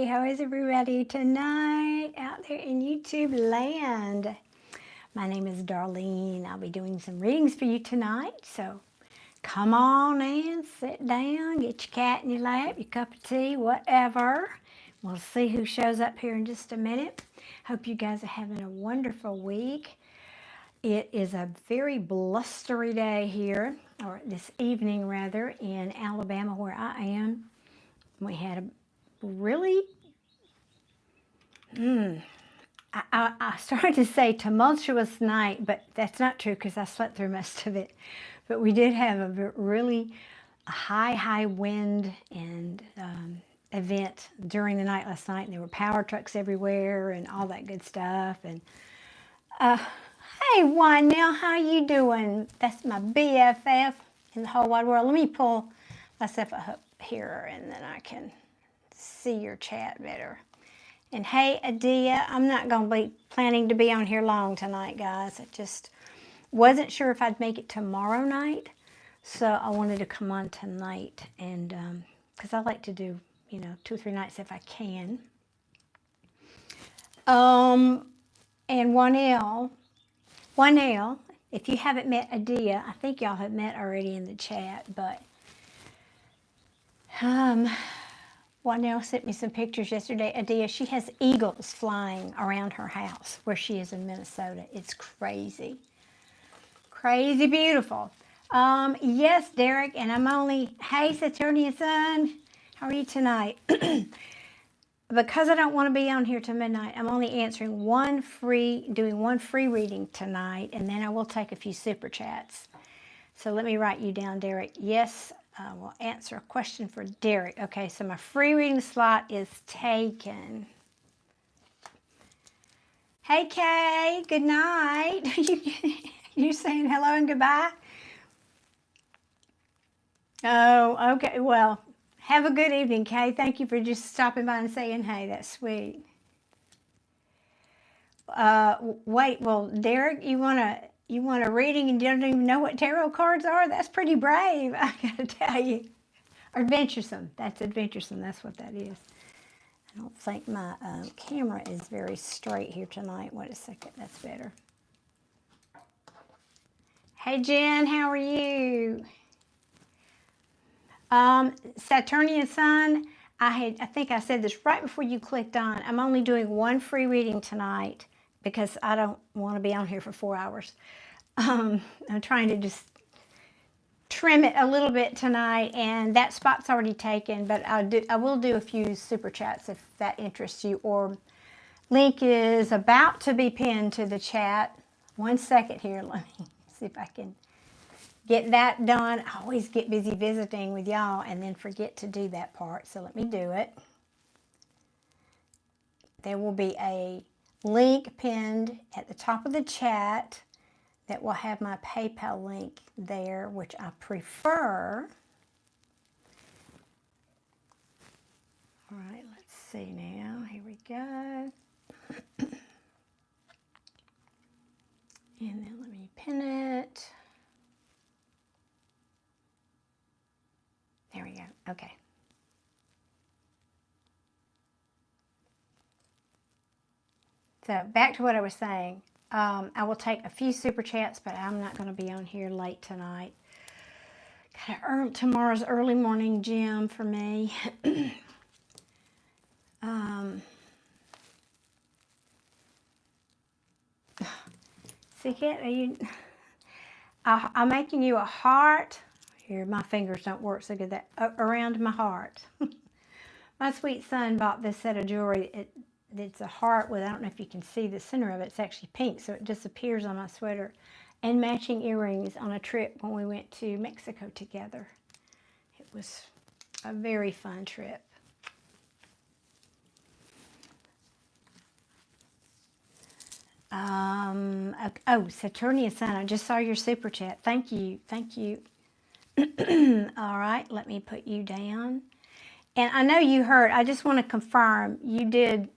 How is everybody tonight out there in YouTube land? My name is Darlene. I'll be doing some readings for you tonight. So come on in, sit down, get your cat in your lap, your cup of tea, whatever. We'll see who shows up here in just a minute. Hope you guys are having a wonderful week. It is a very blustery day here, or this evening rather, in Alabama where I am. We had a really, I started to say tumultuous night, but that's not true because I slept through most of it. But we did have a really high wind and event during the night last night. And there were power trucks everywhere and all that good stuff. And hey, Juan, now how you doing? That's my BFF in the whole wide world. Let me pull myself up here and then I can see your chat better. And hey, Adia, I'm not going to be planning to be on here long tonight, guys. I just wasn't sure if I'd make it tomorrow night, so I wanted to come on tonight, and because I like to do, 2 or 3 nights if I can. And 1L, if you haven't met Adia, I think y'all have met already in the chat, but 1L sent me some pictures yesterday. Adia, she has eagles flying around her house where she is in Minnesota. It's crazy. Crazy beautiful. Yes, Derek, and I'm only, hey, Saturnian son, how are you tonight? Because I don't want to be on here till midnight, I'm only answering doing one free reading tonight, and then I will take a few super chats. So let me write you down, Derek. Yes, I will answer a question for Derek. Okay, so my free reading slot is taken. Hey, Kay, good night. You saying hello and goodbye? Oh, okay. Well, have a good evening, Kay. Thank you for just stopping by and saying hey. That's sweet. Wait, well, Derek, you want a reading and you don't even know what tarot cards are? That's pretty brave, I gotta tell you. Or adventuresome. That's adventuresome. That's what that is. I don't think my camera is very straight here tonight. Wait a second. That's better. Hey, Jen, how are you? Saturnian Sun, I think I said this right before you clicked on. I'm only doing one free reading tonight because I don't want to be on here for 4 hours. I'm trying to just trim it a little bit tonight, and that spot's already taken, but I will do a few super chats if that interests you, or link is about to be pinned to the chat. 1 second here, let me see if I can get that done. I always get busy visiting with y'all and then forget to do that part, so let me do it. There will be a link pinned at the top of the chat that will have my PayPal link there, which I prefer. All right, let's see now. Here we go. And then let me pin it. There we go. Okay. So back to what I was saying. I will take a few super chats, but I'm not going to be on here late tonight. Tomorrow's early morning gym for me. See, Kit, I'm making you a heart. Here, my fingers don't work so good. That around my heart. My sweet son bought this set of jewelry. It's a heart with, I don't know if you can see the center of it. It's actually pink, so it disappears on my sweater. And matching earrings on a trip when we went to Mexico together. It was a very fun trip. Oh, Saturnian Sun, I just saw your super chat. Thank you. All right, let me put you down. And I know you heard, I just want to confirm, you did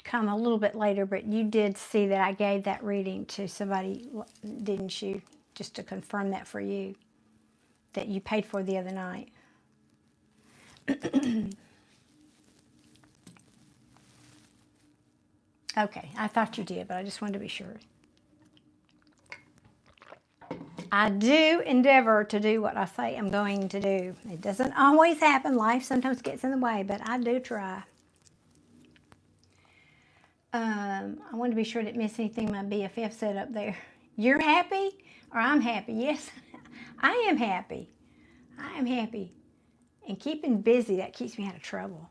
come a little bit later, but you did see that I gave that reading to somebody, didn't you? Just to confirm that for you, that you paid for the other night. Okay, I thought you did, but I just wanted to be sure. I do endeavor to do what I say I'm going to do. It doesn't always happen. Life sometimes gets in the way, but I do try. I wanted to be sure I didn't miss anything my BFF said up there. You're happy or I'm happy? Yes, I am happy. I am happy. And keeping busy, that keeps me out of trouble.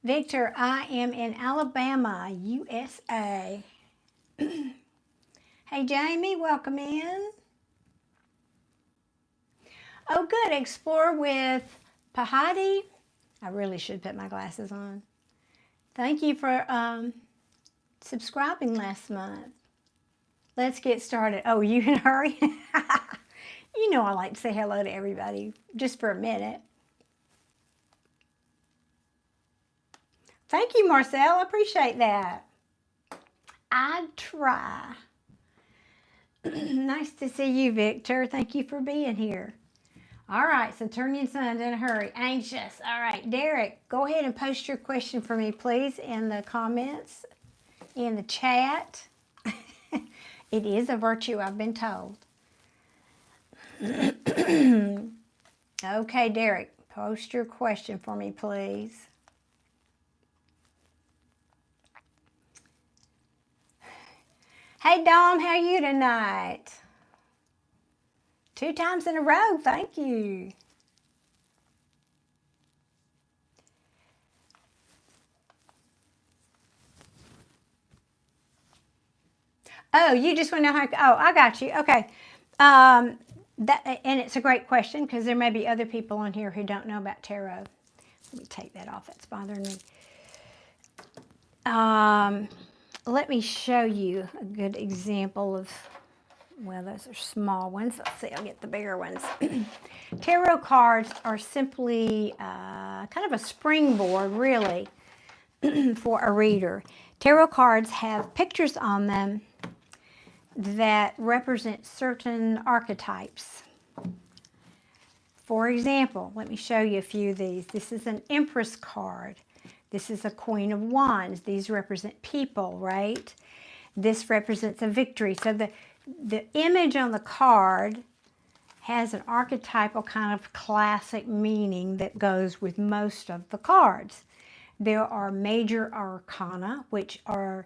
Victor, I am in Alabama, USA. Hey, Jamie, welcome in. Oh, good. Explore with Pahadi. I really should put my glasses on. Thank you for subscribing last month. Let's get started. Oh, you in a hurry? You know I like to say hello to everybody just for a minute. Thank you, Marcel. I appreciate that. I try. Nice to see you, Victor. Thank you for being here. All right, so turning sun's in a hurry. Anxious. All right, Derek, go ahead and post your question for me, please, in the comments, in the chat. It is a virtue, I've been told. Okay, Derek, post your question for me, please. Hey, Dom, how are you tonight? 2 times in a row, thank you. Oh, you just want to know how, oh, I got you, okay. And it's a great question because there may be other people on here who don't know about tarot. Let me take that off, that's bothering me. Let me show you a good example of, well, those are small ones. Let's see, I'll get the bigger ones. Tarot cards are simply kind of a springboard, really, for a reader. Tarot cards have pictures on them that represent certain archetypes. For example, let me show you a few of these. This is an Empress card. This is a Queen of Wands. These represent people, right? This represents a victory. So the image on the card has an archetypal kind of classic meaning that goes with most of the cards. There are major arcana, which are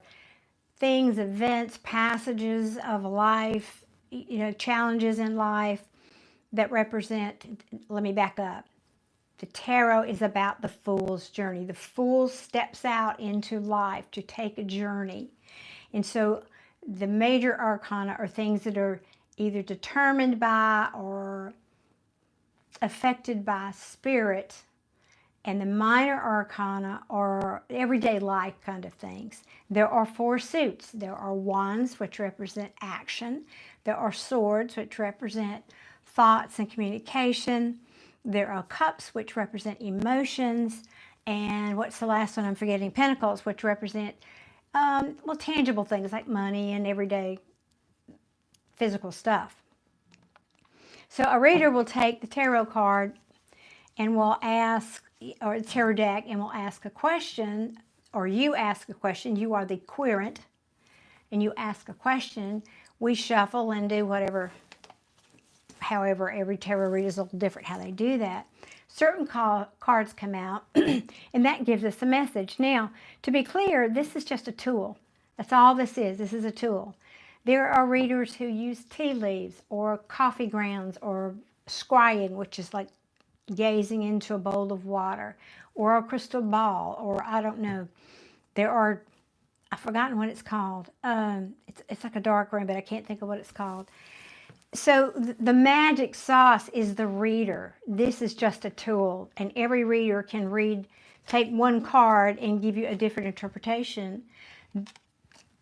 things, events, passages of life, you know, challenges in life that represent, let me back up. The tarot is about the fool's journey. The fool steps out into life to take a journey. And so the major arcana are things that are either determined by or affected by spirit, and the minor arcana are everyday life kind of things. There are 4 suits. There are wands, which represent action. There are swords, which represent thoughts and communication. There are cups, which represent emotions. And what's the last one I'm forgetting? Pentacles, which represent, well, tangible things like money and everyday physical stuff. So a reader will take the tarot card and will ask, or the tarot deck, and will ask a question, or you ask a question. You are the querent, and you ask a question. We shuffle and do whatever, however, every tarot reader is a little different how they do that. Certain cards come out, and that gives us a message. Now, to be clear, this is just a tool. That's all this is. This is a tool. There are readers who use tea leaves, or coffee grounds, or scrying, which is like gazing into a bowl of water, or a crystal ball, or I don't know. There are, I've forgotten what it's called. It's like a dark room, but I can't think of what it's called. So the magic sauce is the reader. This is just a tool, and every reader can take one card and give you a different interpretation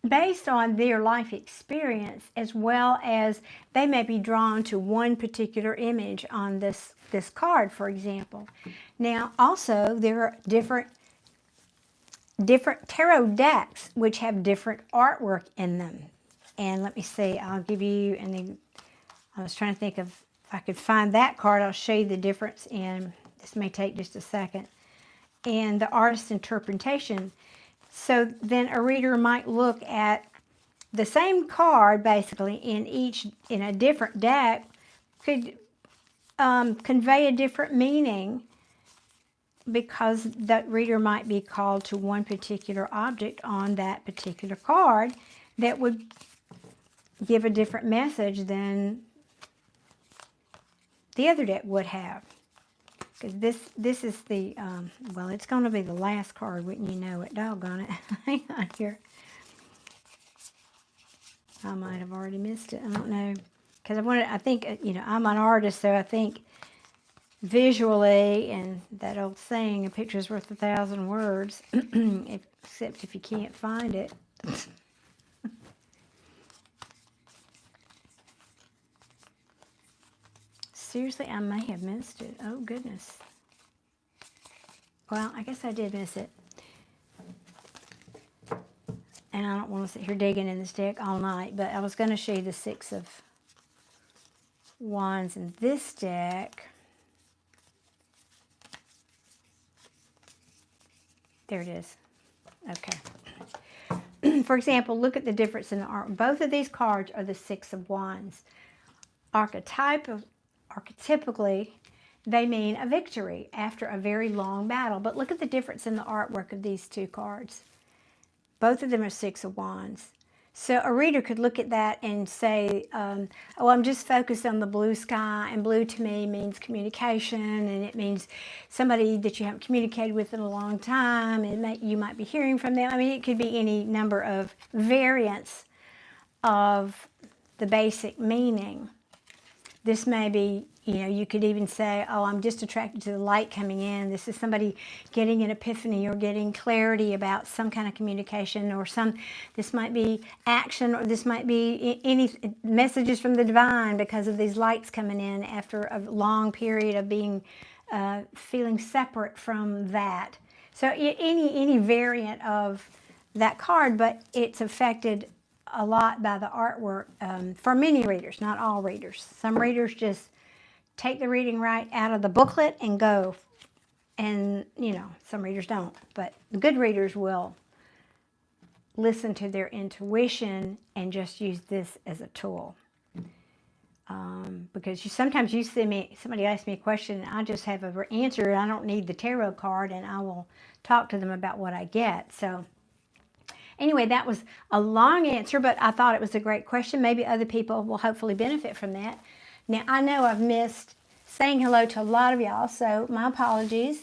based on their life experience, as well as they may be drawn to one particular image on this card, for example. Now, also, there are different tarot decks which have different artwork in them. And let me see, I'll give you, I was trying to think of if I could find that card. I'll show you the difference in, this may take just a second, and the artist's interpretation. So then a reader might look at the same card basically in a different deck, could convey a different meaning, because that reader might be called to one particular object on that particular card that would give a different message than the other deck would have. Because this is the, well, it's going to be the last card, wouldn't you know it? Doggone it. Hang on here. I might have already missed it. I don't know. Because I think, I'm an artist, so I think visually, and that old saying, a picture's worth 1,000 words, except if you can't find it. Seriously, I may have missed it. Oh, goodness. Well, I guess I did miss it. And I don't want to sit here digging in this deck all night, but I was going to show you the Six of Wands in this deck. There it is. Okay. For example, look at the difference in the art. Both of these cards are the Six of Wands. Archetypically, they mean a victory after a very long battle. But look at the difference in the artwork of these two cards. Both of them are Six of Wands. So a reader could look at that and say, oh, I'm just focused on the blue sky, and blue to me means communication, and it means somebody that you haven't communicated with in a long time, and you might be hearing from them. I mean, it could be any number of variants of the basic meaning. This may be, you could even say, oh, I'm just attracted to the light coming in. This is somebody getting an epiphany or getting clarity about some kind of communication, or this might be action, or this might be any messages from the divine because of these lights coming in after a long period of being, feeling separate from that. So any variant of that card, but it's affected a lot by the artwork for many readers, not all readers. Some readers just take the reading right out of the booklet and go, and some readers don't, but the good readers will listen to their intuition and just use this as a tool. Because sometimes you see somebody asks me a question and I just have an answer, and I don't need the tarot card, and I will talk to them about what I get. So anyway, that was a long answer, but I thought it was a great question. Maybe other people will hopefully benefit from that. Now, I know I've missed saying hello to a lot of y'all, so my apologies.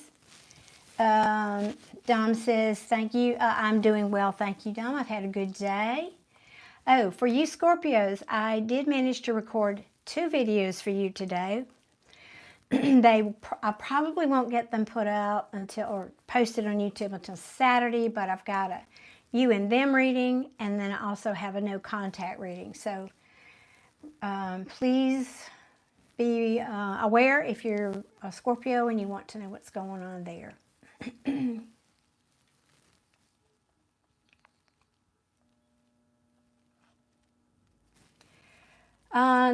Dom says, thank you. I'm doing well, thank you, Dom. I've had a good day. Oh, for you Scorpios, I did manage to record 2 videos for you today. I probably won't get them put out or posted on YouTube until Saturday, but I've got a you and them reading, and then I also have a no contact reading. So please be aware if you're a Scorpio and you want to know what's going on there.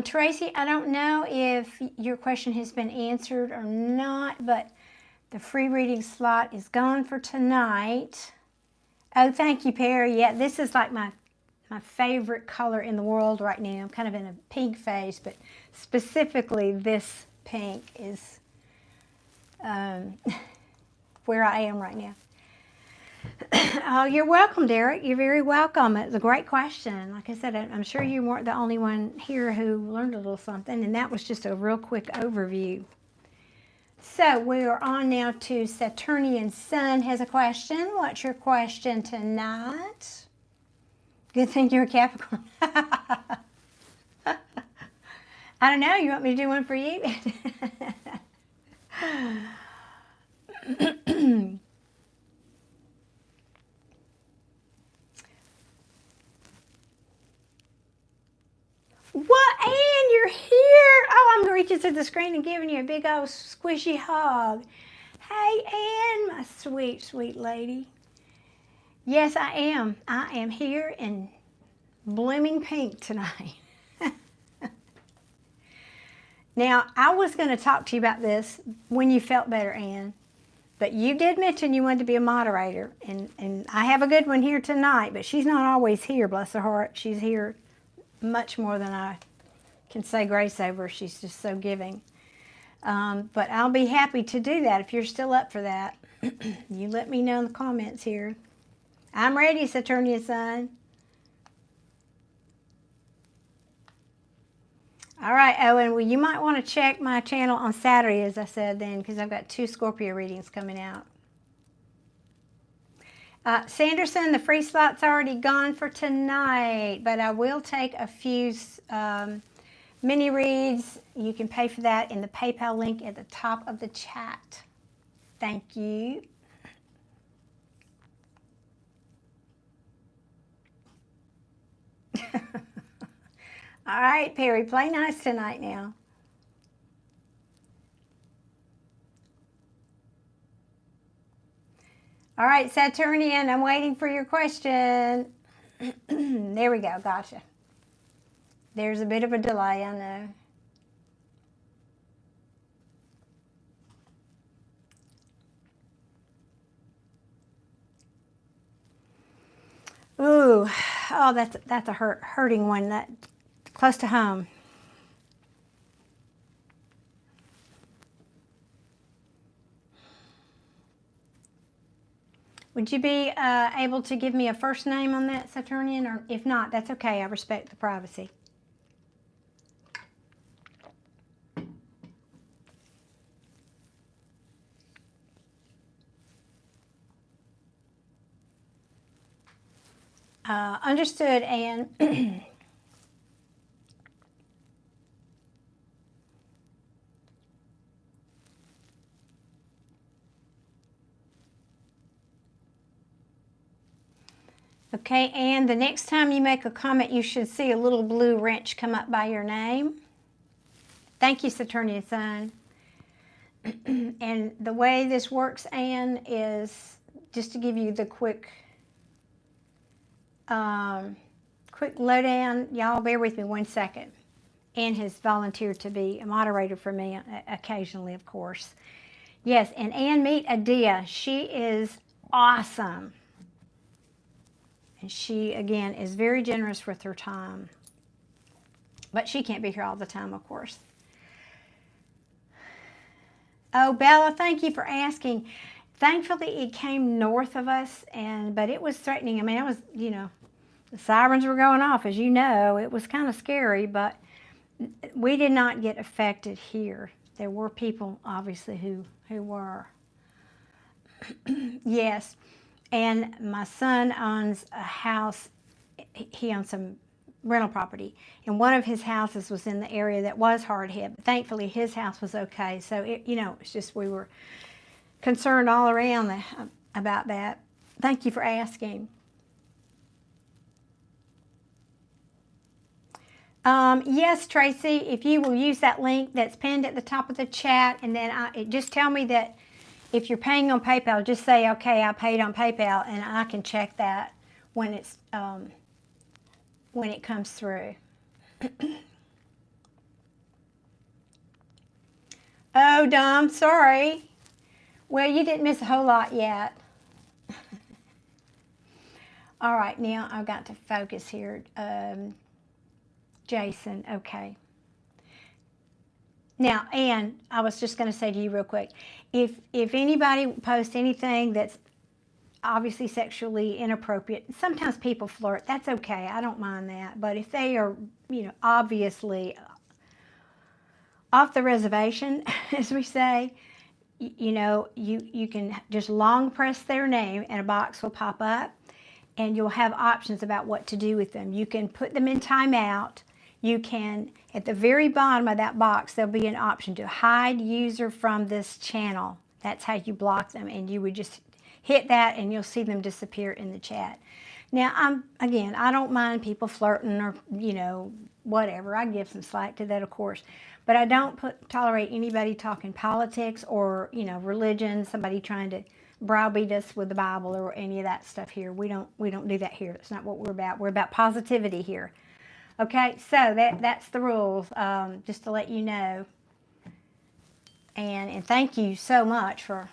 Tracy, I don't know if your question has been answered or not, but the free reading slot is gone for tonight. Oh, thank you, Perry. Yeah, this is like my favorite color in the world right now. I'm kind of in a pink phase, but specifically this pink is where I am right now. Oh, you're welcome, Derek. You're very welcome. It's a great question. Like I said, I'm sure you weren't the only one here who learned a little something, and that was just a real quick overview. So we are on now to Saturnian Sun has a question. What's your question tonight? Good thing you're a Capricorn. I don't know. You want me to do one for you? What, Ann? You're here? Oh, I'm reaching through the screen and giving you a big old squishy hug. Hey, Ann, my sweet, sweet lady. Yes, I am. I am here, and blooming pink tonight. Now, I was going to talk to you about this when you felt better, Ann, but you did mention you wanted to be a moderator, and I have a good one here tonight, but she's not always here, bless her heart. She's here much more than I can say grace over. She's just so giving. But I'll be happy to do that if you're still up for that. You let me know in the comments here. I'm ready, Saturnian Sun. All right, Owen, well, you might want to check my channel on Saturday, as I said then, because I've got 2 Scorpio readings coming out. Sanderson, the free slot's already gone for tonight, but I will take a few mini reads. You can pay for that in the PayPal link at the top of the chat. Thank you. All right, Perry, play nice tonight now. All right, Saturnian, I'm waiting for your question. There we go, gotcha. There's a bit of a delay, I know. Ooh, oh, that's a hurting one, that close to home. Would you be able to give me a first name on that, Saturnian? Or if not, that's okay. I respect the privacy. Understood, Anne. Okay, and the next time you make a comment, you should see a little blue wrench come up by your name. Thank you, Saturnian Sun. And the way this works, Anne, is just to give you the quick lowdown. Y'all bear with me 1 second. Anne has volunteered to be a moderator for me occasionally, of course. Yes, and Anne, meet Adia. She is awesome. And she, again, is very generous with her time. But she can't be here all the time, of course. Oh, Bella, thank you for asking. Thankfully, it came north of us, but it was threatening. I mean, it was, you know, the sirens were going off, as you know. It was kind of scary, but we did not get affected here. There were people, obviously, who were. Yes. And my son owns a house. He owns some rental property, and one of his houses was in the area that was hard hit. But thankfully, his house was okay. So, it's just we were concerned all around about that. Thank you for asking. Yes, Tracy, if you will use that link that's pinned at the top of the chat, and then just tell me that if you're paying on PayPal, just say, okay, I paid on PayPal, and I can check that when it's when it comes through. Oh, Dom, sorry. Well, you didn't miss a whole lot yet. All right, now I've got to focus here. Jason, okay. Now, Ann, I was just going to say to you real quick, if anybody posts anything that's obviously sexually inappropriate, sometimes people flirt, that's okay, I don't mind that. But if they are, obviously off the reservation, as we say, you can just long press their name and a box will pop up, and you'll have options about what to do with them. You can put them in timeout. You can, at the very bottom of that box, there'll be an option to hide user from this channel. That's how you block them, and you would just hit that and you'll see them disappear in the chat. Now, I don't mind people flirting or, whatever. I give some slack to that, of course. But I don't tolerate anybody talking politics or, religion, somebody trying to browbeat us with the Bible or any of that stuff here. We don't do that here. That's not what we're about. We're about positivity here. Okay, so that's the rules, just to let you know. And thank you so much for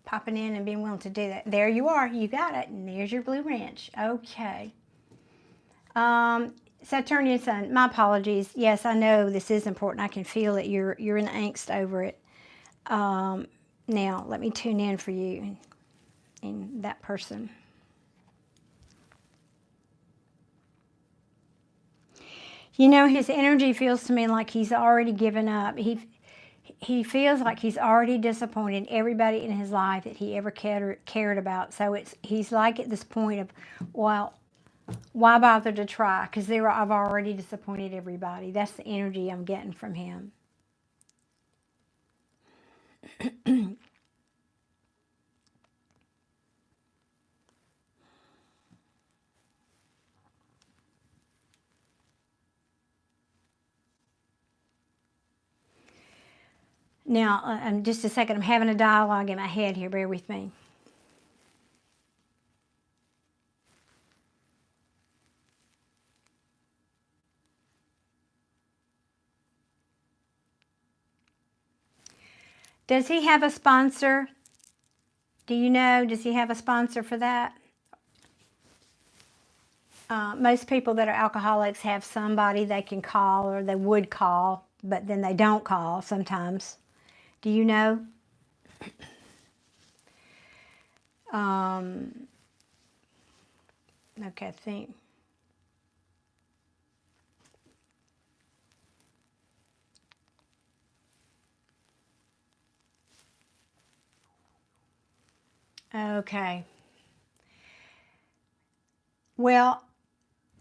popping in and being willing to do that. There you are. You got it. And there's your blue wrench. Okay. Saturnian Sun, my apologies. Yes, I know this is important. I can feel it. You're in angst over it. Now, let me tune in for you and that person. You know, his energy feels to me like he's already given up. He feels like he's already disappointed everybody in his life that he ever cared about. So he's like at this point of, well, why bother to try? Because I've already disappointed everybody. That's the energy I'm getting from him. Now, just a second. I'm having a dialogue in my head here. Bear with me. Does he have a sponsor? Do you know? Does he have a sponsor for that? Most people that are alcoholics have somebody they can call, or they would call, but then they don't call sometimes. Do you know? Okay, I think. Okay. Well,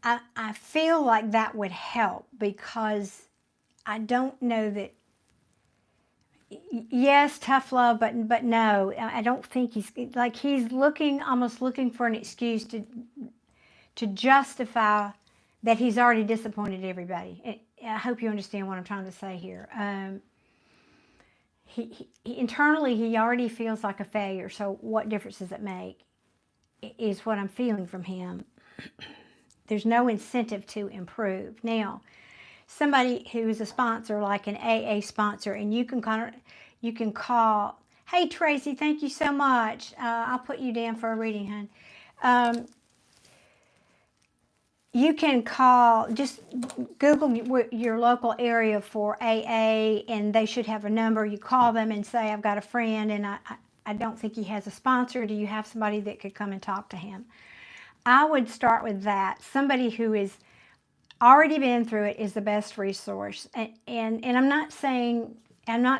I feel like that would help, because I don't know that, yes, tough love, but no, I don't think he's almost looking for an excuse to justify that he's already disappointed everybody. I hope you understand what I'm trying to say here. He internally, he already feels like a failure, so what difference does it make, is what I'm feeling from him. There's no incentive to improve. Now, somebody who's a sponsor, like an AA sponsor, and you can call, hey Tracy, thank you so much. I'll put you down for a reading, hon. You can call, just Google your local area for AA, and they should have a number. You call them and say, I've got a friend, and I don't think he has a sponsor. Do you have somebody that could come and talk to him? I would start with that. Somebody who has already been through it is the best resource. And I'm not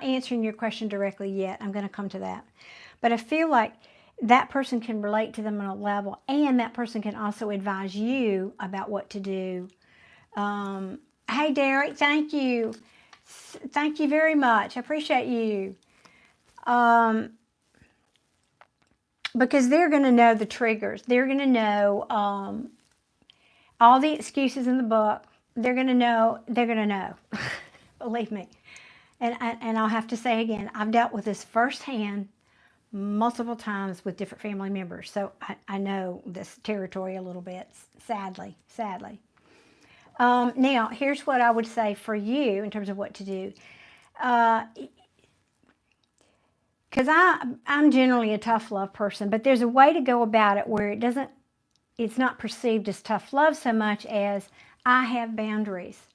answering your question directly yet. I'm going to come to that. But I feel like that person can relate to them on a level, and that person can also advise you about what to do. Hey, Derek, thank you. Thank you very much. I appreciate you. Because they're going to know the triggers. They're going to know all the excuses in the book. They're going to know. Believe me. And I'll have to say again, I've dealt with this firsthand multiple times with different family members. So I know this territory a little bit, sadly. Now, here's what I would say for you in terms of what to do. Because I'm generally a tough love person, but there's a way to go about it where it's not perceived as tough love so much as I have boundaries.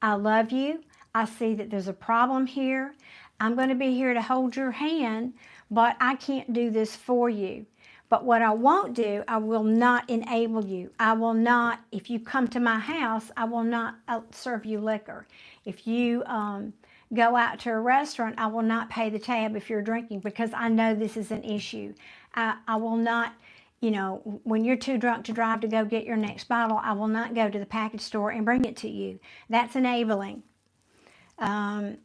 I love you. I see that there's a problem here. I'm going to be here to hold your hand, but I can't do this for you. But what I won't do, I will not enable you. I will not, if you come to my house, I will not serve you liquor. If you go out to a restaurant, I will not pay the tab if you're drinking, because I know this is an issue. I will not, when you're too drunk to drive to go get your next bottle, I will not go to the package store and bring it to you. That's enabling. And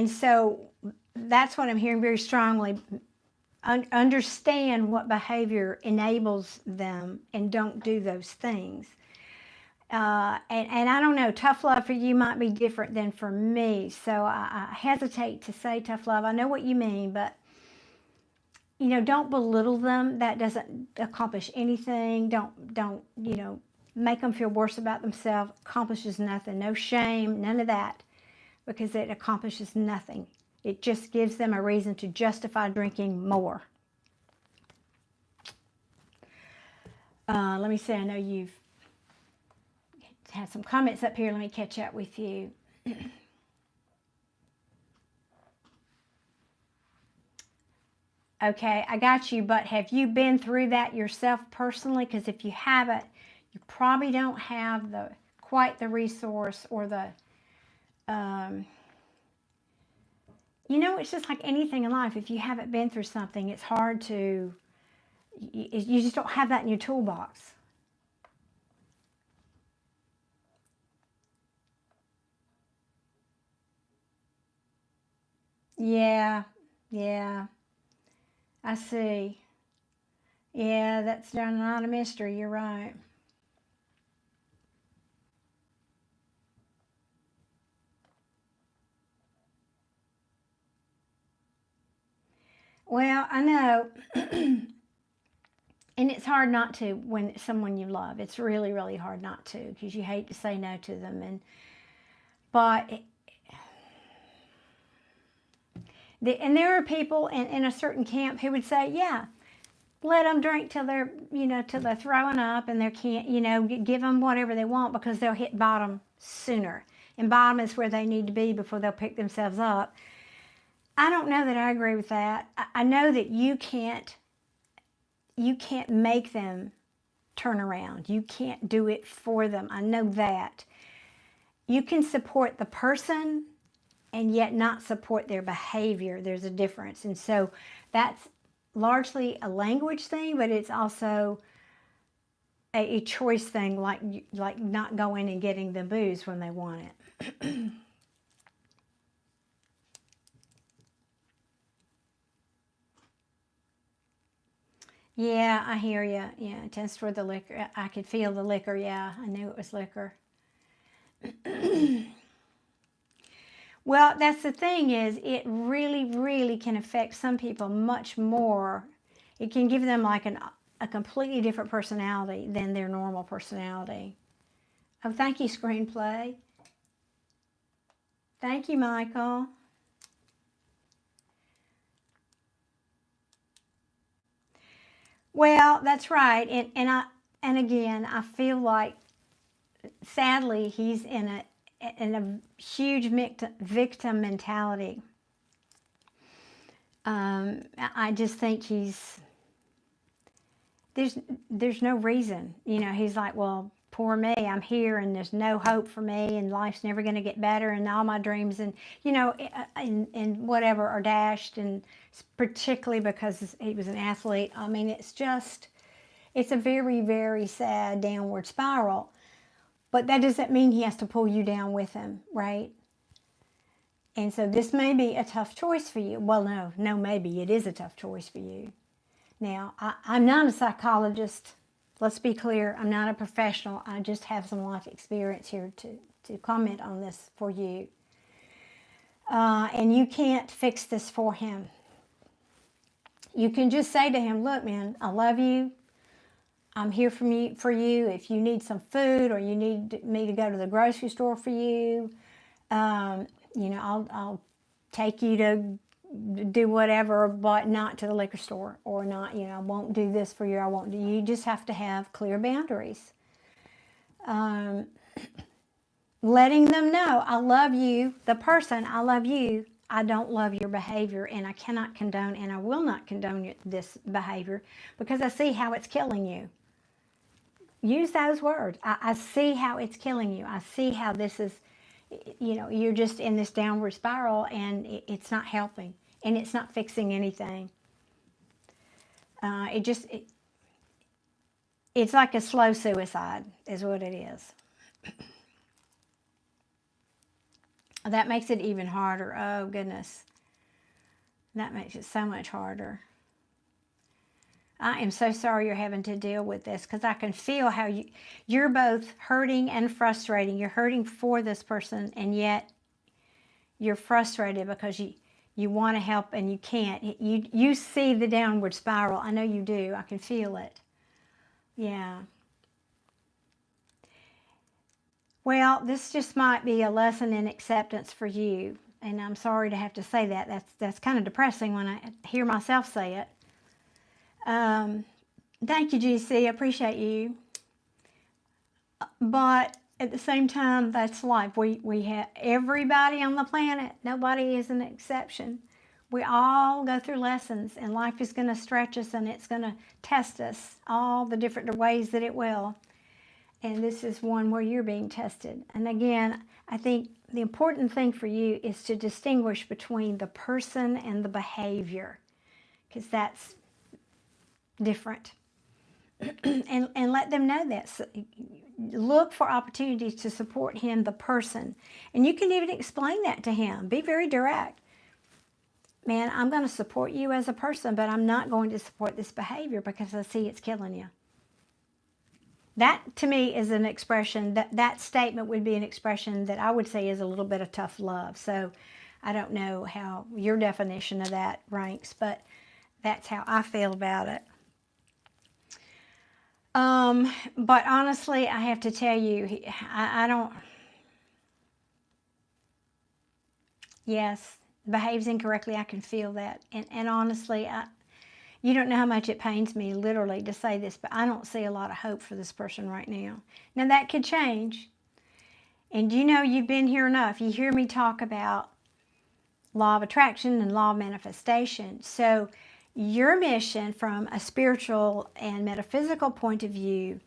so that's what I'm hearing very strongly. Understand what behavior enables them, and don't do those things. And I don't know, tough love for you might be different than for me. So I hesitate to say tough love. I know what you mean, but don't belittle them. That doesn't accomplish anything. Don't, make them feel worse about themselves. Accomplishes nothing. No shame, none of that, because it accomplishes nothing. It just gives them a reason to justify drinking more. Let me see, I know you've had some comments up here. Let me catch up with you. Okay, I got you, but have you been through that yourself personally? Because if you haven't, you probably don't have quite the resource or the, it's just like anything in life. If you haven't been through something, it's hard to, you just don't have that in your toolbox. Yeah, yeah, I see. Yeah, that's not a mystery. You're right. Well, I know, and it's hard not to when it's someone you love. It's really, really hard not to because you hate to say no to them. And there are people in a certain camp who would say, yeah, let them drink till they're throwing up and they can't, give them whatever they want because they'll hit bottom sooner. And bottom is where they need to be before they'll pick themselves up. I don't know that I agree with that. I know that you can't make them turn around. You can't do it for them. I know that. You can support the person and yet not support their behavior. There's a difference. And so that's largely a language thing, but it's also a choice thing, like not going and getting the booze when they want it. Yeah, I hear you. Yeah, test for the liquor. I could feel the liquor. Yeah, I knew it was liquor. Well, that's the thing is it really, really can affect some people much more. It can give them like a completely different personality than their normal personality. Oh, thank you, Screenplay. Thank you, Michael. Well, that's right. And again, I feel like sadly he's in a huge victim mentality. I just think there's no reason. He's like, well, poor me, I'm here and there's no hope for me and life's never going to get better and all my dreams and whatever are dashed, and particularly because he was an athlete. I mean, it's a very, very sad downward spiral. But that doesn't mean he has to pull you down with him, right? And so this may be a tough choice for you. Well, no, maybe it is a tough choice for you. Now, I'm not a psychologist. Let's be clear. I'm not a professional. I just have some life experience here to comment on this for you. And you can't fix this for him. You can just say to him, look, man, I love you. I'm here for you. If you need some food or you need me to go to the grocery store for you, I'll take you to do whatever, but not to the liquor store, or not, I won't do this for you. I won't do. You just have to have clear boundaries. Letting them know, I love you, the person, I love you. I don't love your behavior, and I cannot condone, and I will not condone this behavior because I see how it's killing you. Use those words. I see how it's killing you. I see how this is, you're just in this downward spiral and it's not helping and it's not fixing anything. It's like a slow suicide is what it is. That makes it even harder. Oh, goodness. That makes it so much harder. I am so sorry you're having to deal with this because I can feel how you're both hurting and frustrating. You're hurting for this person, and yet you're frustrated because You want to help and you can't. You see the downward spiral. I know you do. I can feel it. Yeah. Well, this just might be a lesson in acceptance for you. And I'm sorry to have to say that. That's kind of depressing when I hear myself say it. Thank you, GC. I appreciate you. But at the same time, that's life. We have everybody on the planet. Nobody is an exception. We all go through lessons, and life is going to stretch us, and it's going to test us all the different ways that it will. And this is one where you're being tested. And again, I think the important thing for you is to distinguish between the person and the behavior, because that's different. and let them know that. So look for opportunities to support him, the person. And you can even explain that to him. Be very direct. Man, I'm going to support you as a person, but I'm not going to support this behavior because I see it's killing you. That, to me, is an expression, that statement would be an expression that I would say is a little bit of tough love. So I don't know how your definition of that ranks, but that's how I feel about it. But honestly, I have to tell you, I don't, yes, behaves incorrectly, I can feel that. And honestly, you don't know how much it pains me, literally, to say this, but I don't see a lot of hope for this person right now. Now, that could change. And you know, you've been here enough. You hear me talk about law of attraction and law of manifestation. So your mission from a spiritual and metaphysical point of view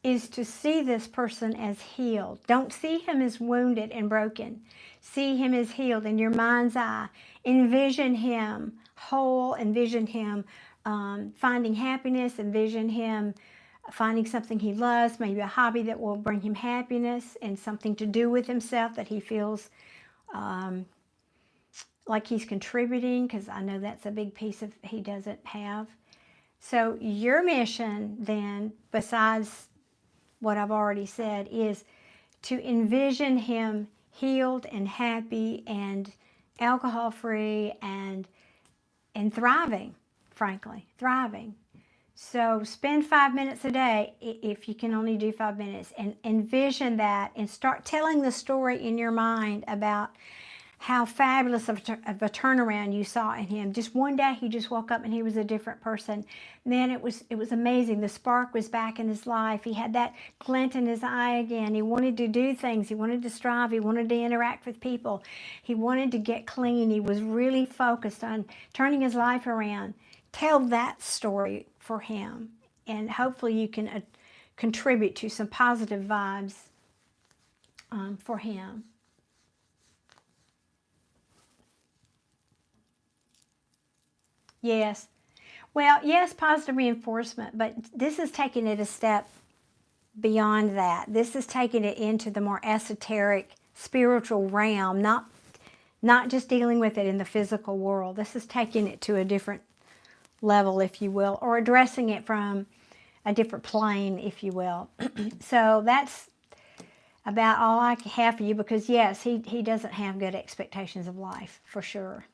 is to see this person as healed. Don't see him as wounded and broken. See him as healed in your mind's eye. Envision him whole. Envision him finding happiness. Envision him finding something he loves, maybe a hobby that will bring him happiness and something to do with himself that he feels like he's contributing, because I know that's a big piece of he doesn't have. So your mission then, besides what I've already said, is to envision him healed and happy and alcohol-free and thriving, frankly, thriving. So spend 5 minutes a day, if you can only do 5 minutes, and envision that and start telling the story in your mind about how fabulous of a turnaround you saw in him. Just one day he just woke up and he was a different person. Man, it was amazing. The spark was back in his life. He had that glint in his eye again. He wanted to do things. He wanted to strive. He wanted to interact with people. He wanted to get clean. He was really focused on turning his life around. Tell that story for him, and hopefully you can contribute to some positive vibes for him. Yes. Well, yes, positive reinforcement, but this is taking it a step beyond that. This is taking it into the more esoteric, spiritual realm, not just dealing with it in the physical world. This is taking it to a different level, if you will, or addressing it from a different plane, if you will. So that's about all I have for you, because yes, he doesn't have good expectations of life, for sure.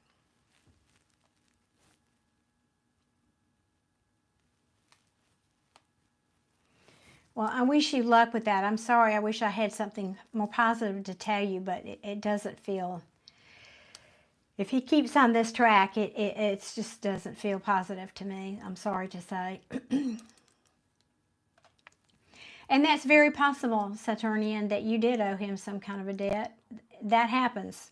Well, I wish you luck with that. I'm sorry. I wish I had something more positive to tell you, but it doesn't feel... If he keeps on this track, it just doesn't feel positive to me. I'm sorry to say. And that's very possible, Saturnian, that you did owe him some kind of a debt. That happens.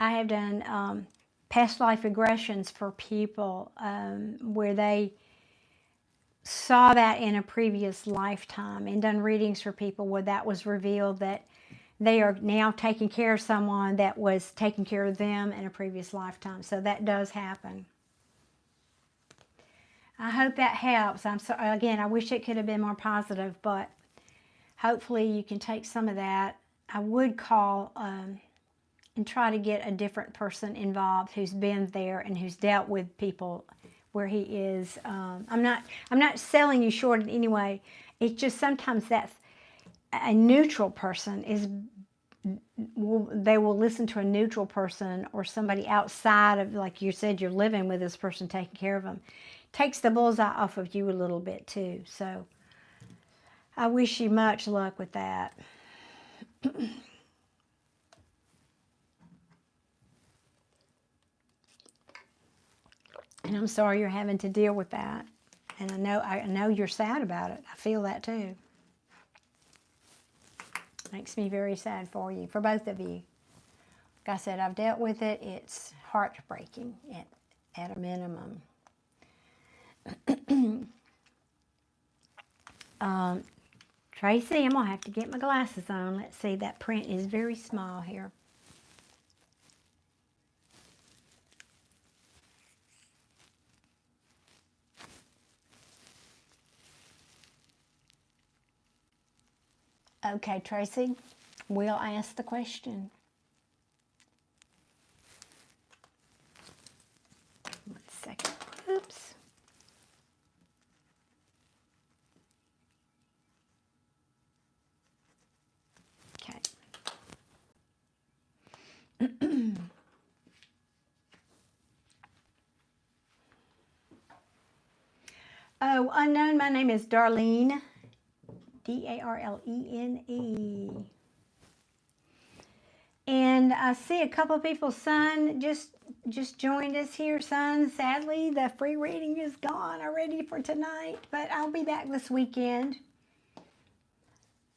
I have done past life regressions for people where they saw that in a previous lifetime, and done readings for people where that was revealed, that they are now taking care of someone that was taking care of them in a previous lifetime. So that does happen. I hope that helps. I'm sorry, again, I wish it could have been more positive, but hopefully you can take some of that. I would call and try to get a different person involved who's been there and who's dealt with people where he is. I'm not selling you short in any way. It's just sometimes that's a neutral person is they will listen to a neutral person or somebody outside of, like you said, you're living with this person, taking care of them. Takes the bullseye off of you a little bit too. So I wish you much luck with that. And I'm sorry you're having to deal with that. And I know you're sad about it. I feel that too. Makes me very sad for you, for both of you. Like I said, I've dealt with it. It's heartbreaking at a minimum. Tracy, I'm going to have to get my glasses on. Let's see, that print is very small here. Okay, Tracy, we'll ask the question. 1 second. Oops. Okay. Oh, unknown, my name is Darlene. D-A-R-L-E-N-E. And I see a couple of people, son, just joined us here, son. Sadly, the free reading is gone already for tonight, but I'll be back this weekend.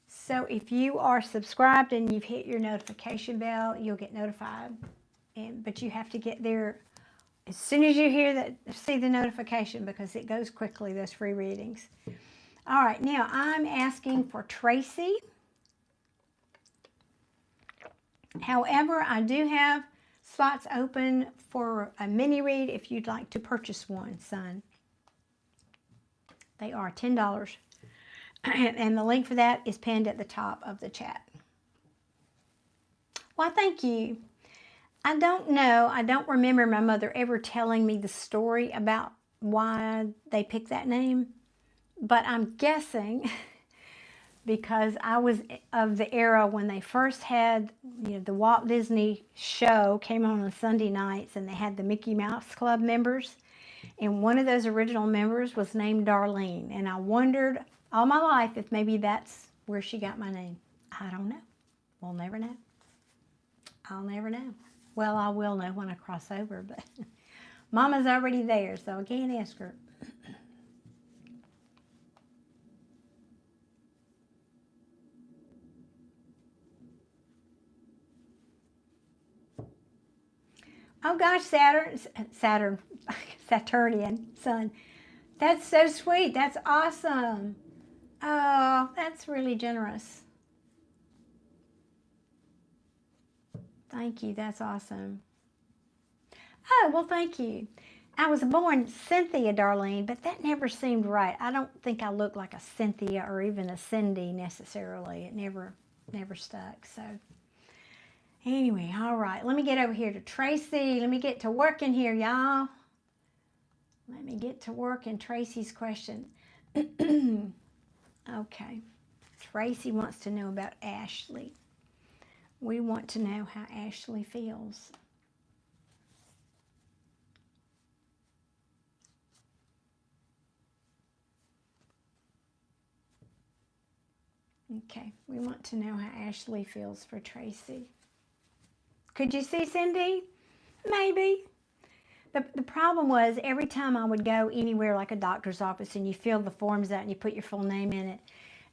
So if you are subscribed and you've hit your notification bell, you'll get notified. But you have to get there as soon as you see the notification, because it goes quickly, those free readings. All right, now I'm asking for Tracy. However, I do have slots open for a mini read if you'd like to purchase one, son. They are $10. And the link for that is pinned at the top of the chat. Why, thank you. I don't know. I don't remember my mother ever telling me the story about why they picked that name. But I'm guessing because I was of the era when they first had, the Walt Disney show came on Sunday nights, and they had the Mickey Mouse Club members. And one of those original members was named Darlene. And I wondered all my life if maybe that's where she got my name. I don't know. We'll never know. I'll never know. Well, I will know when I cross over, but Mama's already there, so I can't ask her. Oh gosh, Saturnian, son. That's so sweet. That's awesome. Oh, that's really generous. Thank you. That's awesome. Oh, well, thank you. I was born Cynthia, Darlene, but that never seemed right. I don't think I look like a Cynthia or even a Cindy necessarily. It never stuck. So anyway, all right. Let me get over here to Tracy. Let me get to working here, y'all. Let me get to work in Tracy's question. Okay. Tracy wants to know about Ashley. We want to know how Ashley feels. Okay, we want to know how Ashley feels for Tracy. Could you see Cindy? Maybe. The problem was every time I would go anywhere like a doctor's office and you fill the forms out and you put your full name in it,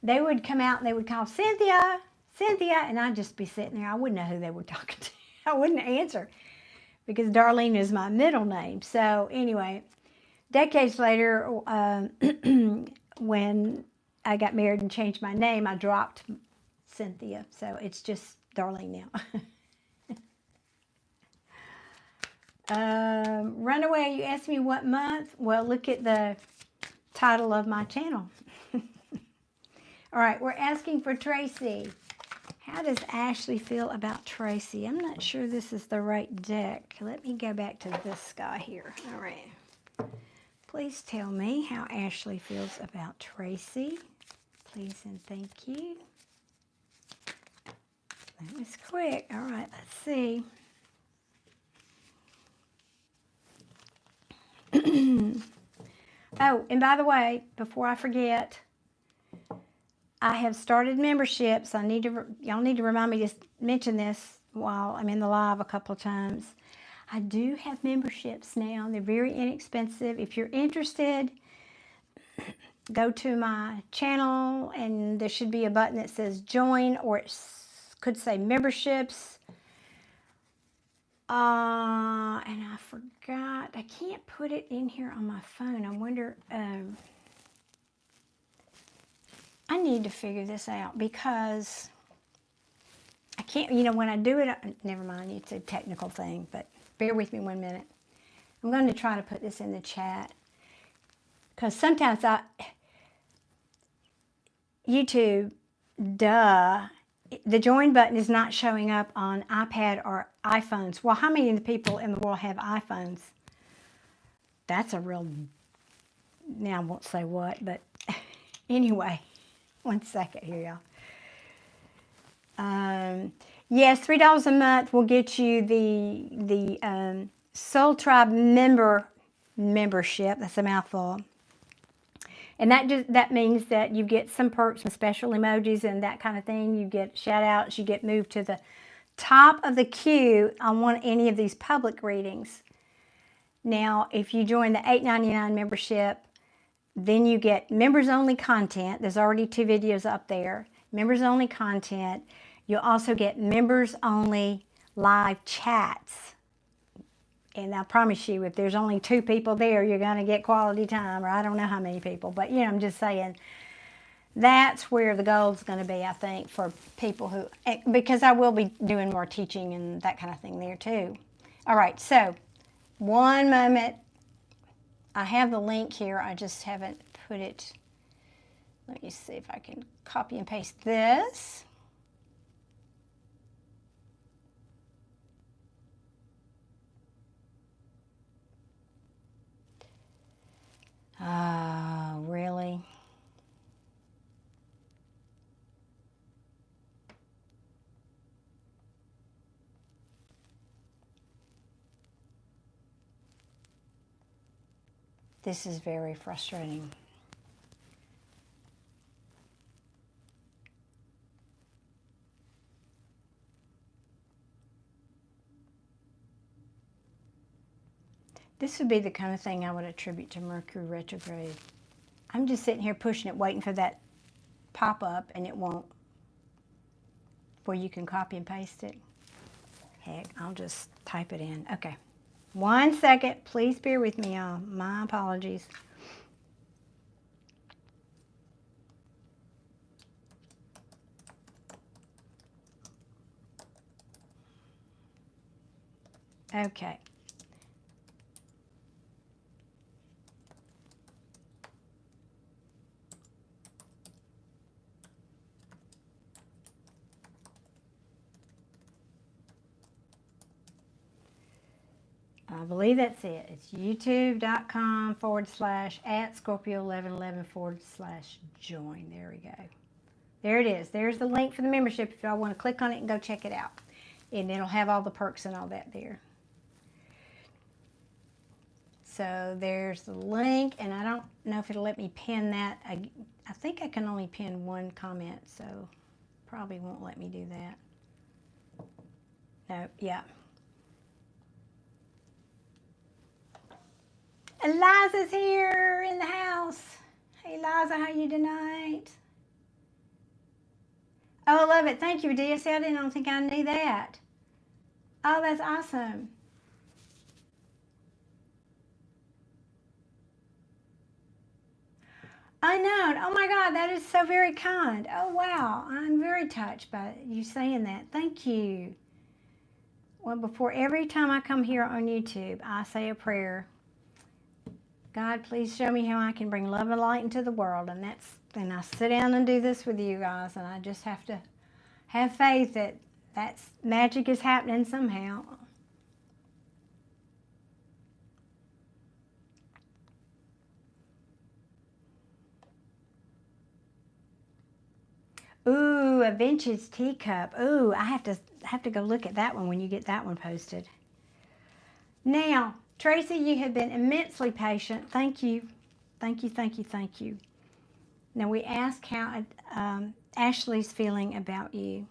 they would come out and they would call Cynthia, Cynthia, and I'd just be sitting there. I wouldn't know who they were talking to. I wouldn't answer because Darlene is my middle name. So anyway, decades later, when I got married and changed my name, I dropped Cynthia. So it's just Darlene now. Runaway, you asked me what month? Well, look at the title of my channel. All right, we're asking for Tracy. How does Ashley feel about Tracy? I'm not sure this is the right deck. Let me go back to this guy here. All right. Please tell me how Ashley feels about Tracy. Please and thank you. That was quick. All right, let's see. Oh, and by the way, before I forget, I have started memberships. Y'all need to remind me to mention this while I'm in the live a couple of times. I do have memberships now. They're very inexpensive. If you're interested, go to my channel and there should be a button that says join, or it could say memberships. And I forgot, I can't put it in here on my phone. I wonder, I need to figure this out because I can't, when I do it, never mind, it's a technical thing, but bear with me 1 minute. I'm going to try to put this in the chat because sometimes YouTube, the join button is not showing up on iPad or iPhones. Well, how many of the people in the world have iPhones? That's a real, now I won't say what, but anyway, 1 second here, y'all. Yes, $3 a month will get you the Soul Tribe membership. That's a mouthful. And that means that you get some perks, some special emojis and that kind of thing. You get shout outs, you get moved to the top of the queue on any of these public readings. Now, if you join the $8.99 membership, then you get members only content. There's already 2 videos up there. Members only content. You'll also get members only live chats. And I promise you, if there's only 2 people there, you're going to get quality time, or I don't know how many people. But, I'm just saying, that's where the goal's going to be, I think, for people who, because I will be doing more teaching and that kind of thing there, too. All right, so, 1 moment. I have the link here. I just haven't put it. Let me see if I can copy and paste this. Really? This is very frustrating. This would be the kind of thing I would attribute to Mercury retrograde. I'm just sitting here pushing it, waiting for that pop-up, and it won't, where you can copy and paste it. Heck, I'll just type it in. Okay. 1 second. Please bear with me, y'all. My apologies. Okay. I believe that's it. It's youtube.com/@Scorpio1111/join. There we go. There it is. There's the link for the membership if y'all want to click on it and go check it out. And it'll have all the perks and all that there. So there's the link, and I don't know if it'll let me pin that. I think I can only pin 1 comment, so probably won't let me do that. No, yeah. And Liza's here in the house. Hey, Liza, how you tonight? Oh, I love it. Thank you, Dia. See, I don't think I knew that. Oh, that's awesome. Unknown. Oh my God, that is so very kind. Oh wow, I'm very touched by you saying that. Thank you. Well, before every time I come here on YouTube, I say a prayer. God, please show me how I can bring love and light into the world. And I sit down and do this with you guys, and I just have to have faith that magic is happening somehow. Ooh, a vintage teacup. Ooh, I have to go look at that one when you get that one posted. Now, Tracy, you have been immensely patient. Thank you. Thank you, thank you, thank you. Now we ask how Ashley's feeling about you.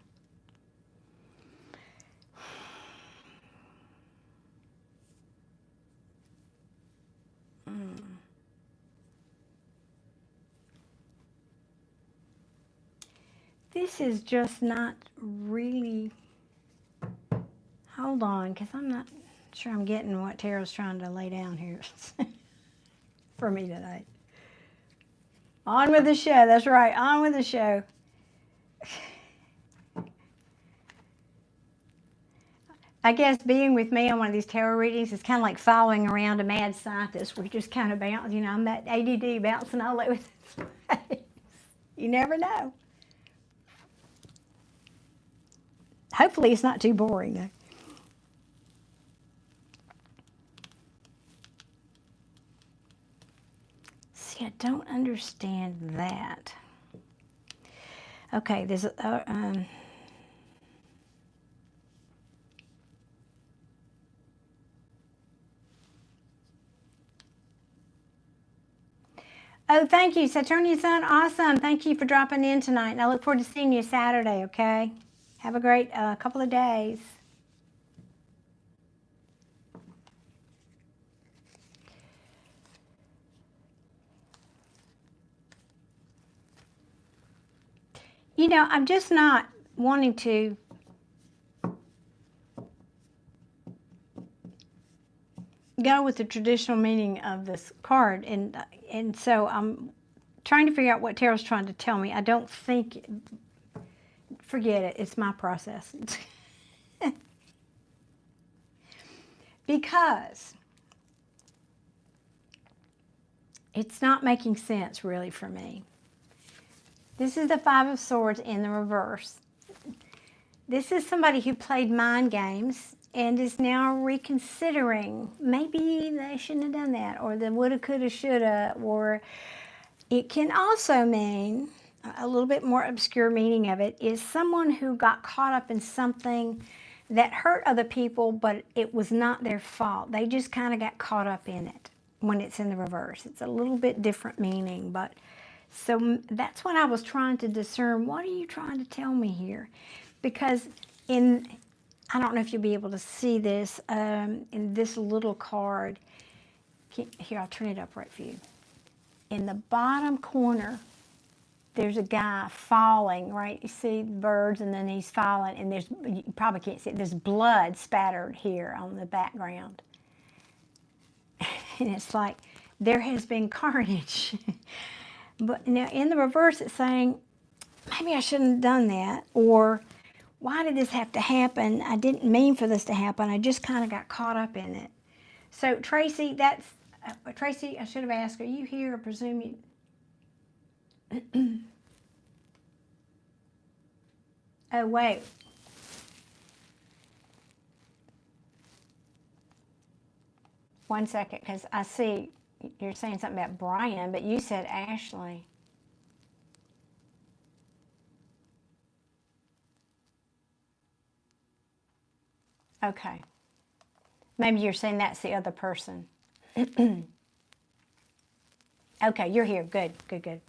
This is just not really, hold on, because I'm not sure I'm getting what Tarot's trying to lay down here for me tonight. On with the show, that's right, on with the show. I guess being with me on one of these tarot readings is kind of like following around a mad scientist. We just kind of bounce, you know, I'm that ADD bouncing all over the place. You never know. Hopefully it's not too boring though. See, I don't understand that. Okay, there's oh, thank you, Saturnian Sun. Awesome. Thank you for dropping in tonight. And I look forward to seeing you Saturday, okay? Have a great couple of days. You know, I'm just not wanting to go with the traditional meaning of this card, and so I'm trying to figure out what Tarot's trying to tell me. I don't think, forget it, it's my process. Because it's not making sense really for me. This is the Five of Swords in the reverse. This is somebody who played mind games and is now reconsidering. Maybe they shouldn't have done that, or the woulda, coulda, shoulda, or it can also mean, a little bit more obscure meaning of it, is someone who got caught up in something that hurt other people, but it was not their fault. They just kind of got caught up in it when it's in the reverse. It's a little bit different meaning, but so that's what I was trying to discern. What are you trying to tell me here? Because I don't know if you'll be able to see this, in this little card. Here, I'll turn it up right for you. In the bottom corner, there's a guy falling, right? You see birds, and then he's falling, and you probably can't see it. There's blood spattered here on the background. And it's like, there has been carnage. But now in the reverse, it's saying, maybe I shouldn't have done that, or why did this have to happen? I didn't mean for this to happen. I just kind of got caught up in it. So Tracy, Tracy, I should have asked, are you here? I presume you... Oh, wait. One second, because I see you're saying something about Brian, but you said Ashley. Okay. Maybe you're saying that's the other person. Okay, you're here. Good, good, good.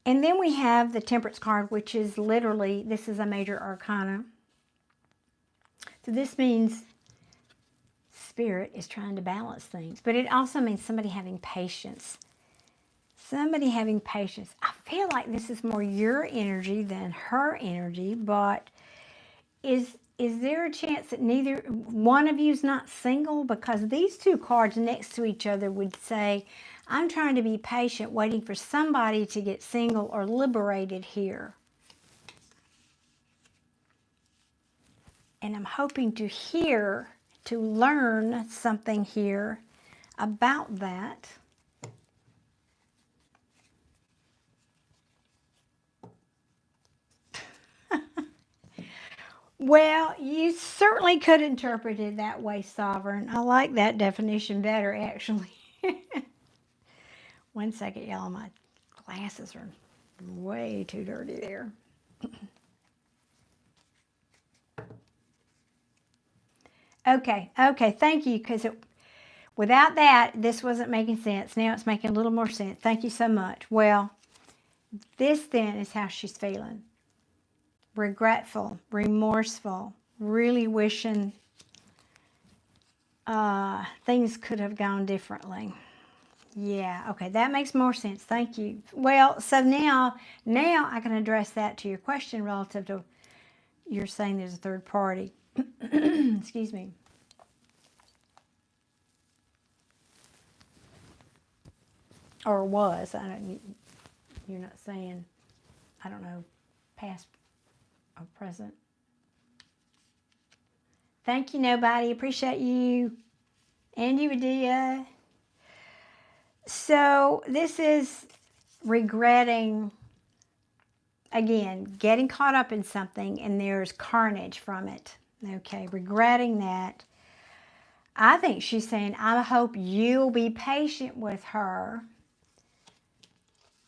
And then we have the Temperance card, which is literally, this is a major arcana. So this means Spirit is trying to balance things, but it also means somebody having patience. Somebody having patience. I feel like this is more your energy than her energy, but is there a chance that neither one of you is not single? Because these two cards next to each other would say, I'm trying to be patient, waiting for somebody to get single or liberated here. And I'm hoping to learn something here about that. Well, you certainly could interpret it that way, Sovereign. I like that definition better, actually. One second, y'all. My glasses are way too dirty there. Okay, thank you, because without that, this wasn't making sense. Now it's making a little more sense. Thank you so much. Well, this then is how she's feeling. Regretful, remorseful, really wishing things could have gone differently. Yeah, okay, that makes more sense. Thank you. Well, so now I can address that to your question relative to you're saying there's a third party. Excuse me. Or was. You're not saying, I don't know, past or present. Thank you, nobody. Appreciate you. And you, Adia. So this is regretting, again, getting caught up in something and there's carnage from it. Okay, regretting that. I think she's saying, I hope you'll be patient with her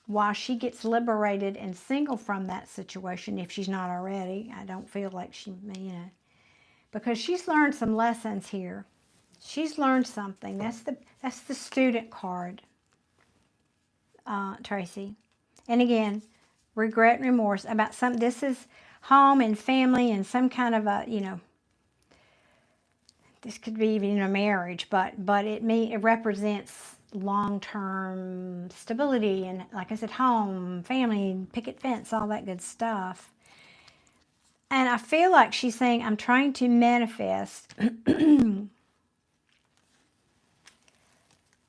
while she gets liberated and single from that situation, if she's not already. I don't feel like she, because she's learned some lessons here. She's learned something. That's the student card, Tracy. And again, regret and remorse about some. This is home and family and some kind of a, this could be even a marriage, but it represents long-term stability and, like I said, home, family, picket fence, all that good stuff. And I feel like she's saying, I'm trying to manifest.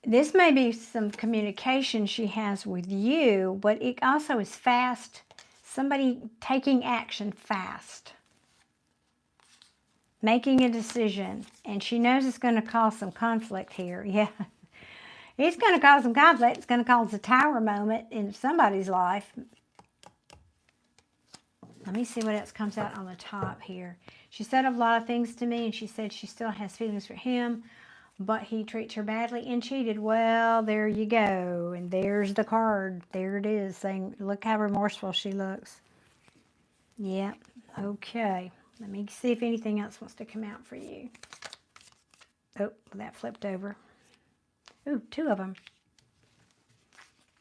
This may be some communication she has with you, but it also is fast. Somebody taking action fast. Making a decision. And she knows it's going to cause some conflict here. Yeah. It's going to cause some conflict. It's going to cause a tower moment in somebody's life. Let me see what else comes out on the top here. She said a lot of things to me, and she said she still has feelings for him, but he treats her badly and cheated. Well, there you go. And there's the card. There it is, saying, look how remorseful she looks. Yep. Okay. Let me see if anything else wants to come out for you. Oh, that flipped over. Ooh, two of them.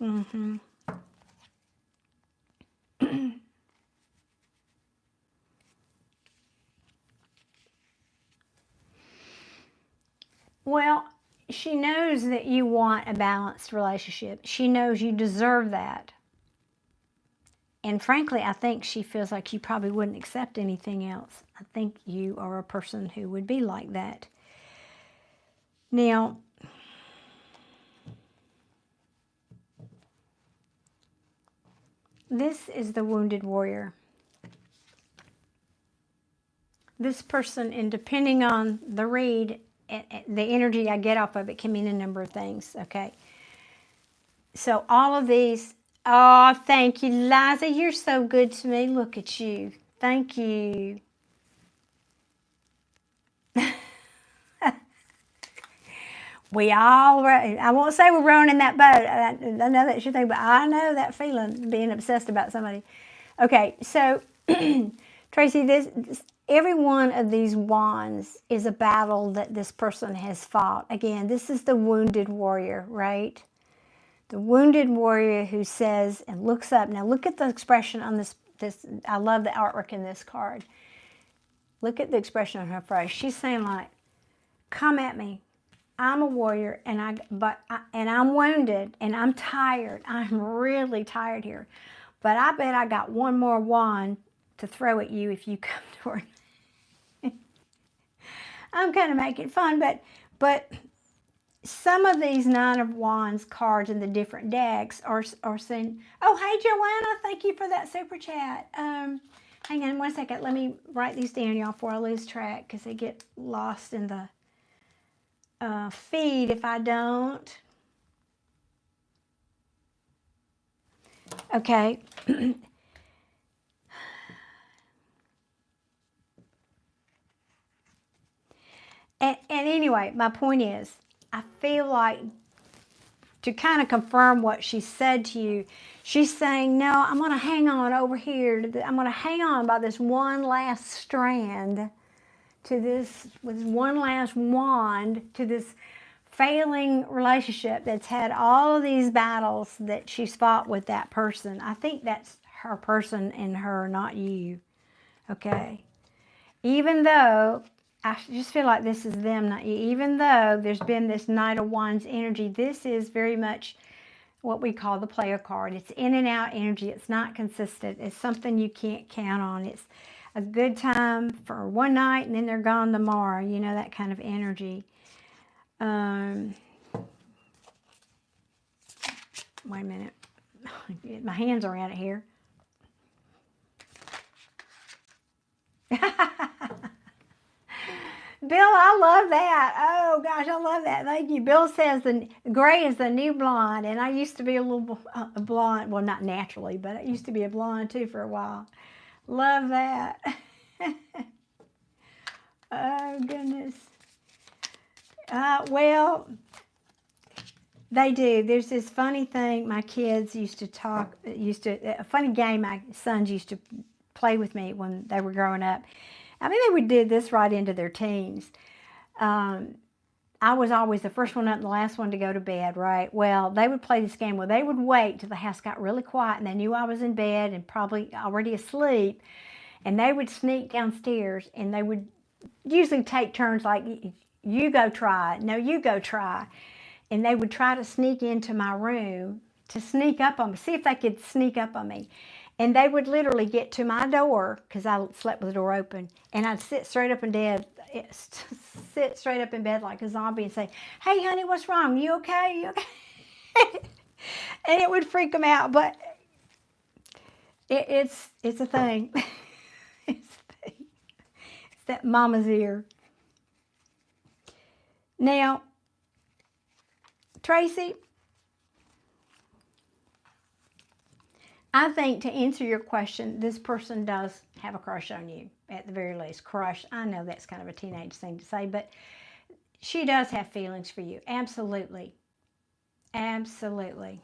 Mm-hmm. Well, she knows that you want a balanced relationship. She knows you deserve that. And frankly, I think she feels like you probably wouldn't accept anything else. I think you are a person who would be like that. Now, this is the wounded warrior. This person, and depending on the read, the energy I get off of it can mean a number of things, okay? So all of these, oh, thank you, Liza. You're so good to me. Look at you. Thank you. We all, I won't say we're rowing in that boat. I know that's your thing, but I know that feeling, being obsessed about somebody. Okay, so Tracy, every one of these wands is a battle that this person has fought. Again, this is the wounded warrior, right? The wounded warrior who says and looks up. Now look at the expression on this. I love the artwork in this card. Look at the expression on her face. She's saying like, come at me. I'm a warrior, and I'm wounded, and I'm tired. I'm really tired here. But I bet I got one more wand to throw at you if you come toward me. I'm kind of making fun, but some of these Nine of Wands cards in the different decks are saying, oh, hey, Joanna, thank you for that super chat. Hang on one second. Let me write these down, y'all, before I lose track, because they get lost in the feed if I don't. Okay. And anyway, my point is, I feel like to kind of confirm what she said to you. She's saying, no, I'm going to hang on over here. I'm going to hang on by this one last strand to this, with one last wand to this failing relationship that's had all of these battles that she's fought with that person. I think that's her person and her, not you. Okay? Even though, I just feel like this is them, not you. Even though there's been this Knight of Wands energy, this is very much what we call the player card. It's in and out energy. It's not consistent. It's something you can't count on. It's a good time for one night and then they're gone tomorrow. You know, that kind of energy. Wait a minute. Get my hands around it here. Bill, I love that. Oh, gosh, I love that. Thank you. Bill says the gray is the new blonde, and I used to be a little blonde. Well, not naturally, but I used to be a blonde, too, for a while. Love that. Oh, goodness. Well, they do. There's this funny thing my kids used to a funny game my sons used to play with me when they were growing up. I mean, they would do this right into their teens. I was always the first one up and the last one to go to bed, right? Well, they would play this game where they would wait till the house got really quiet and they knew I was in bed and probably already asleep. And they would sneak downstairs and they would usually take turns like, you go try, no, you go try. And they would try to sneak into my room to sneak up on me, see if they could sneak up on me. And they would literally get to my door, because I slept with the door open, and I'd sit straight up in bed like a zombie and say, hey, honey, what's wrong? You okay? You okay? And it would freak them out, but it's a thing. It's a thing. It's that mama's ear. Now, Tracy, I think to answer your question, this person does have a crush on you, at the very least. Crush, I know that's kind of a teenage thing to say, but she does have feelings for you. Absolutely. Absolutely.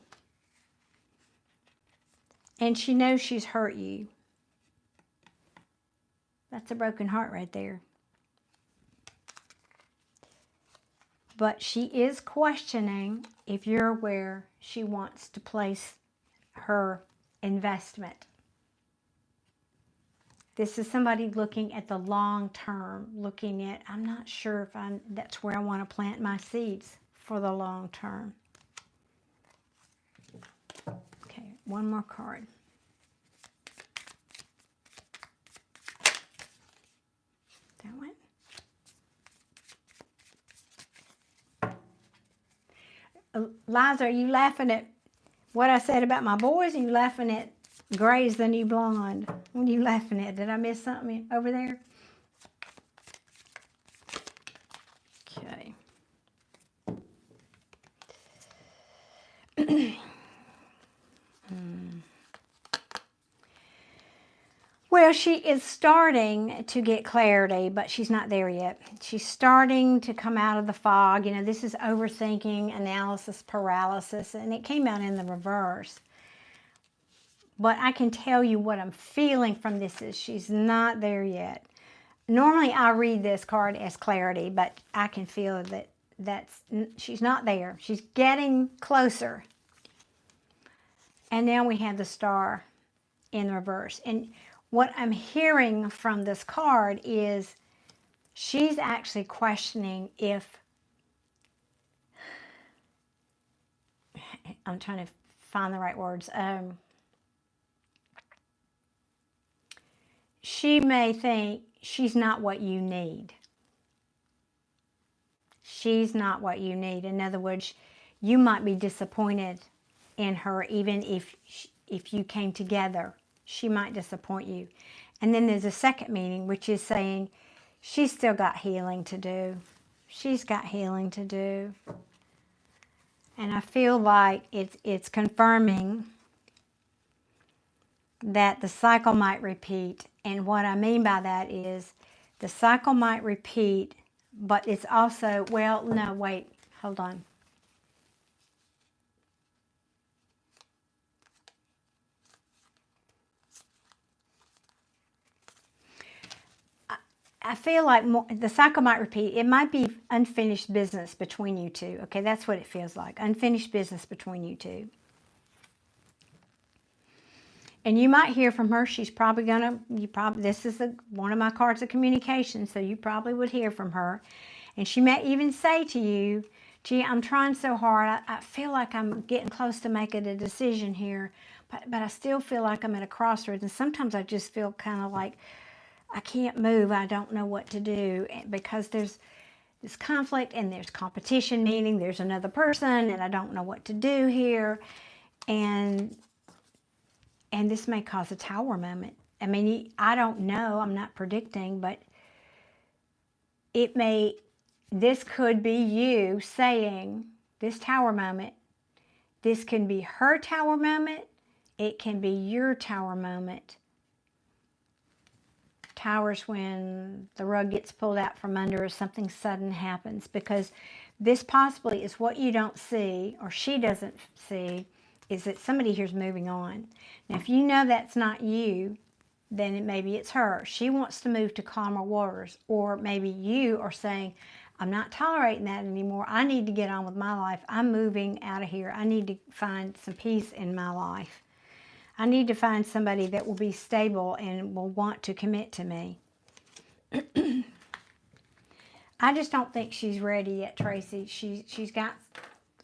And she knows she's hurt you. That's a broken heart right there. But she is questioning if you're where she wants to place her investment. This is somebody looking at the long term, looking at, I'm not sure if that's where I want to plant my seeds for the long term. Okay, one more card. That one. Liza, are you laughing at what I said about my boys? Or are you laughing at gray's the new blonde? What are you laughing at? Did I miss something over there? Okay. Well, she is starting to get clarity, but she's not there yet. She's starting to come out of the fog. You know, this is overthinking, analysis, paralysis, and it came out in the reverse. But I can tell you what I'm feeling from this is she's not there yet. Normally, I read this card as clarity, but I can feel that she's not there. She's getting closer. And now we have the star in reverse. And what I'm hearing from this card is she's actually questioning if, I'm trying to find the right words. She may think she's not what you need. She's not what you need. In other words, you might be disappointed in her even if you came together. She might disappoint you. And then there's a second meaning, which is saying she's still got healing to do. She's got healing to do. And I feel like it's confirming that the cycle might repeat. And what I mean by that is the cycle might repeat, but it's also, well, no, wait, hold on. I feel like the cycle might repeat. It might be unfinished business between you two. Okay, that's what it feels like. Unfinished business between you two. And you might hear from her. She's probably gonna. This is one of my cards of communication, so you probably would hear from her, and she may even say to you, "Gee, I'm trying so hard. I feel like I'm getting close to making a decision here, but I still feel like I'm at a crossroads. And sometimes I just feel kind of like I can't move. I don't know what to do because there's this conflict and there's competition, meaning there's another person, and I don't know what to do here, and." And this may cause a tower moment. I mean, I don't know. I'm not predicting, but this could be you saying, this tower moment, this can be her tower moment. It can be your tower moment. Towers when the rug gets pulled out from under or something sudden happens, because this possibly is what you don't see or she doesn't see, is that somebody here's moving on. Now, if you know that's not you, then maybe it's her. She wants to move to calmer waters. Or maybe you are saying, I'm not tolerating that anymore. I need to get on with my life. I'm moving out of here. I need to find some peace in my life. I need to find somebody that will be stable and will want to commit to me. I just don't think she's ready yet, Tracy. She's got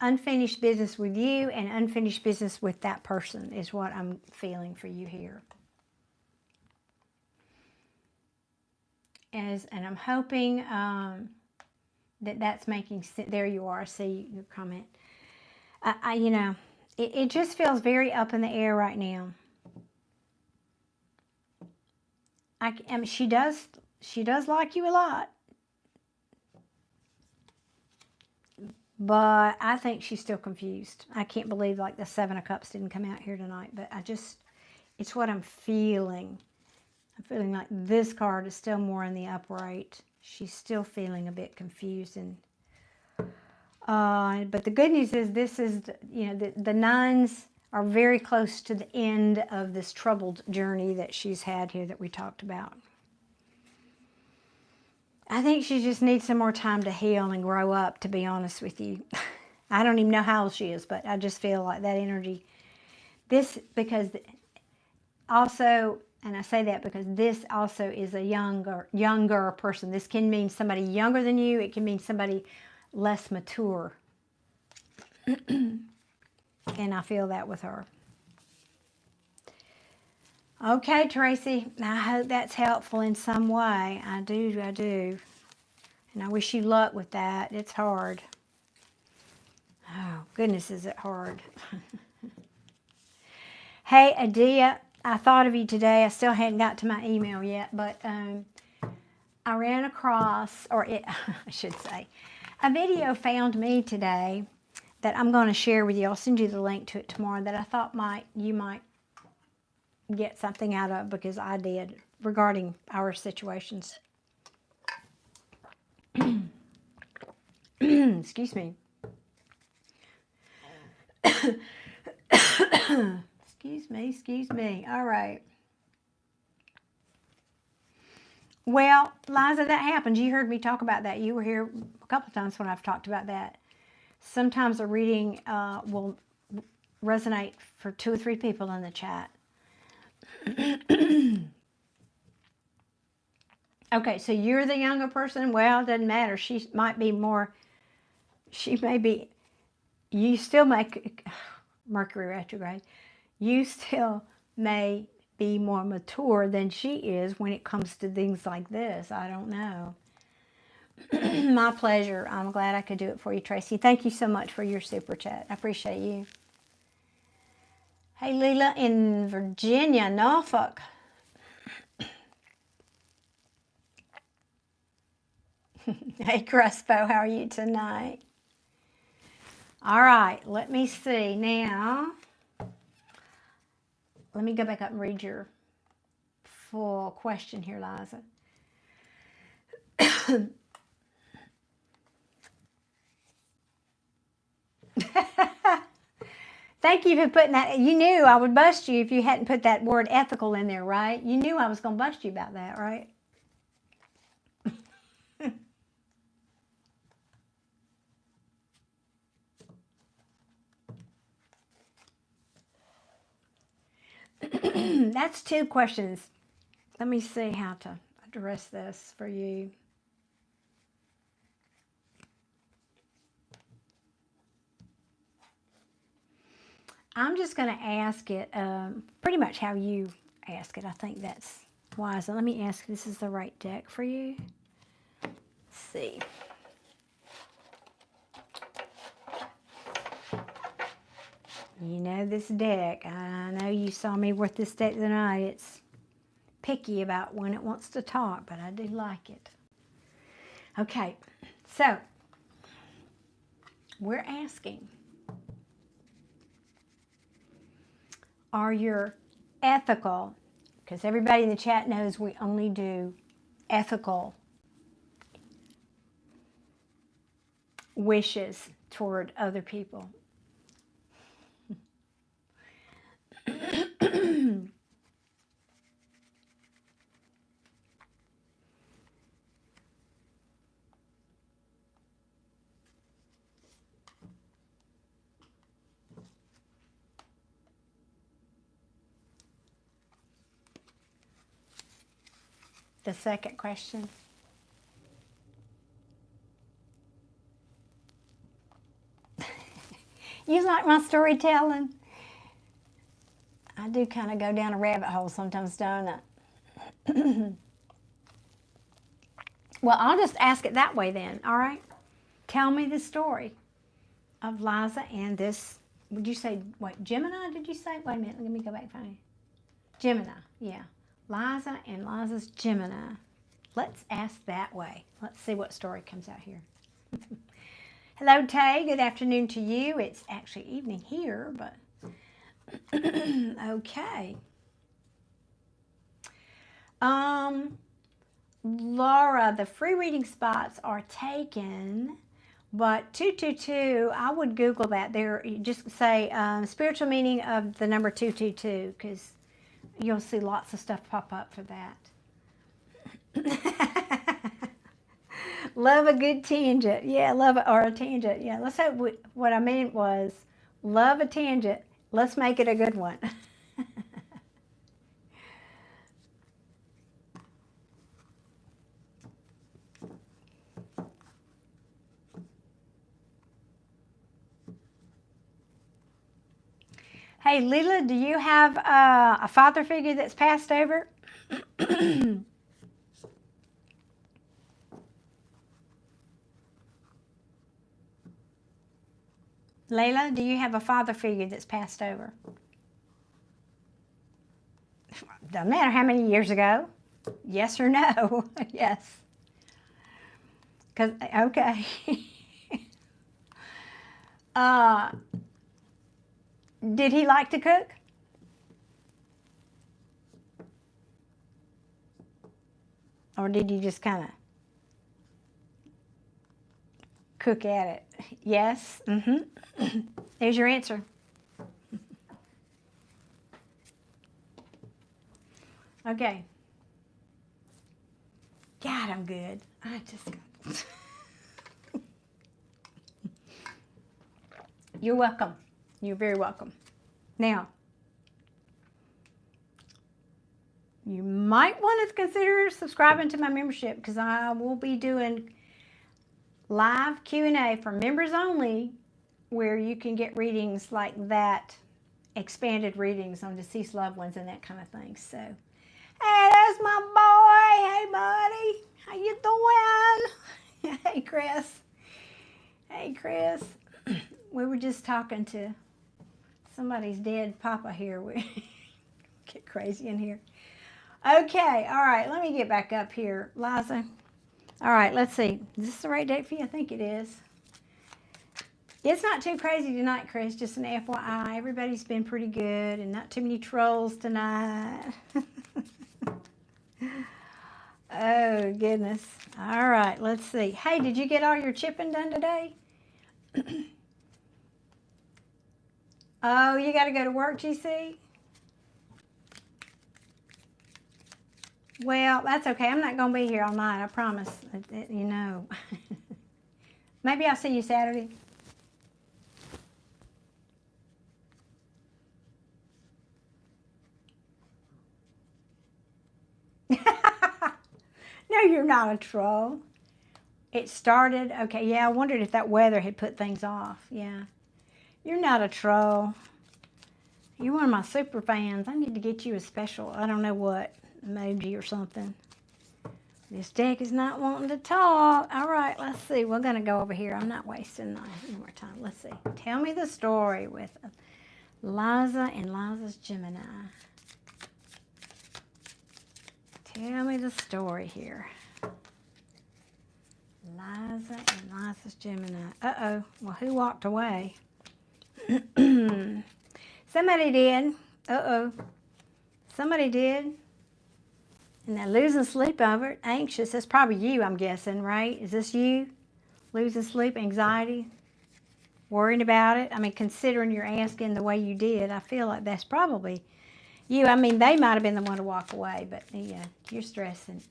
unfinished business with you and unfinished business with that person is what I'm feeling for you here. And I'm hoping that's making sense. There you are. I see your comment. You know, it just feels very up in the air right now. I mean, she does like you a lot. But I think she's still confused. I can't believe like the Seven of Cups didn't come out here tonight. But it's what I'm feeling. I'm feeling like this card is still more in the upright. She's still feeling a bit confused. But the good news is this is, you know, the nines are very close to the end of this troubled journey that she's had here that we talked about. I think she just needs some more time to heal and grow up, to be honest with you. I don't even know how old she is, but I just feel like that energy. Because also, and I say that because this also is a younger person. This can mean somebody younger than you. It can mean somebody less mature. And I feel that with her. Okay, Tracy, I hope that's helpful in some way. I do. And I wish you luck with that. It's hard. Oh, goodness, is it hard. Hey, Adia, I thought of you today. I still hadn't got to my email yet, but I ran across, I should say, a video found me today that I'm going to share with you. I'll send you the link to it tomorrow that I thought you might get something out of, because I did, regarding our situations. Excuse me. Excuse me. All right. Well, Liza, that happens. You heard me talk about that. You were here a couple of times when I've talked about that. Sometimes a reading will resonate for 2 or 3 people in the chat. Okay, so you're the younger person. Well, it doesn't matter. She may be, you still make Mercury retrograde. You still may be more mature than she is when it comes to things like this. I don't know. My pleasure. I'm glad I could do it for you, Tracy. Thank you so much for your super chat. I appreciate you. Hey, Leela in Virginia, Norfolk. Hey, Crespo, how are you tonight? All right, let me see now. Let me go back up and read your full question here, Liza. Thank you for putting that. You knew I would bust you if you hadn't put that word ethical in there, right? You knew I was going to bust you about that, right? That's two questions. Let me see how to address this for you. I'm just going to ask it pretty much how you ask it. I think that's wise. Let me ask if this is the right deck for you. Let's see. You know this deck. I know you saw me with this deck tonight. It's picky about when it wants to talk, but I do like it. Okay, so we're asking, are you ethical? Because everybody in the chat knows we only do ethical wishes toward other people. The second question. You like my storytelling? I do kind of go down a rabbit hole sometimes, don't I? Well, I'll just ask it that way then, all right? Tell me the story of Liza and this, would you say, what, Gemini, did you say? Wait a minute, let me go back and find it. Gemini, yeah. Liza and Liza's Gemini. Let's ask that way. Let's see what story comes out here. Hello, Tay. Good afternoon to you. It's actually evening here, but okay. Laura, the free reading spots are taken, but 222, I would Google that. There, you just say spiritual meaning of the number 222, because you'll see lots of stuff pop up for that. Love a good tangent. Yeah, love it, or a tangent. Yeah, let's hope what I meant was love a tangent. Let's make it a good one. Hey, Lila, do you have a father figure that's passed over? Layla, do you have a father figure that's passed over? Doesn't matter how many years ago. Yes or no? Yes. Because, okay. Did he like to cook? Or did you just kind of cook at it? Yes. Mm-hmm. There's your answer. Okay. God, I'm good. I just got... You're welcome. You're very welcome. Now, you might want to consider subscribing to my membership, because I will be doing live Q&A for members only, where you can get readings like that, expanded readings on deceased loved ones and that kind of thing. So, hey, that's my boy. Hey, buddy. How you doing? Hey, Chris. Hey, Chris. We were just talking to somebody's dead papa here. We get crazy in here. Okay, all right. Let me get back up here, Liza. All right, let's see. Is this the right date for you? I think it is. It's not too crazy tonight, Chris. Just an FYI. Everybody's been pretty good and not too many trolls tonight. Oh, goodness. All right, let's see. Hey, did you get all your chipping done today? Oh, you got to go to work, GC? Well, that's okay. I'm not going to be here all night, I promise. You know. Maybe I'll see you Saturday. No, you're not a troll. It started, okay, yeah, I wondered if that weather had put things off. Yeah. You're not a troll. You're one of my super fans. I need to get you a special, I don't know what, emoji or something. This deck is not wanting to talk. All right, let's see. We're going to go over here. I'm not wasting any more time. Let's see. Tell me the story with Liza and Liza's Gemini. Tell me the story here. Liza and Liza's Gemini. Uh-oh. Well, who walked away? Somebody did. Uh-oh. Somebody did. And they're losing sleep over it. Anxious. That's probably you, I'm guessing, right? Is this you? Losing sleep, anxiety, worrying about it? I mean, considering you're asking the way you did, I feel like that's probably you. I mean, they might have been the one to walk away, but yeah, you're stressing.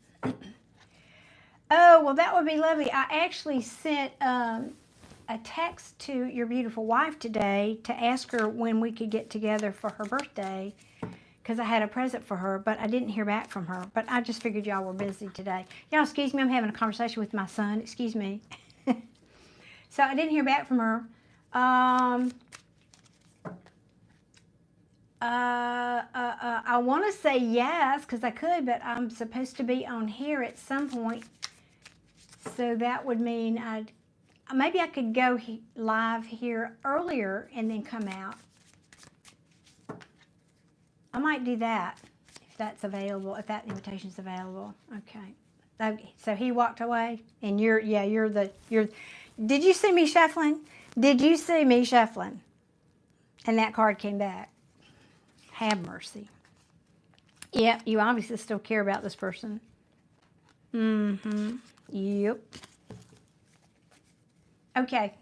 Oh, well, that would be lovely. I actually sent a text to your beautiful wife today to ask her when we could get together for her birthday, because I had a present for her, but I didn't hear back from her. But I just figured y'all were busy today. Y'all, excuse me, I'm having a conversation with my son. Excuse me. So I didn't hear back from her. I want to say yes, because I could, but I'm supposed to be on here at some point. So that would mean maybe I could go live here earlier and then come out. I might do that if that's available, if that invitation's available. Okay. So he walked away, and you're. Did you see me shuffling? Did you see me shuffling? And that card came back. Have mercy. Yep, you obviously still care about this person. Mm-hmm. Yep. Okay.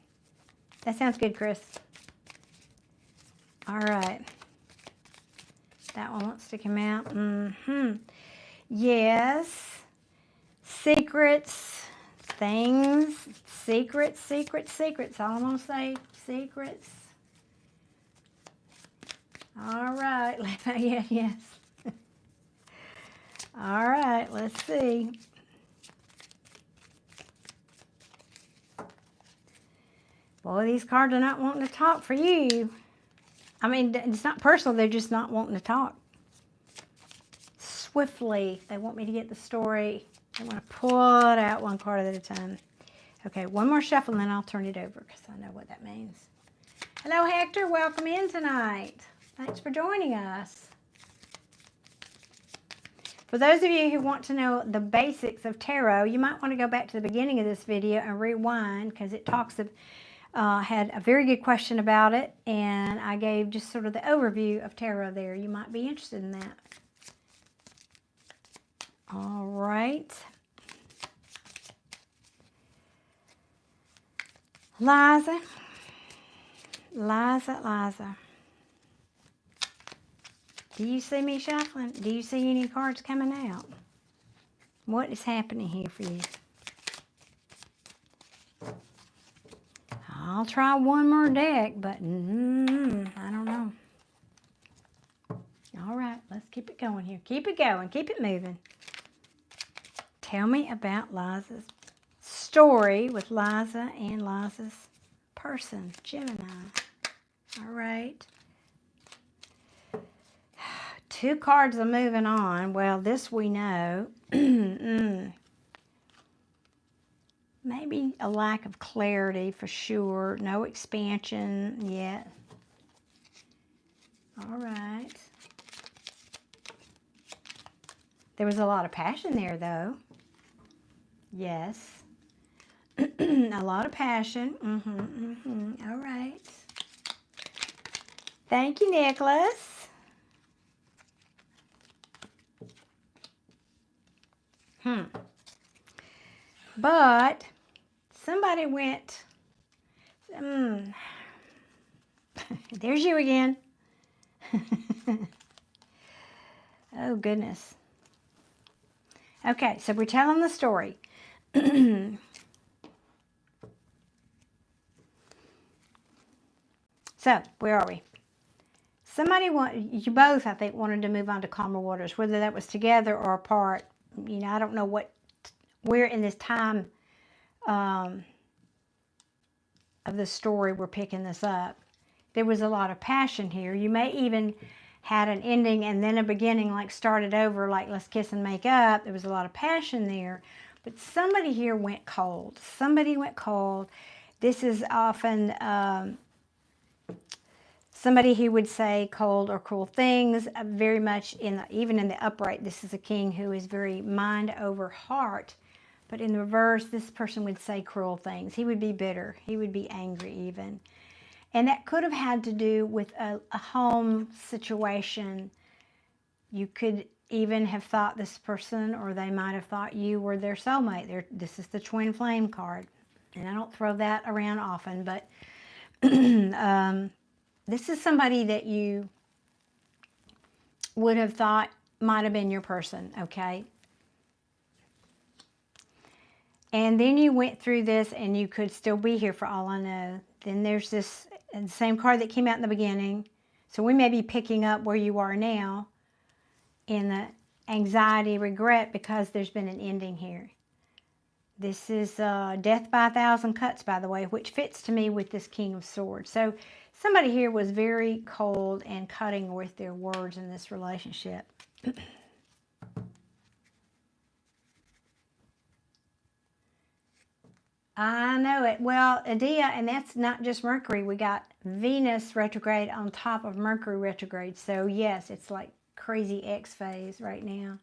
That sounds good, Chris. All right. That one wants to come out. Mm-hmm. Yes. Secrets. Things. Secrets, secrets, secrets. All I'm going to say, secrets. All right. Yeah, yes. All right. Let's see. Boy, these cards are not wanting to talk for you. I mean, it's not personal. They're just not wanting to talk. Swiftly. They want me to get the story. They want to pull it out one card at a time. Okay, one more shuffle, and then I'll turn it over because I know what that means. Hello, Hector. Welcome in tonight. Thanks for joining us. For those of you who want to know the basics of tarot, you might want to go back to the beginning of this video and rewind, because it talks of had a very good question about it, and I gave just sort of the overview of tarot there. You might be interested in that. All right. Liza. Do you see me shuffling? Do you see any cards coming out? What is happening here for you? I'll try one more deck, but I don't know. All right, let's keep it going here. Keep it going. Keep it moving. Tell me about Liza's story with Liza and Liza's person, Gemini. All right. Two cards are moving on. Well, this we know. Maybe a lack of clarity for sure. No expansion yet. All right. There was a lot of passion there, though. Yes. A lot of passion. All right. Thank you, Nicholas. But somebody went, there's you again. Oh, goodness. Okay, so we're telling the story. So, where are we? You both, I think, wanted to move on to calmer waters, whether that was together or apart. You know, I don't know what we're in this time of the story, we're picking this up. There was a lot of passion here. You may even had an ending and then a beginning, like started over, like let's kiss and make up. There was a lot of passion there. But somebody here went cold. Somebody went cold. This is often somebody who would say cold or cruel things, very much even in the upright. This is a king who is very mind over heart. But in the reverse, this person would say cruel things. He would be bitter. He would be angry even. And that could have had to do with a home situation. You could even have thought this person, or they might have thought you were their soulmate. This is the twin flame card. And I don't throw that around often, but this is somebody that you would have thought might have been your person, okay? And then you went through this and you could still be here for all I know. Then there's this same card that came out in the beginning. So we may be picking up where you are now in the anxiety, regret, because there's been an ending here. This is death by 1,000 cuts, by the way, which fits to me with this King of Swords. So somebody here was very cold and cutting with their words in this relationship. I know it. Well, Adia, and that's not just Mercury. We got Venus retrograde on top of Mercury retrograde. So yes, it's like crazy X phase right now.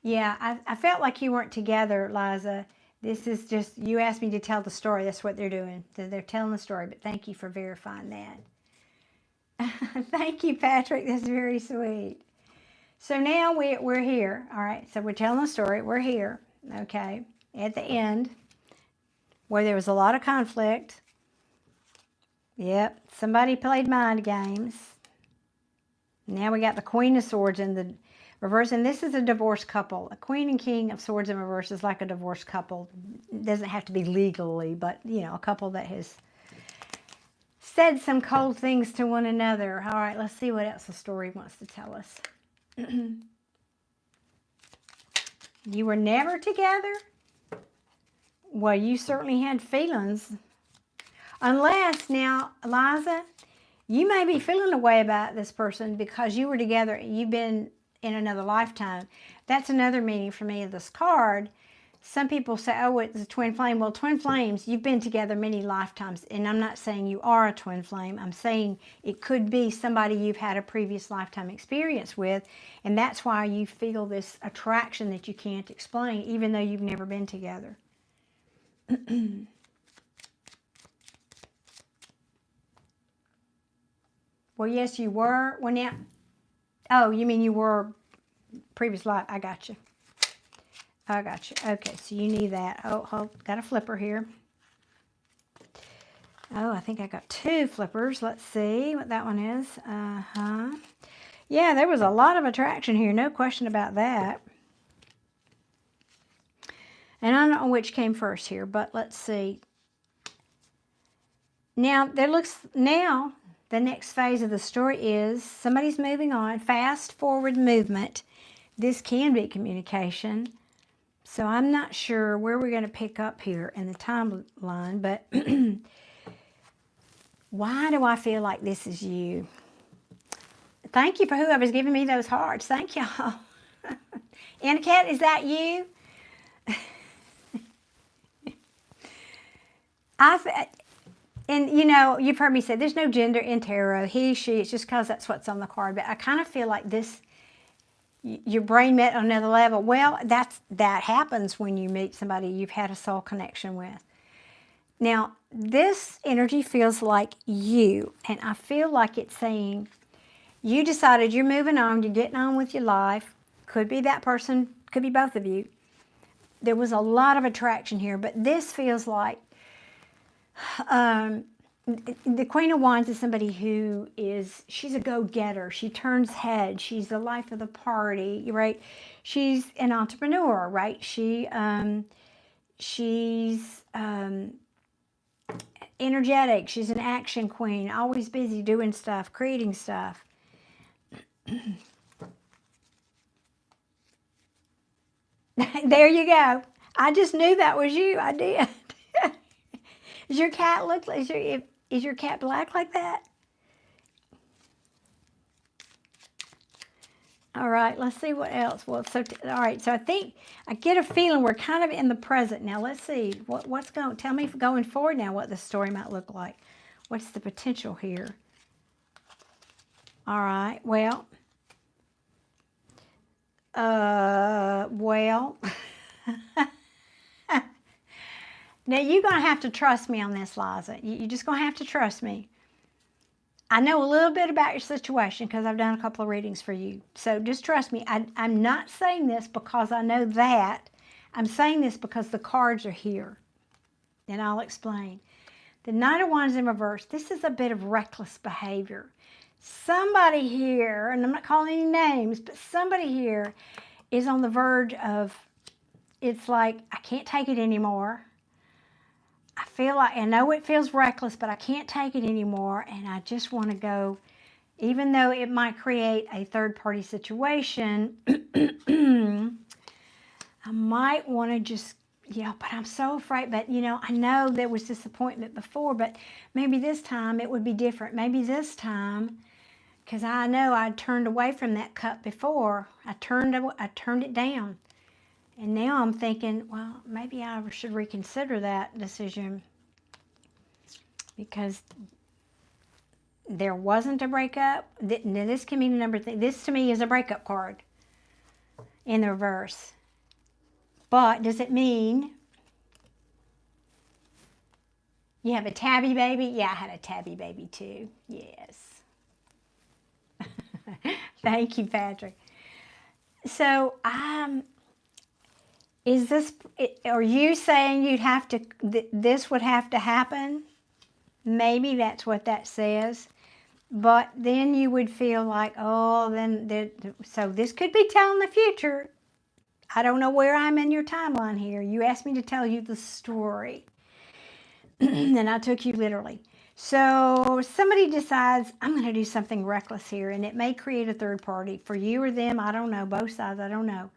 Yeah, I felt like you weren't together, Liza. This is just, you asked me to tell the story. That's what they're doing. They're telling the story, but thank you for verifying that. Thank you, Patrick. That's very sweet. So now we're here. All right, so we're telling the story. We're here, okay, at the end where there was a lot of conflict. Yep, somebody played mind games. Now we got the Queen of Swords in the reverse, and this is a divorced couple. A Queen and King of Swords in reverse is like a divorced couple. It doesn't have to be legally, but, you know, a couple that has said some cold things to one another. All right, let's see what else the story wants to tell us. You were never together? Well, you certainly had feelings. Unless, now, Liza, you may be feeling a way about this person because you were together, you've been in another lifetime. That's another meaning for me of this card. Some people say, oh, it's a twin flame. Well, twin flames, you've been together many lifetimes. And I'm not saying you are a twin flame. I'm saying it could be somebody you've had a previous lifetime experience with. And that's why you feel this attraction that you can't explain, even though you've never been together. Well, yes, you were. Well, now, oh, you mean you were previous life. I got you. I got you. Okay, so you need that. Oh, got a flipper here. Oh, I think I got two flippers. Let's see what that one is. Yeah, there was a lot of attraction here. No question about that. And I don't know which came first here, but let's see. Now, the next phase of the story is somebody's moving on. Fast forward movement. This can be communication. So I'm not sure where we're going to pick up here in the timeline, but why do I feel like this is you? Thank you for whoever's giving me those hearts. Thank y'all. Anna Cat, is that you? And you know, you've heard me say there's no gender in tarot. He, she, it's just because that's what's on the card. But I kind of feel like this, your brain met on another level. Well, that happens when you meet somebody you've had a soul connection with. Now, this energy feels like you, and I feel like it's saying you decided you're moving on, you're getting on with your life. Could be that person, could be both of you. There was a lot of attraction here, but this feels like the Queen of Wands is somebody who she's a go-getter. She turns heads. She's the life of the party, right? She's an entrepreneur, right? She's energetic. She's an action queen, always busy doing stuff, creating stuff. There you go. I just knew that was you. I did. Does your cat look like, is your cat black like that? All right, let's see what else. Well, all right, so I think I get a feeling we're kind of in the present now. Let's see what's going. Tell me going forward now what the story might look like. What's the potential here? All right, well, well. Now you're gonna have to trust me on this, Liza. You're just gonna have to trust me. I know a little bit about your situation because I've done a couple of readings for you. So just trust me. I'm not saying this because I know that. I'm saying this because the cards are here. And I'll explain. The Knight of Wands in reverse. This is a bit of reckless behavior. Somebody here, and I'm not calling any names, but somebody here is on the verge of, it's like, I can't take it anymore. I feel like, I know it feels reckless, but I can't take it anymore, and I just want to go, even though it might create a third-party situation, I might want to just, but I'm so afraid, but, I know there was disappointment before, but maybe this time it would be different. Maybe this time, because I know I turned away from that cup before. I turned it down. And now I'm thinking, well, maybe I should reconsider that decision because there wasn't a breakup. Now this can mean a number of things. This to me is a breakup card in the reverse. But does it mean you have a tabby baby? Yeah, I had a tabby baby too. Yes. Thank you, Patrick. So are you saying you'd have to, this would have to happen? Maybe that's what that says. But then you would feel like, so this could be telling the future. I don't know where I'm in your timeline here. You asked me to tell you the story. And I took you literally. So somebody decides, I'm going to do something reckless here. And it may create a third party for you or them. I don't know. Both sides, I don't know.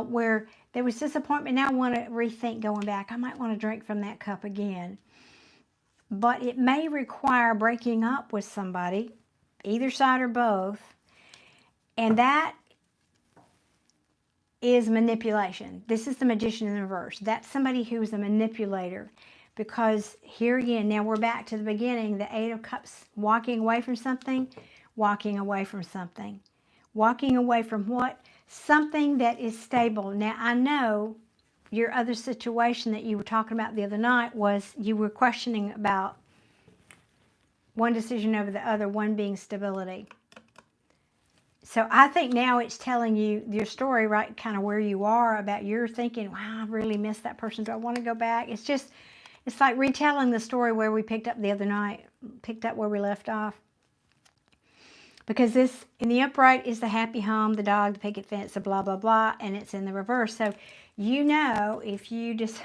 Where there was disappointment. Now I want to rethink going back. I might want to drink from that cup again. But it may require breaking up with somebody, either side or both. And that is manipulation. This is the Magician in reverse. That's somebody who is a manipulator. Because here again, now we're back to the beginning, the Eight of Cups, walking away from something, walking away from something. Walking away from what? Something that is stable. Now, I know your other situation that you were talking about the other night was you were questioning about one decision over the other, one being stability. So I think now it's telling you your story, right, kind of where you are about you're thinking, wow, I really miss that person. Do I want to go back? It's like retelling the story where we picked up the other night, picked up where we left off. Because this, in the upright, is the happy home, the dog, the picket fence, the blah, blah, blah, and it's in the reverse. So, if you just,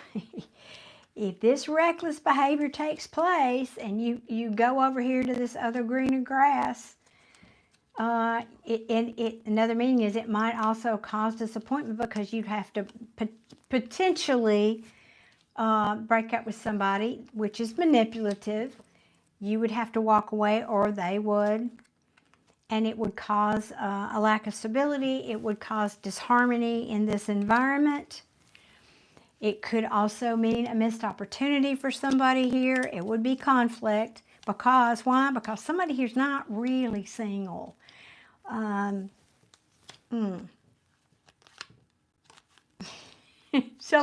if this reckless behavior takes place and you go over here to this other greener grass, another meaning is it might also cause disappointment because you'd have to potentially break up with somebody, which is manipulative. You would have to walk away or they would. And it would cause a lack of stability. It would cause disharmony in this environment. It could also mean a missed opportunity for somebody here. It would be conflict. Because, why? Because somebody here's not really single. Shall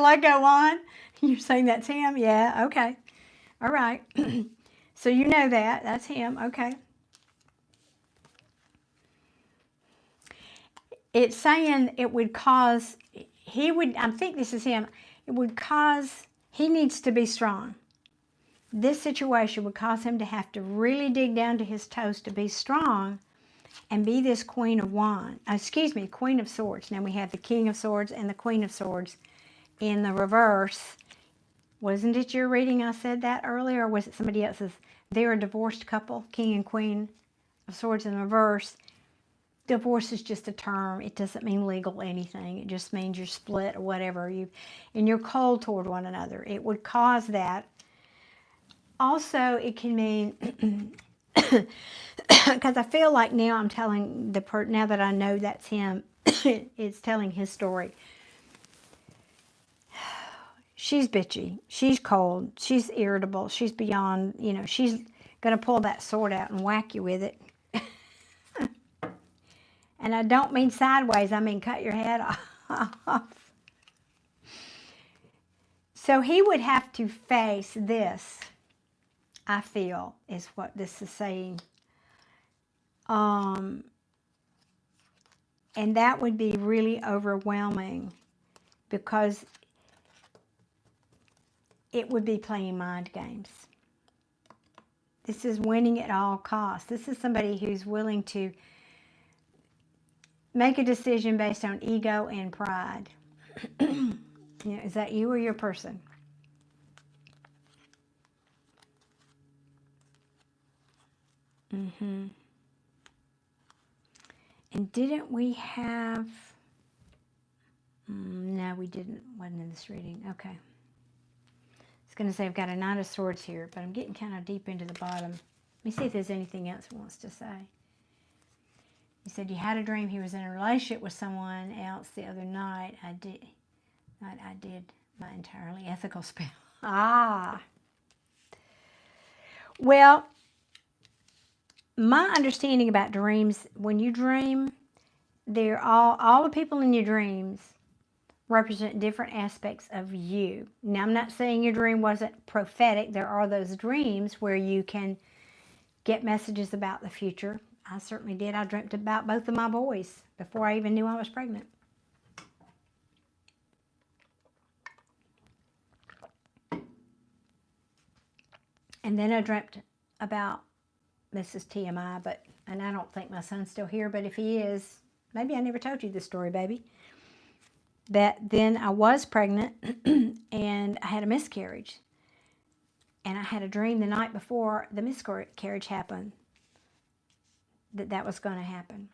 I go on? You're saying that's him? Yeah, okay. All right. So you know that. That's him. Okay. It's saying it would cause, I think this is him, it would cause, he needs to be strong. This situation would cause him to have to really dig down to his toes to be strong and be this Queen of Swords. Now we have the King of Swords and the Queen of Swords in the reverse. Wasn't it your reading I said that earlier, or was it somebody else's? They're a divorced couple, King and Queen of Swords in reverse. Divorce is just a term. It doesn't mean legal anything. It just means you're split or whatever. And you're cold toward one another. It would cause that. Also, it can mean, because I feel like now I'm telling now that I know that's him, it's telling his story. She's bitchy. She's cold. She's irritable. She's beyond, she's going to pull that sword out and whack you with it. And I don't mean sideways. I mean cut your head off. So he would have to face this, I feel, is what this is saying. And that would be really overwhelming because it would be playing mind games. This is winning at all costs. This is somebody who's willing to make a decision based on ego and pride. Is that you or your person? And didn't we have... no, we didn't. Wasn't in this reading. Okay. I was going to say I've got a Knight of Swords here, but I'm getting kind of deep into the bottom. Let me see if there's anything else it wants to say. He said you had a dream he was in a relationship with someone else the other night. I did my entirely ethical spell. Well, my understanding about dreams, when you dream, they're all the people in your dreams represent different aspects of you. Now, I'm not saying your dream wasn't prophetic. There are those dreams where you can get messages about the future. I certainly did. I dreamt about both of my boys before I even knew I was pregnant. And then I dreamt about, this is TMI, and I don't think my son's still here, but if he is, maybe I never told you this story, baby. That then I was pregnant and I had a miscarriage. And I had a dream the night before the miscarriage happened that was going to happen.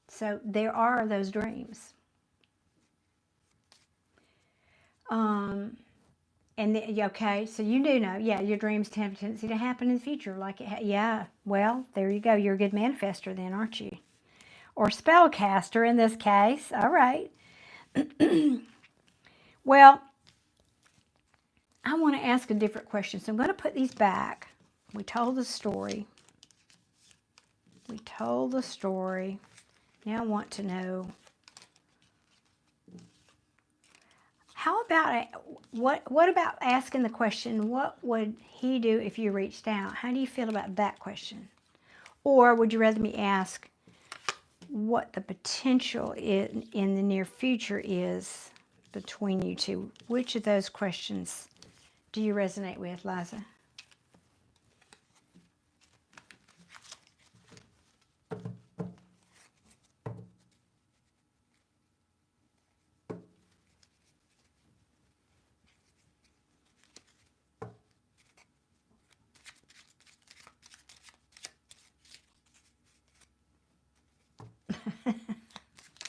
So there are those dreams. Okay, so you do know, yeah, your dreams have a tendency to happen in the future. Yeah, well, there you go. You're a good manifester then, aren't you? Or spellcaster in this case. All right. Well, I want to ask a different question. So I'm going to put these back. We told the story. Now I want to know, how about, what about asking the question, what would he do if you reached out? How do you feel about that question? Or would you rather me ask what the potential in the near future is between you two? Which of those questions do you resonate with, Liza?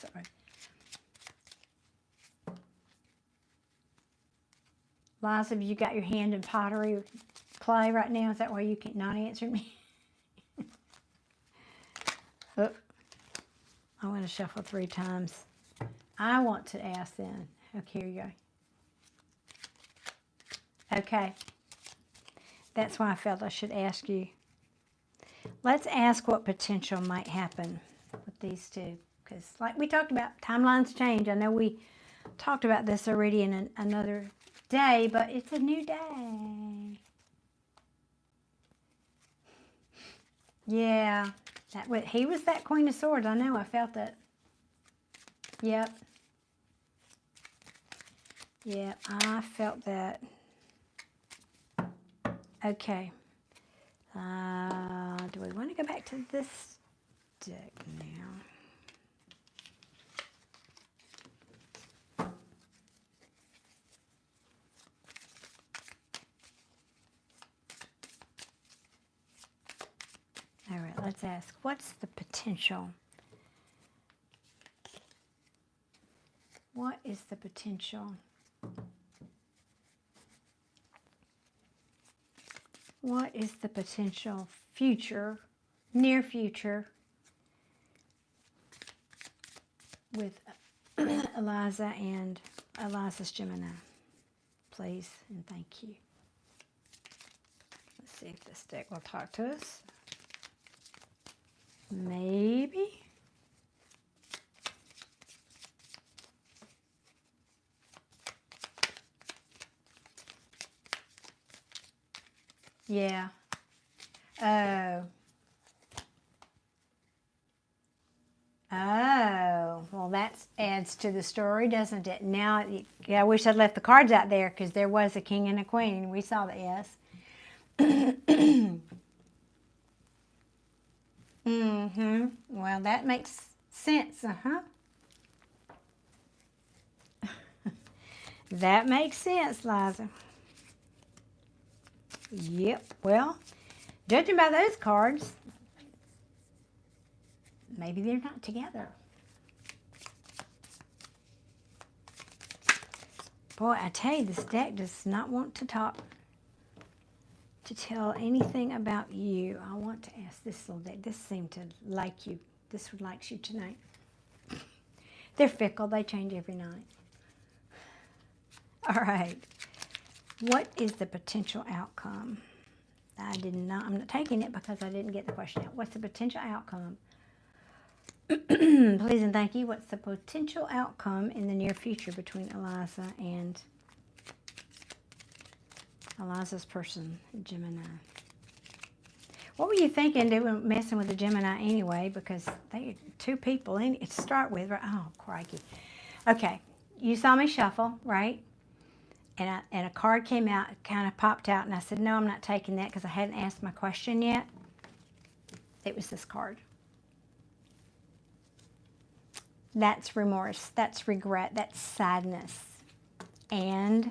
Sorry. Liza, have you got your hand in pottery clay right now? Is that why you can't not answer me? Oh, I want to shuffle 3 times. I want to ask then. Okay, here you go. Okay. That's why I felt I should ask you. Let's ask what potential might happen with these two. Because like we talked about, timelines change. I know we talked about this already in another day, but it's a new day. Yeah, he was that Queen of Swords. I know, I felt that. Yep. Yeah, I felt that. Okay. Do we want to go back to this deck now? All right, let's ask, what's the potential What is the potential? What is the potential future, near future, with Liza and Liza's Gemini? Please and thank you. Let's see if this deck will talk to us. Maybe. Yeah. Oh. Oh. Well, that adds to the story, doesn't it? Now, yeah, I wish I'd left the cards out there because there was a king and a queen. We saw the yes. Mm-hmm. Well, that makes sense, uh-huh. That makes sense, Liza. Yep. Well, judging by those cards, maybe they're not together. Boy, I tell you, this deck does not want to talk, to tell anything about you. I want to ask this little deck. This seemed to like you. This one likes you tonight. They're fickle. They change every night. All right. What is the potential outcome? I'm not taking it because I didn't get the question out. What's the potential outcome? Please and thank you. What's the potential outcome in the near future between Liza and Liza's person, Gemini? What were you thinking doing messing with the Gemini anyway? Because they two people in it to start with, right? Oh, crikey. Okay, you saw me shuffle, right? And a card came out, kind of popped out, and I said, no, I'm not taking that because I hadn't asked my question yet. It was this card. That's remorse, that's regret, that's sadness, and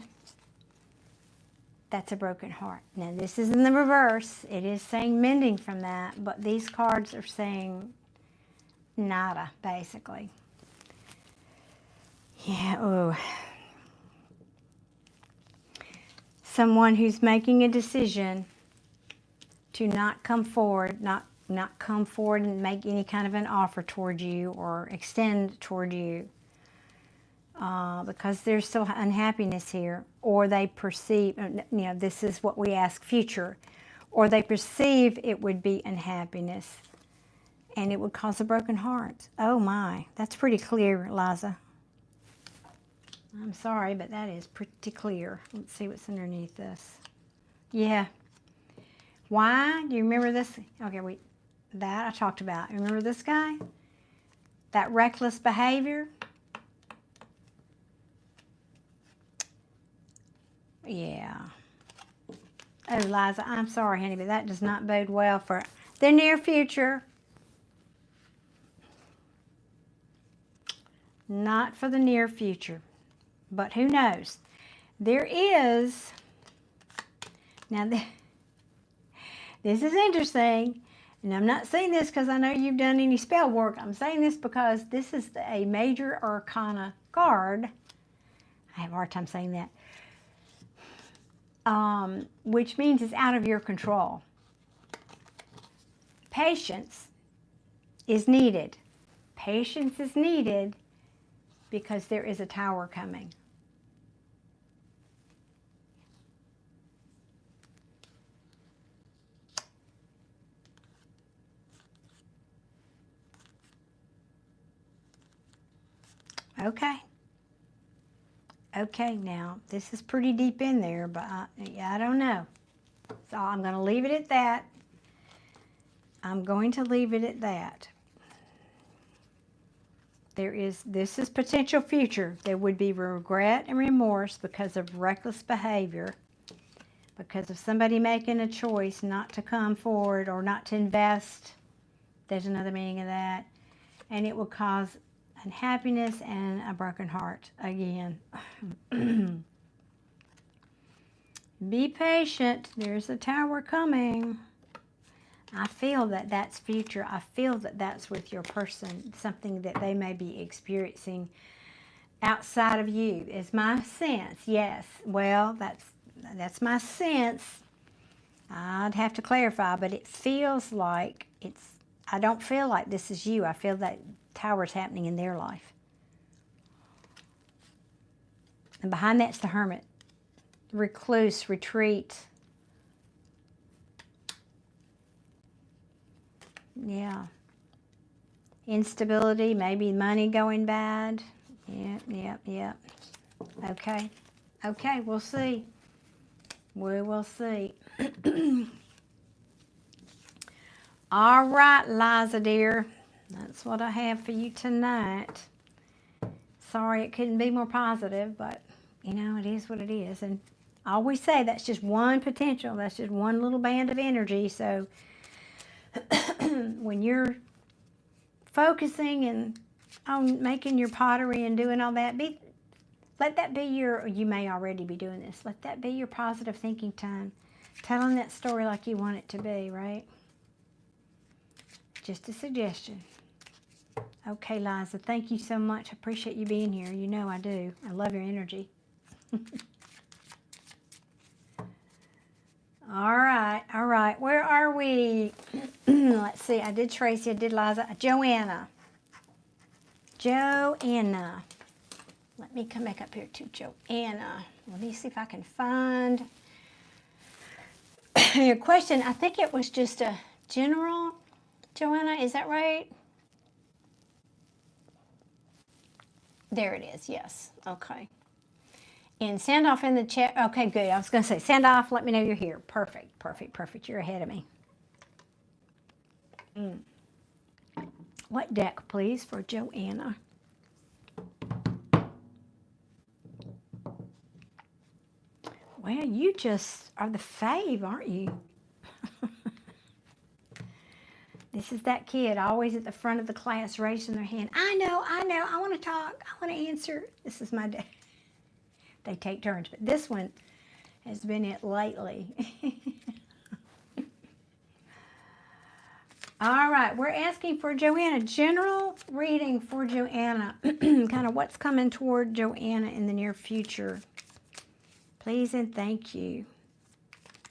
that's a broken heart. Now, this is in the reverse. It is saying mending from that, but these cards are saying nada, basically. Yeah, oh. Someone who's making a decision to not come forward, not come forward and make any kind of an offer toward you or extend toward you because there's still unhappiness here, or they perceive, this is what we ask future, or they perceive it would be unhappiness and it would cause a broken heart. Oh my, that's pretty clear, Liza. I'm sorry, but that is pretty clear. Let's see what's underneath this. Yeah. Why? Do you remember this? Okay, that I talked about. Remember this guy? That reckless behavior? Yeah. Oh, Liza, I'm sorry, honey, but that does not bode well for the near future. Not for the near future. But who knows? There is, now this is interesting, and I'm not saying this because I know you've done any spell work. I'm saying this because this is a major arcana card. I have a hard time saying that. Which means it's out of your control. Patience is needed. Patience is needed because there is a tower coming. Okay. Okay, now, this is pretty deep in there, but I don't know. So I'm going to leave it at that. I'm going to leave it at that. This is potential future. There would be regret and remorse because of reckless behavior, because of somebody making a choice not to come forward or not to invest. There's another meaning of that. And it will cause unhappiness and a broken heart again. Be patient. There's a tower coming. I feel that that's future. I feel that that's with your person, something that they may be experiencing outside of you is my sense. Yes, well, that's my sense. I'd have to clarify, but it feels like I don't feel like this is you. I feel that tower's happening in their life. And behind that's the hermit. Recluse, retreat. Yeah. Instability, maybe money going bad. Yep. Okay. Okay, we'll see. We will see. All right, Liza dear. That's what I have for you tonight. Sorry it couldn't be more positive, but, you know, it is what it is. And I always say that's just one potential. That's just one little band of energy. So when you're focusing and on making your pottery and doing all that, let that be you may already be doing this. Let that be your positive thinking time. Telling that story like you want it to be, right? Just a suggestion. Okay, Liza, thank you so much. I appreciate you being here. You know I do. I love your energy. All right. Where are we? Let's see. I did Tracy. I did Liza. Joanna. Let me come back up here to Joanna. Let me see if I can find your question. I think it was just a general. Joanna, is that right? There it is. Yes. Okay. And send off in the chat. Okay, good. I was going to say, send off. Let me know you're here. Perfect. You're ahead of me. What deck, please, for Joanna? Well, you just are the fave, aren't you? This is that kid always at the front of the class raising their hand. I know. I want to talk. I want to answer. This is my day. They take turns, but this one has been it lately. All right, we're asking for Joanna. General reading for Joanna. Kind of what's coming toward Joanna in the near future. Please and thank you.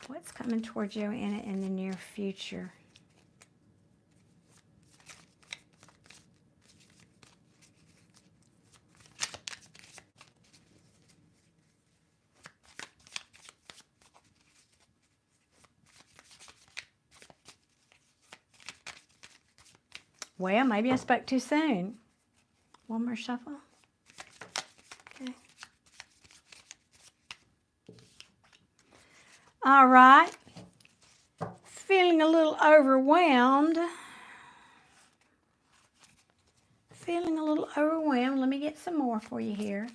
What's coming toward Joanna in the near future? Well, maybe I spoke too soon. One more shuffle. Okay. All right. Feeling a little overwhelmed. Let me get some more for you here.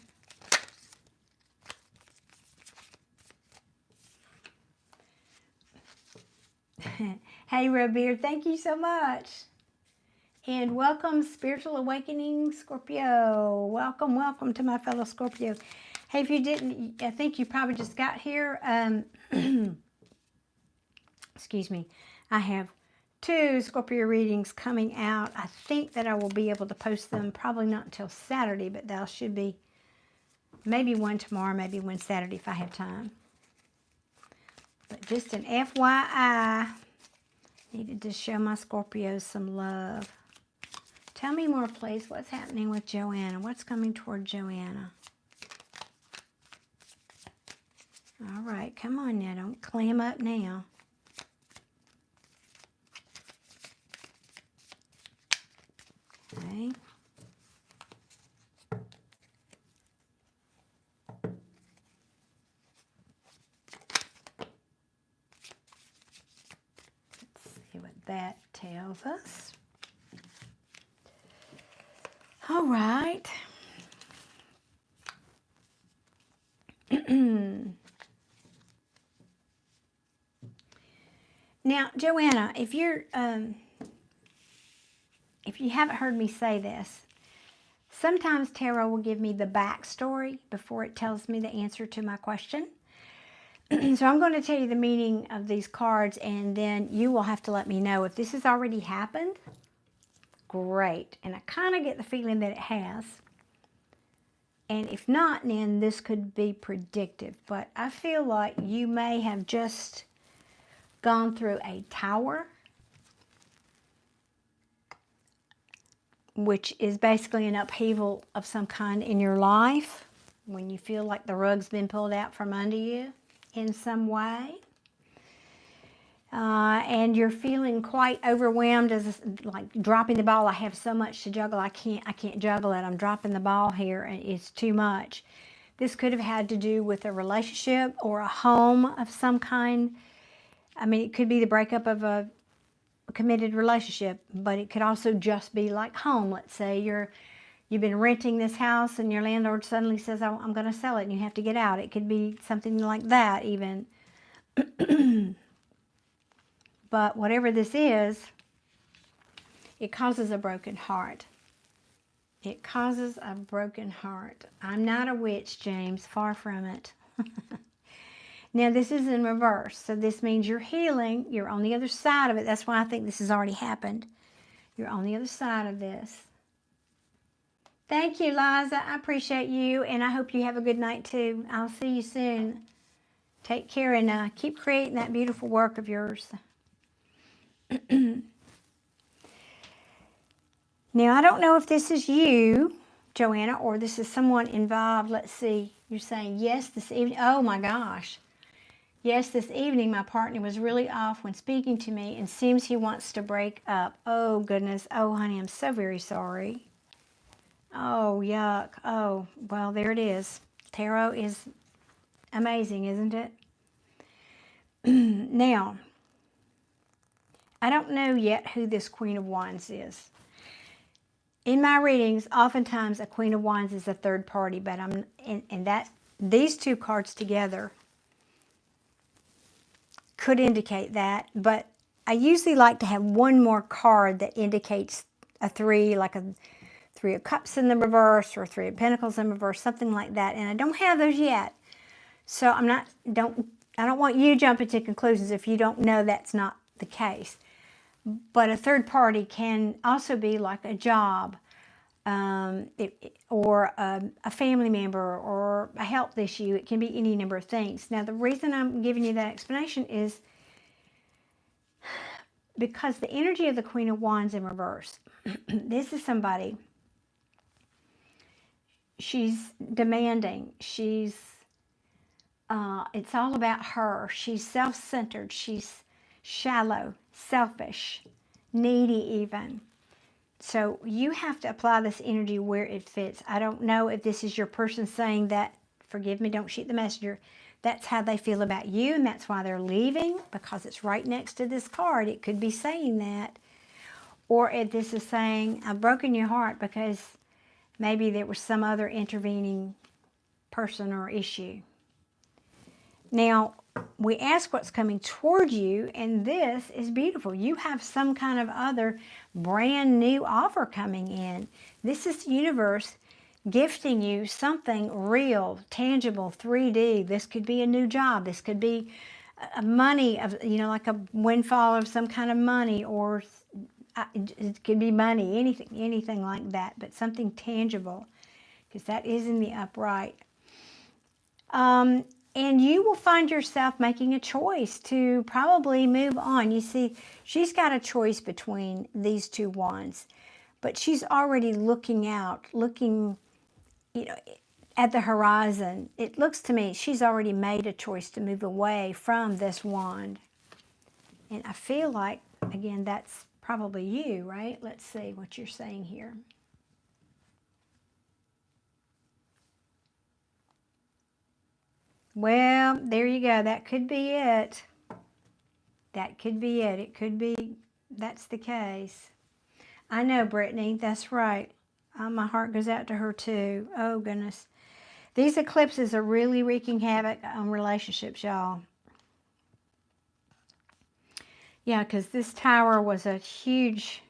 Hey, Robeard, thank you so much. And welcome, Spiritual Awakening Scorpio. Welcome to my fellow Scorpio. Hey, if you didn't, I think you probably just got here. Excuse me. I have 2 Scorpio readings coming out. I think that I will be able to post them probably not until Saturday, but there should be maybe one tomorrow, maybe one Saturday if I have time. But just an FYI, needed to show my Scorpios some love. Tell me more, please. What's happening with Joanna? What's coming toward Joanna? All right, come on now. Don't clam up now. Okay. Let's see what that tells us. All right. Now, Joanna, if you haven't heard me say this, sometimes tarot will give me the backstory before it tells me the answer to my question. So I'm going to tell you the meaning of these cards, and then you will have to let me know if this has already happened. Great. And I kind of get the feeling that it has. And if not, then this could be predictive. But I feel like you may have just gone through a tower, which is basically an upheaval of some kind in your life, when you feel like the rug's been pulled out from under you in some way. And you're feeling quite overwhelmed, as like dropping the ball. I have so much to juggle. I can't juggle it. I'm dropping the ball here, and it's too much. This could have had to do with a relationship or a home of some kind. I mean, it could be the breakup of a committed relationship, but it could also just be like home. Let's say you've been renting this house, and your landlord suddenly says, "Oh, I'm going to sell it," and you have to get out. It could be something like that even. But whatever this is, it causes a broken heart. It causes a broken heart. I'm not a witch, James. Far from it. Now, this is in reverse. So this means you're healing. You're on the other side of it. That's why I think this has already happened. You're on the other side of this. Thank you, Liza. I appreciate you, and I hope you have a good night, too. I'll see you soon. Take care, and keep creating that beautiful work of yours. Now, I don't know if this is you, Joanna, or this is someone involved. Let's see. You're saying, yes, this evening. Oh, my gosh. Yes, this evening my partner was really off when speaking to me and seems he wants to break up. Oh, goodness. Oh, honey, I'm so very sorry. Oh, yuck. Oh, well, there it is. Tarot is amazing, isn't it? Now, I don't know yet who this Queen of Wands is. In my readings, oftentimes a Queen of Wands is a third party, but these two cards together could indicate that, but I usually like to have one more card that indicates a three, like a Three of Cups in the reverse or Three of Pentacles in reverse, something like that, and I don't have those yet. So I don't want you jumping to conclusions if you don't know that's not the case. But a third party can also be like a job, or a family member, or a health issue. It can be any number of things. Now, the reason I'm giving you that explanation is because the energy of the Queen of Wands in reverse, this is somebody, she's demanding, it's all about her. She's self-centered, she's shallow, selfish, needy even. So you have to apply this energy where it fits. I don't know if this is your person saying that, forgive me, don't shoot the messenger. That's how they feel about you, and that's why they're leaving, because it's right next to this card. It could be saying that. Or if this is saying, I've broken your heart because maybe there was some other intervening person or issue. Now, we ask what's coming toward you, and this is beautiful. You have some kind of other brand new offer coming in. This is the universe gifting you something real, tangible, 3D. This could be a new job. This could be a money, like a windfall of some kind of money, or it could be money, anything like that, but something tangible, because that is in the upright. And you will find yourself making a choice to probably move on. You see, she's got a choice between these two wands, but she's already looking out, at the horizon. It looks to me she's already made a choice to move away from this wand. And I feel like, again, that's probably you, right? Let's see what you're saying here. Well, there you go. That could be it. That could be it. It could be that's the case. I know, Brittany. That's right. My heart goes out to her, too. Oh, goodness. These eclipses are really wreaking havoc on relationships, y'all. Yeah, because this tower was a huge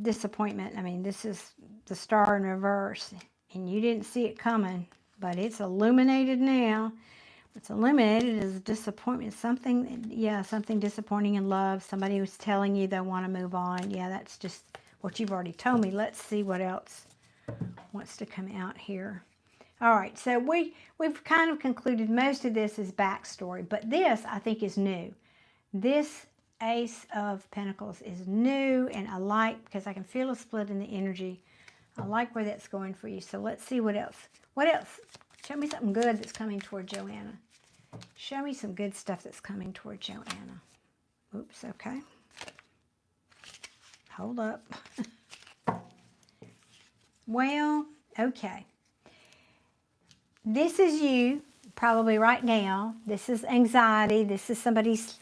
disappointment. I mean, this is the star in reverse, and you didn't see it coming, but it's illuminated now. What's illuminated is disappointment. Something disappointing in love. Somebody who's telling you they want to move on. Yeah, that's just what you've already told me. Let's see what else wants to come out here. All right, so we've kind of concluded most of this is backstory, but this I think is new. This Ace of Pentacles is new, and I like, because I can feel a split in the energy. I like where that's going for you. So let's see what else. What else? Show me something good that's coming toward Joanna. Show me some good stuff that's coming toward Joanna. Oops, okay. Hold up. Well, okay. This is you, probably right now. This is anxiety. This is somebody's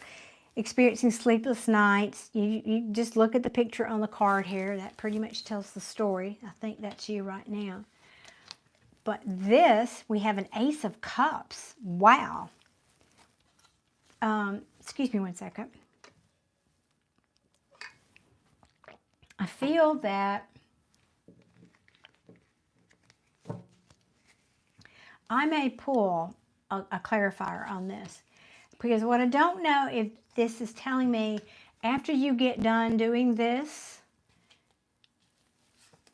experiencing sleepless nights. You just look at the picture on the card here. That pretty much tells the story. I think that's you right now. But this, we have an Ace of Cups. Wow. Excuse me one second. I feel that I may pull a clarifier on this, because what I don't know if this is telling me after you get done doing this,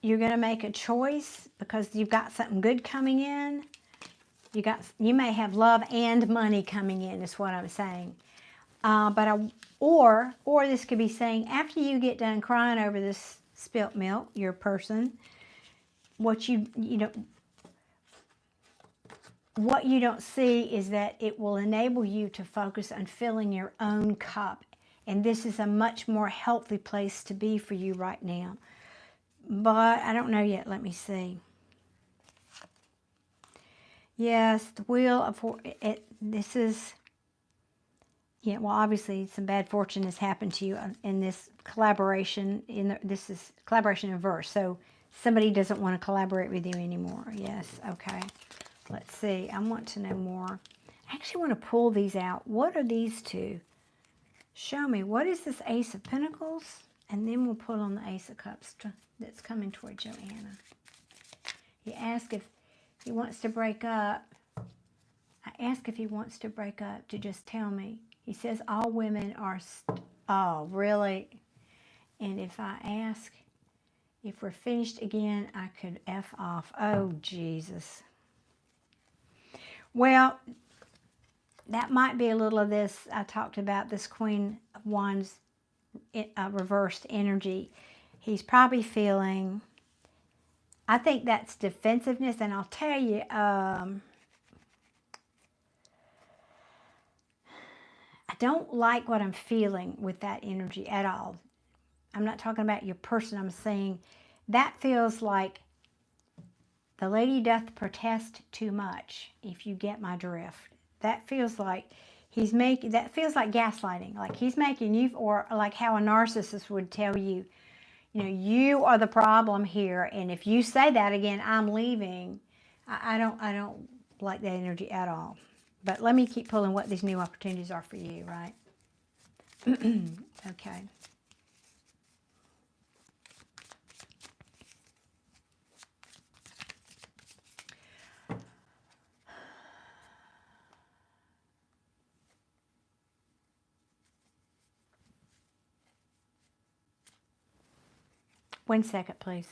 you're going to make a choice because you've got something good coming in. You may have love and money coming in, is what I'm saying. Or this could be saying after you get done crying over this spilt milk, your person, what you don't see is that it will enable you to focus on filling your own cup. And this is a much more healthy place to be for you right now. But I don't know yet. Let me see. Yes, the Wheel of this is, yeah, well, obviously some bad fortune has happened to you in this collaboration. This is collaboration in verse. So somebody doesn't want to collaborate with you anymore. Yes, okay. Let's see. I want to know more. I actually want to pull these out. What are these two? Show me. What is this Ace of Pentacles? And then we'll pull on the Ace of Cups that's coming toward Joanna. He asked if he wants to break up. I ask if he wants to break up to just tell me. He says all women are... Oh, really? And if I ask if we're finished again, I could F off. Oh, Jesus. Well, that might be a little of this. I talked about this Queen of Wands reversed energy. He's probably feeling, I think that's defensiveness. And I'll tell you, I don't like what I'm feeling with that energy at all. I'm not talking about your person. I'm saying that feels like the lady doth protest too much, if you get my drift. That feels like that feels like gaslighting. Like he's making you, or like how a narcissist would tell you, you are the problem here. And if you say that again, I'm leaving. I don't like that energy at all. But let me keep pulling what these new opportunities are for you, right? Okay. One second, please.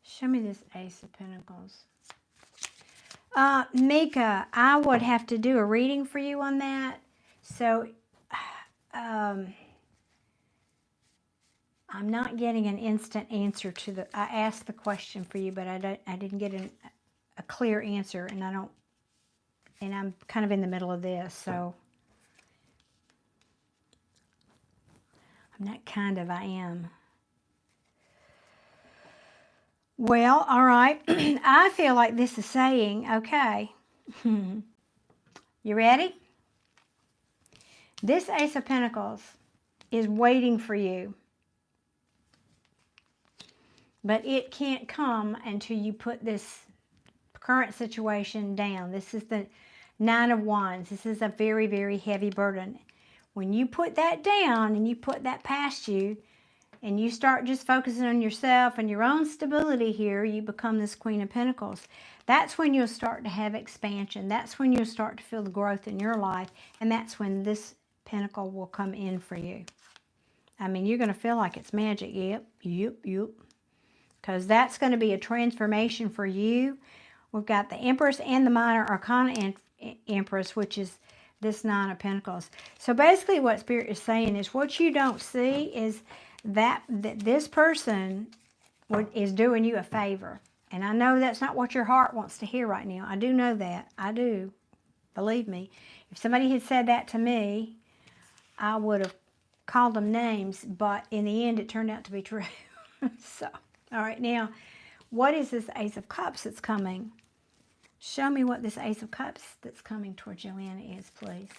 Show me this Ace of Pentacles. Mika, I would have to do a reading for you on that. So, I'm not getting an instant answer to I asked the question for you, but I didn't get a clear answer, and I'm kind of in the middle of this, so. I'm not kind of, I am. Well, all right. I feel like this is saying, okay. You ready? This Ace of Pentacles is waiting for you. But it can't come until you put this current situation down. This is the Nine of Wands. This is a very, very heavy burden. when you put that down and you put that past you, and you start just focusing on yourself and your own stability here, you become this Queen of Pentacles. That's when you'll start to have expansion. That's when you'll start to feel the growth in your life. And that's when this pentacle will come in for you. I mean, you're going to feel like it's magic. Yep. Because that's going to be a transformation for you. We've got the Empress and the Minor Arcana Empress, which is this Nine of Pentacles. So basically what Spirit is saying is what you don't see is that this person is doing you a favor. And I know that's not what your heart wants to hear right now. I do know that. I do. Believe me. If somebody had said that to me, I would have called them names. But in the end, it turned out to be true. So, all right. Now, what is this Ace of Cups that's coming? Show me what this Ace of Cups that's coming toward Joanna is, please.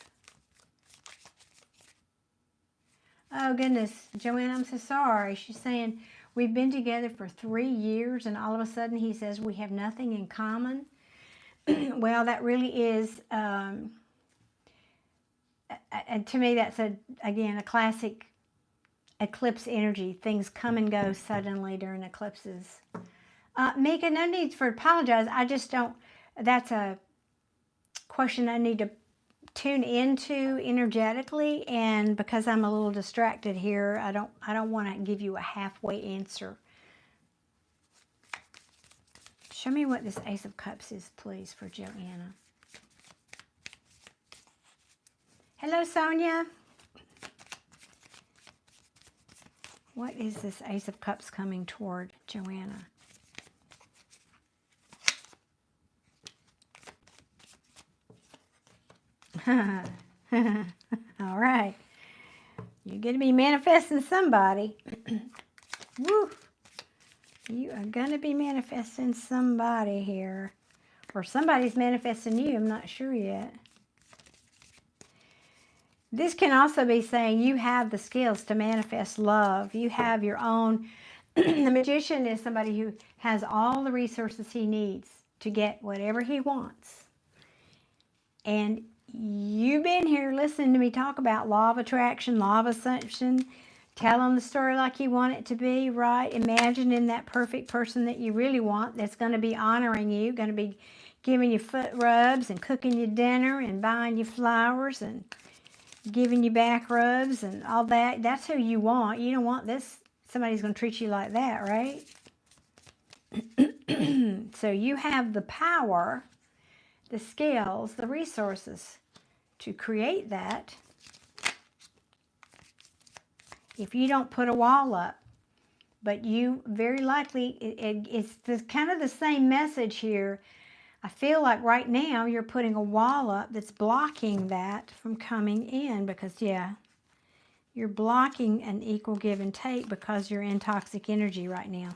Oh, goodness. Joanna, I'm so sorry. She's saying, we've been together for 3 years, and all of a sudden he says we have nothing in common. Well, that really is, and to me, that's, again, a classic eclipse energy. Things come and go suddenly during eclipses. Mika, no need for apologize. I just don't, that's a question I need to tune into energetically, and because I'm a little distracted here, I don't want to give you a halfway answer. Show me what this Ace of Cups is, please, for Joanna. Hello, Sonia. What is this Ace of Cups coming toward Joanna? All right. You're going to be manifesting somebody. Woo. You are going to be manifesting somebody here. Or somebody's manifesting you. I'm not sure yet. This can also be saying you have the skills to manifest love. You have your own. The Magician is somebody who has all the resources he needs to get whatever he wants. And you've been here listening to me talk about law of attraction, law of assumption, tell them the story like you want it to be, right? Imagining that perfect person that you really want that's going to be honoring you, going to be giving you foot rubs and cooking you dinner and buying you flowers and giving you back rubs and all that. That's who you want. You don't want this, somebody's going to treat you like that, right? So you have the power, the skills, the resources to create that if you don't put a wall up. But you very likely, it's kind of the same message here. I feel like right now you're putting a wall up that's blocking that from coming in because, yeah, you're blocking an equal give and take because you're in toxic energy right now.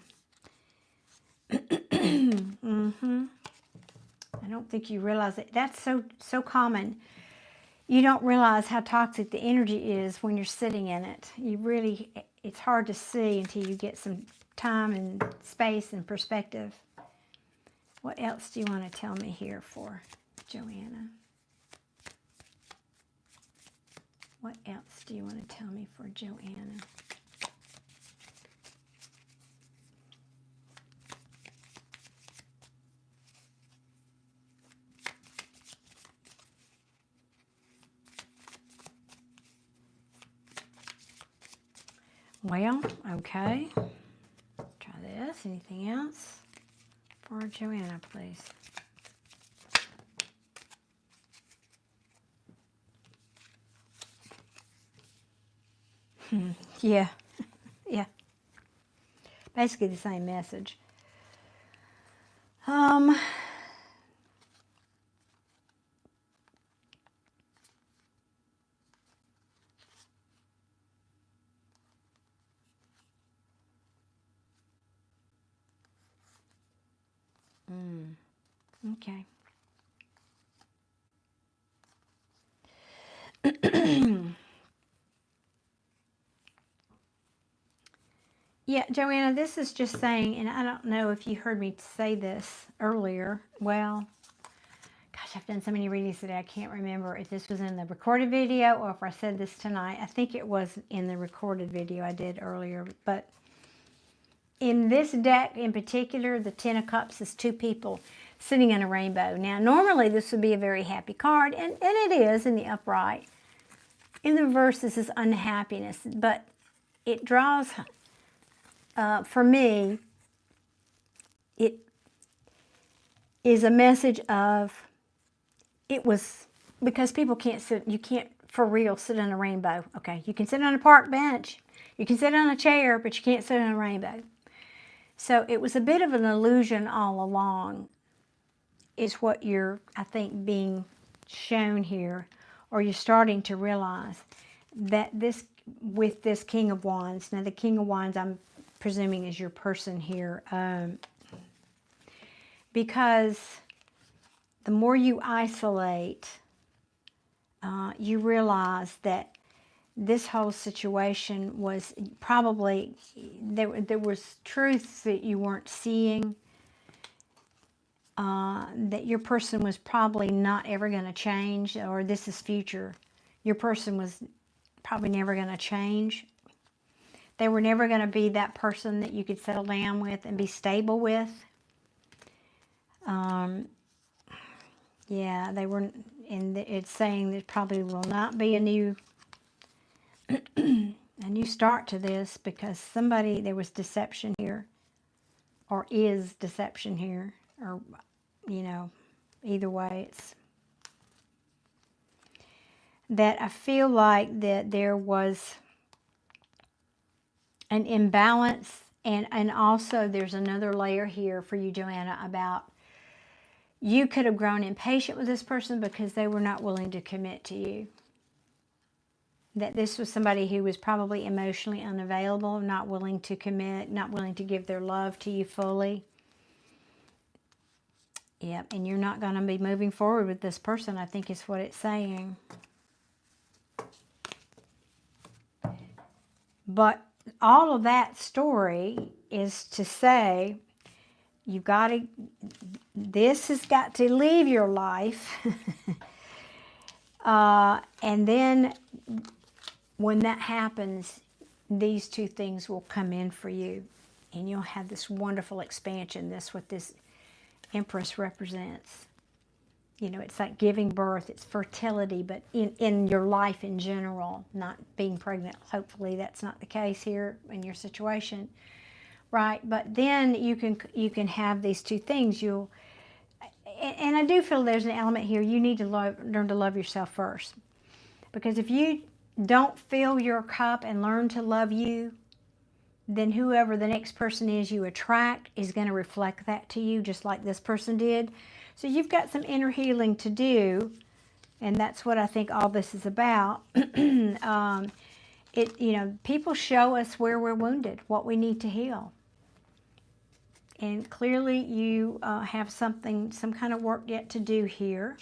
I don't think you realize it. That's so common. You don't realize how toxic the energy is when you're sitting in it. You really, it's hard to see until you get some time and space and perspective. What else do you want to tell me here for Joanna? What else do you want to tell me for Joanna? Well, okay. Try this. Anything else for Joanna, please? Yeah. Yeah. Basically the same message. Okay. Yeah, Joanna, this is just saying, and I don't know if you heard me say this earlier. Well, gosh, I've done so many readings today, I can't remember if this was in the recorded video or if I said this tonight. I think it was in the recorded video I did earlier. But in this deck in particular, the Ten of Cups is two people sitting in a rainbow. Now, normally this would be a very happy card, and it is in the upright. In the reverse, this is unhappiness, but it draws, for me, it is a message of, it was, because people can't sit, you can't for real sit on a rainbow, okay? You can sit on a park bench, you can sit on a chair, but you can't sit on a rainbow. So it was a bit of an illusion all along, is what you're, I think, being shown here, or you're starting to realize that this, with this King of Wands, now the King of Wands I'm presuming is your person here, because the more you isolate, you realize that this whole situation was probably, there was truths that you weren't seeing, that your person was probably not ever going to change, or this is future. Your person was probably never going to change. They were never going to be that person that you could settle down with and be stable with. Yeah, they were, and it's saying there probably will not be a new start to this, because somebody, there was deception here, or is deception here, or, you know, either way, it's that I feel like that there was an imbalance, and also there's another layer here for you, Joanna, about you could have grown impatient with this person because they were not willing to commit to you. That this was somebody who was probably emotionally unavailable, not willing to commit, not willing to give their love to you fully. Yep, and you're not going to be moving forward with this person, I think is what it's saying. But all of that story is to say, you got to, this has got to leave your life. And then when that happens, these two things will come in for you, and you'll have this wonderful expansion. That's what this Empress represents. You know, it's like giving birth, it's fertility, but in your life in general, not being pregnant. Hopefully that's not the case here in your situation, right? But then you can have these two things. And I do feel there's an element here, you need to learn to love yourself first. Because if you don't fill your cup and learn to love you, then whoever the next person is you attract is going to reflect that to you, just like this person did. So you've got some inner healing to do, and that's what I think all this is about. You know, people show us where we're wounded, what we need to heal. And clearly you have some kind of work yet to do here.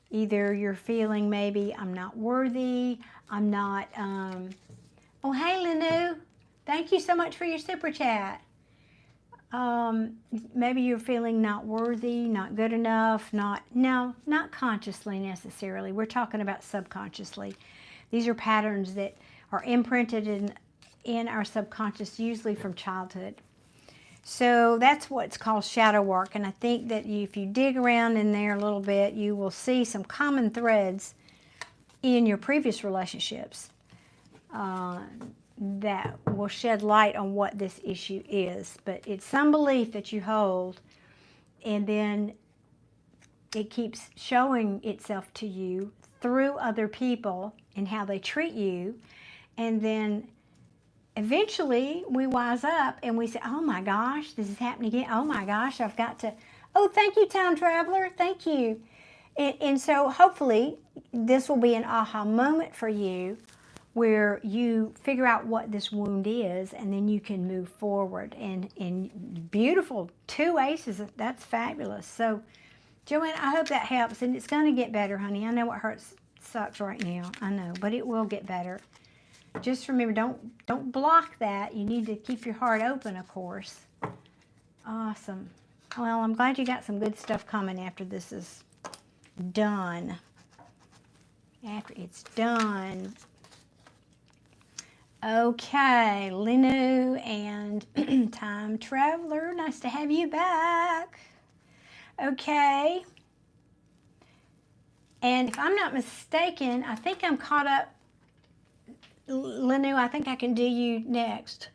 Either you're feeling maybe I'm not worthy, I'm not, oh hey Lenu, thank you so much for your super chat. Maybe you're feeling not worthy, not good enough, not consciously necessarily. We're talking about subconsciously. These are patterns that are imprinted in our subconscious, usually from childhood. So that's what's called shadow work, and I think that if you dig around in there a little bit, you will see some common threads in your previous relationships that will shed light on what this issue is. But it's some belief that you hold, and then it keeps showing itself to you through other people and how they treat you, and then eventually we wise up and we say, oh my gosh, this is happening again. Oh my gosh, I've got to, oh, thank you, time traveler, thank you. And so hopefully this will be an aha moment for you, where you figure out what this wound is, and then you can move forward. And beautiful, 2 aces, that's fabulous. So Joanna, I hope that helps, and it's going to get better, honey. I know it hurts, sucks right now, I know, but it will get better. Just remember, don't block that. You need to keep your heart open, of course. Awesome. Well, I'm glad you got some good stuff coming after this is done. After it's done. Okay, Lenu and Time Traveler, nice to have you back. Okay. And if I'm not mistaken, I think I'm caught up. Lenu, I think I can do you next.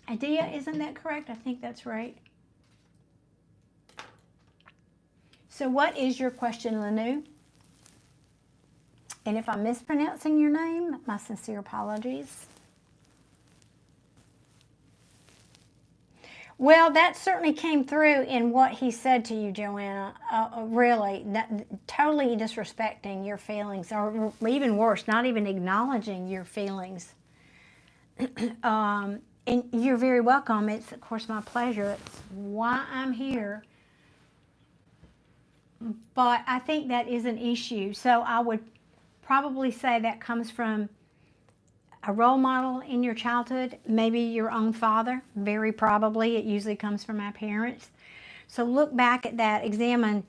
Idea, isn't that correct? I think that's right. So what is your question, Lenu? And if I'm mispronouncing your name, my sincere apologies. Well, that certainly came through in what he said to you, Joanna. Really, totally disrespecting your feelings, or even worse, not even acknowledging your feelings. And you're very welcome. It's, of course, my pleasure. It's why I'm here. But I think that is an issue. So I would probably say that comes from a role model in your childhood, maybe your own father. Very probably. It usually comes from our parents. So look back at that, examine,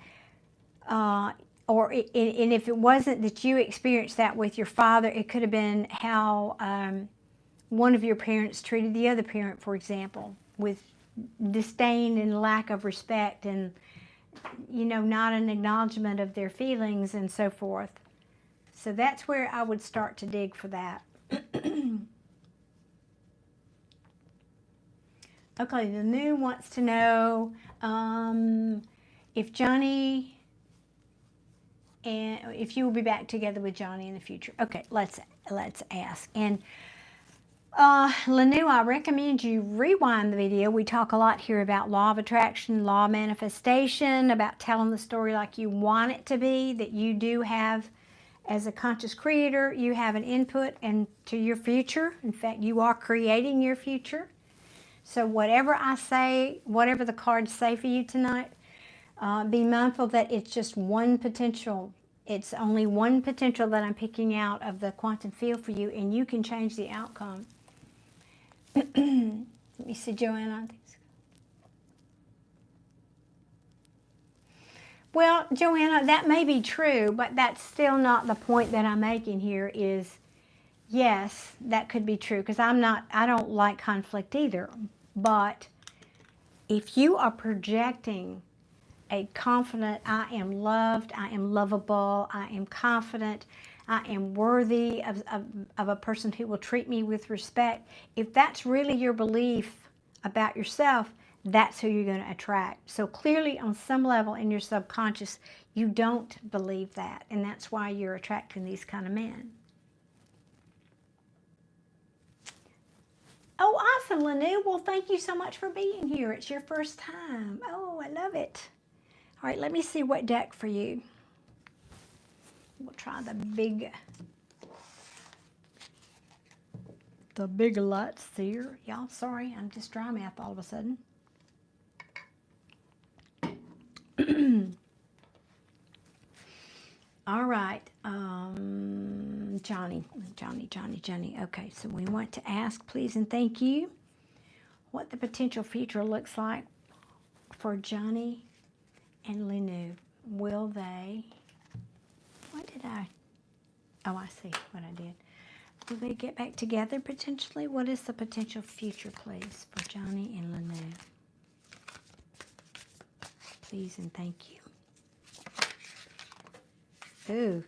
and if it wasn't that you experienced that with your father, it could have been how one of your parents treated the other parent, for example, with disdain and lack of respect and, you know, not an acknowledgement of their feelings and so forth. So that's where I would start to dig for that. Okay, the new wants to know if Johnny and if you will be back together with Johnny in the future. Okay, let's ask. And Lenu, I recommend you rewind the video. We talk a lot here about law of attraction, law of manifestation, about telling the story like you want it to be, that you do have, as a conscious creator, you have an input into your future. In fact, you are creating your future. So whatever I say, whatever the cards say for you tonight, be mindful that it's just one potential. It's only one potential that I'm picking out of the quantum field for you, and you can change the outcome. Let me see, Joanna. Well, Joanna, that may be true, but that's still not the point that I'm making here is, yes, that could be true, because I don't like conflict either. But if you are projecting a confident, I am loved, I am lovable, I am confident, I am worthy of a person who will treat me with respect, if that's really your belief about yourself, that's who you're going to attract. So clearly on some level in your subconscious, you don't believe that, and that's why you're attracting these kind of men. Oh, awesome, Lenu. Well, thank you so much for being here. It's your first time. Oh, I love it. All right, let me see what deck for you. We'll try the big lights here. Y'all, sorry, I'm just dry mouth all of a sudden. All right, Johnny. Okay, so we want to ask, please and thank you, what the potential future looks like for Johnny and Lenu. Will they, oh, I see what I did. Will they get back together potentially? What is the potential future, please, for Johnny and Lenu? Please and thank you. Ooh.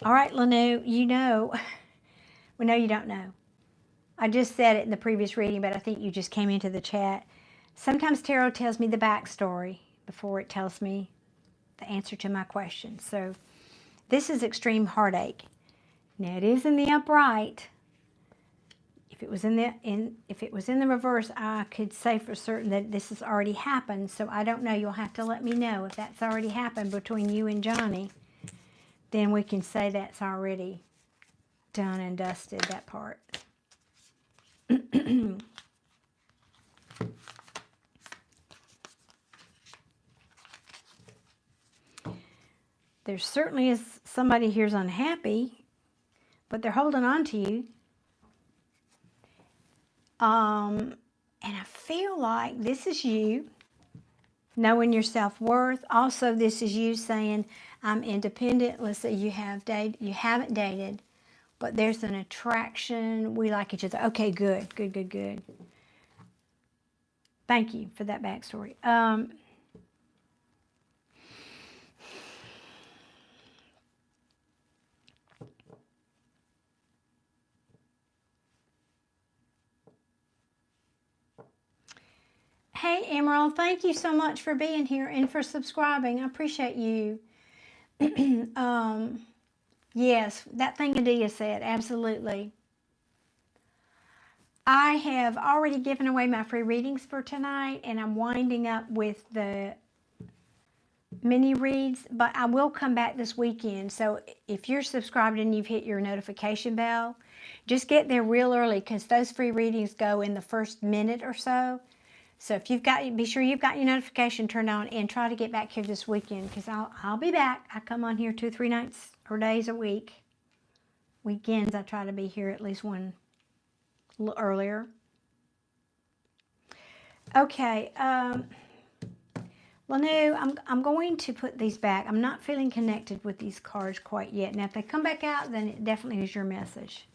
All right, Lenu, you know, well, no, you don't know. I just said it in the previous reading, but I think you just came into the chat. Sometimes tarot tells me the backstory before it tells me the answer to my question. So this is extreme heartache. Now it is in the upright. If it was in the reverse, I could say for certain that this has already happened. So I don't know. You'll have to let me know if that's already happened between you and Johnny. Then we can say that's already done and dusted, that part. There certainly is somebody here's unhappy, but they're holding on to you. And I feel like this is you. knowing your self-worth. Also, this is you saying, I'm independent. Let's say you haven't dated, but there's an attraction. We like each other. Okay, good, good, good, good. Thank you for that backstory. Hey, Emerald, thank you so much for being here and for subscribing. I appreciate you. Yes, that thing Adia said, absolutely. I have already given away my free readings for tonight, and I'm winding up with the mini reads, but I will come back this weekend. So if you're subscribed and you've hit your notification bell, just get there real early because those free readings go in the first minute or so. So if you've got, be sure you've got your notification turned on and try to get back here this weekend because I'll be back. I come on here 2 or 3 nights or days a week. Weekends I try to be here at least one a little earlier. Okay, Lenu, I'm going to put these back. I'm not feeling connected with these cards quite yet. Now, if they come back out, then it definitely is your message.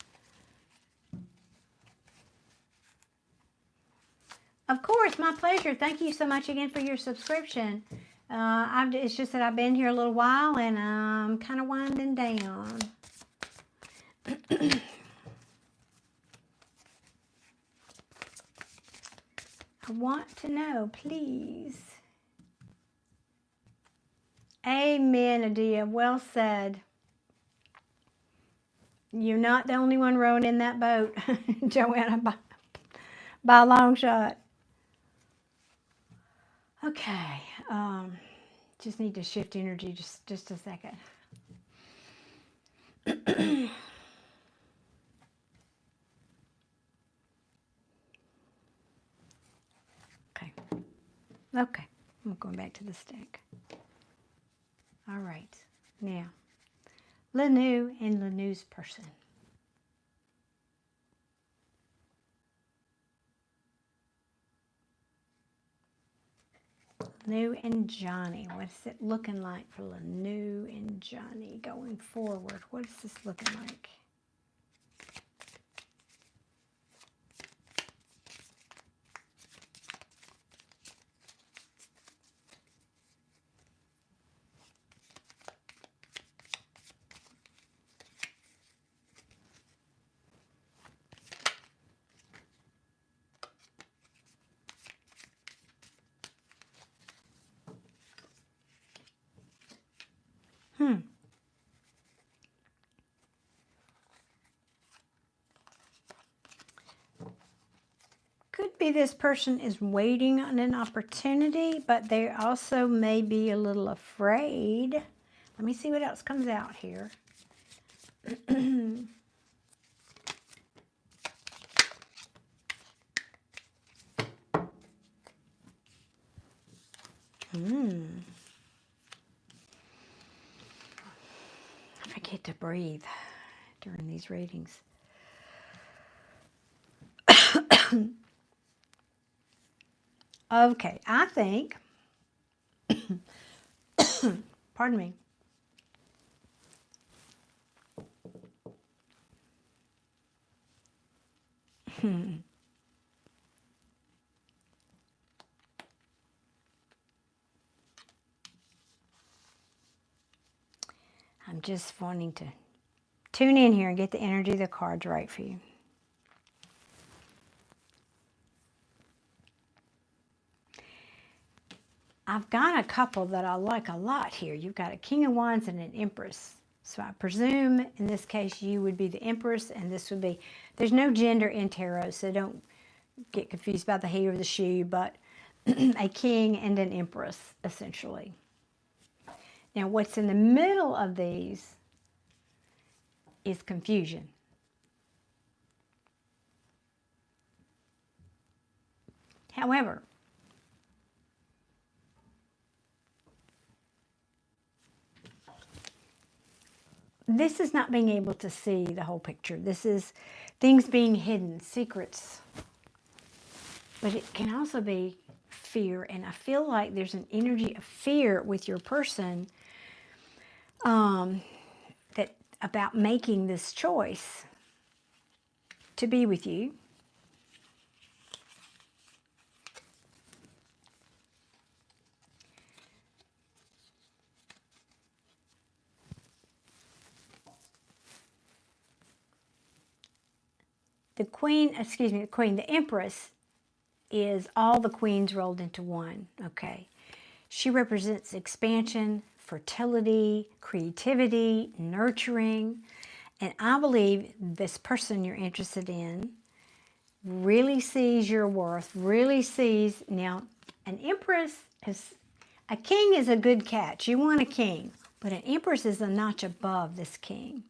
Of course, my pleasure. Thank you so much again for your subscription. It's just that I've been here a little while and I'm kind of winding down. I want to know, please. Amen, Adia. Well said. You're not the only one rowing in that boat, Joanna, by a long shot. Okay. Just need to shift energy just a second. Okay. Okay. I'm going back to the stick. All right. Now, Lenu and Lenu's person. Lenu and Johnny. What is it looking like for Lenu and Johnny going forward? What is this looking like? Could be this person is waiting on an opportunity, but they also may be a little afraid. Let me see what else comes out here. I forget to breathe during these readings. Okay, I think, pardon me. I'm just wanting to tune in here and get the energy of the cards right for you. I've got a couple that I like a lot here. You've got a King of Wands and an Empress. So I presume in this case you would be the Empress and this would be, there's no gender in tarot, so don't get confused by the he or the she, but a King and an Empress essentially. Now what's in the middle of these is confusion. However, this is not being able to see the whole picture. This is things being hidden, secrets. But it can also be fear. And I feel like there's an energy of fear with your person that about making this choice to be with you. The queen, the empress is all the queens rolled into one, okay? She represents expansion, fertility, creativity, nurturing, and I believe this person you're interested in really sees your worth, really sees, now, an empress is, a king is a good catch. You want a king, but an empress is a notch above this king.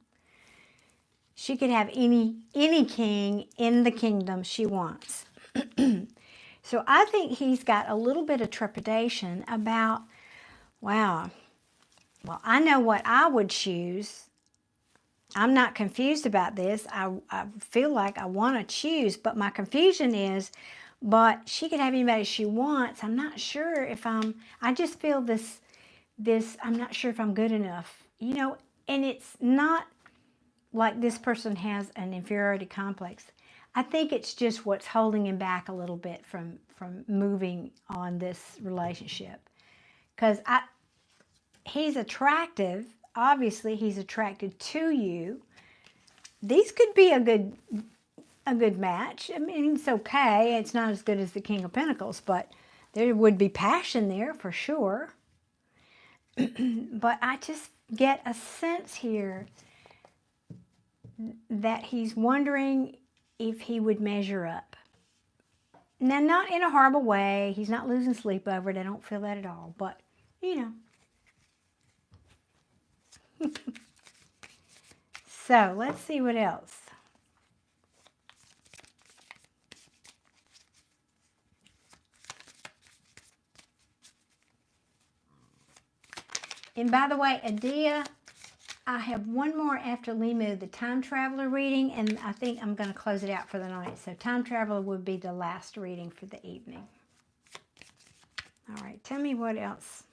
She could have any king in the kingdom she wants. So I think he's got a little bit of trepidation about, wow, well, I know what I would choose. I'm not confused about this. I feel like I want to choose, but my confusion is, but she could have anybody she wants. I'm not sure if I just feel this, I'm not sure if I'm good enough, you know, and it's not like this person has an inferiority complex. I think it's just what's holding him back a little bit from moving on this relationship. Because he's attractive. Obviously, he's attracted to you. These could be a good match. I mean, it's okay. It's not as good as the King of Pentacles, but there would be passion there for sure. But I just get a sense here that he's wondering if he would measure up. Now, not in a horrible way. He's not losing sleep over it. I don't feel that at all. But, you know. So, let's see what else. And by the way, Adia, I have one more after Lenu, the Time Traveler reading, and I think I'm going to close it out for the night. So Time Traveler would be the last reading for the evening. All right, tell me what else.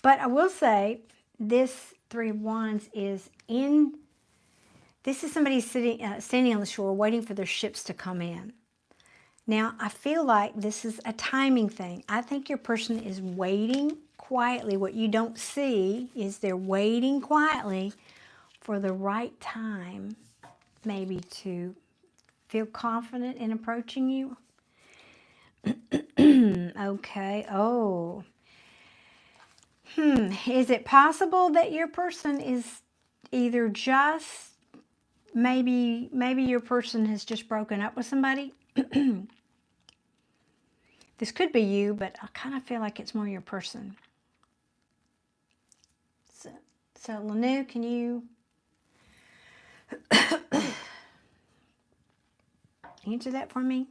But I will say, this Three of Wands is in, this is somebody standing on the shore waiting for their ships to come in. Now, I feel like this is a timing thing. I think your person is waiting quietly. What you don't see is they're waiting quietly for the right time, maybe to feel confident in approaching you. Okay. Oh. Is it possible that your person is either just, maybe your person has just broken up with somebody? This could be you, but I kind of feel like it's more your person. So Lenu, can you answer that for me?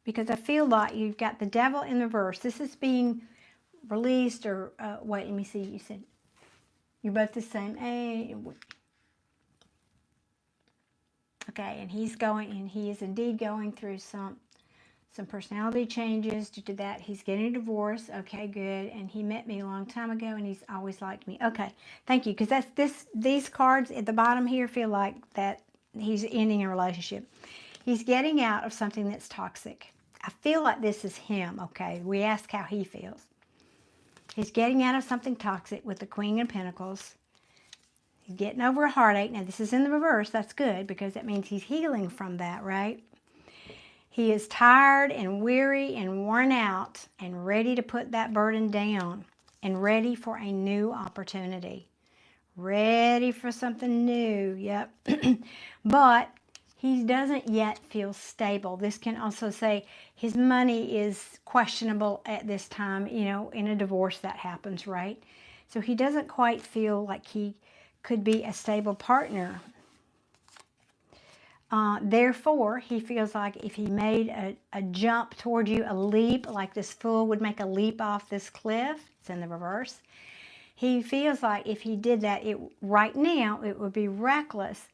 Because I feel like you've got the Devil in the reverse. This is being released, or wait, let me see. You said you're both the same age. Okay, and he is indeed going through some personality changes. Due to that, he's getting a divorce. Okay, good. And he met me a long time ago, and he's always liked me. Okay, thank you. Because these cards at the bottom here feel like that he's ending a relationship. He's getting out of something that's toxic. I feel like this is him. Okay, we ask how he feels. He's getting out of something toxic with the Queen of Pentacles. He's getting over a heartache. Now, this is in the reverse. That's good, because that means he's healing from that, right? He is tired and weary and worn out and ready to put that burden down and ready for a new opportunity. Ready for something new, yep. But he doesn't yet feel stable. This can also say his money is questionable at this time. You know, in a divorce that happens, right? So he doesn't quite feel like he could be a stable partner. Therefore, he feels like if he made a jump toward you, a leap, like this fool would make a leap off this cliff, it's in the reverse. He feels like if he did that, right now, it would be reckless.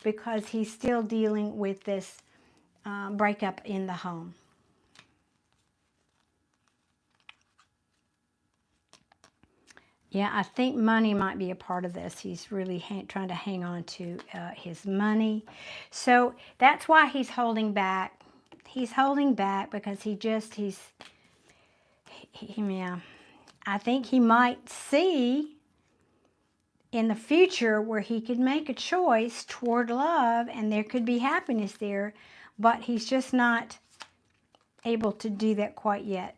because he's still dealing with this breakup in the home. Yeah, I think money might be a part of this. He's really trying to hang on to his money. So that's why he's holding back. He's holding back because yeah. I think he might see in the future where he could make a choice toward love and there could be happiness there, but he's just not able to do that quite yet.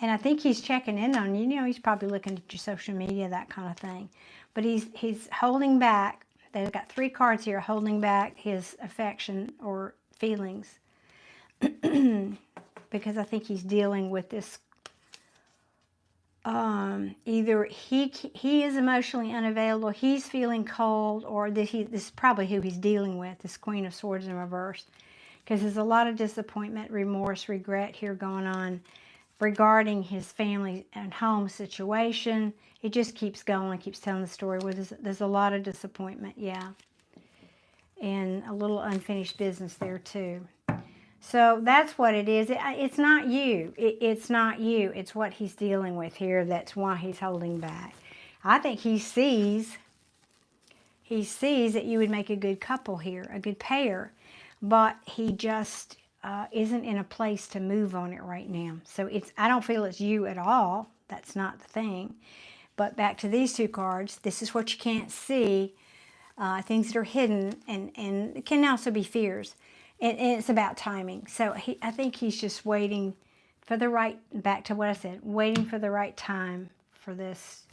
And I think he's checking in on you. You know, he's probably looking at your social media, that kind of thing. But he's holding back. They've got 3 cards here, holding back his affection or feelings. Because I think he's dealing with this. Either he is emotionally unavailable, he's feeling cold, or this is probably who he's dealing with, this Queen of Swords in reverse. Because there's a lot of disappointment, remorse, regret here going on regarding his family and home situation. It just keeps going, keeps telling the story. Where there's a lot of disappointment, yeah. And a little unfinished business there too. So that's what it is. It's not you. It's not you. It's what he's dealing with here. That's why he's holding back. I think he sees that you would make a good couple here, a good pair. But he just isn't in a place to move on it right now. So I don't feel it's you at all. That's not the thing. But back to these 2 cards, this is what you can't see, things that are hidden, and it can also be fears. And it's about timing. So I think he's just waiting for the right, back to what I said, waiting for the right time for this,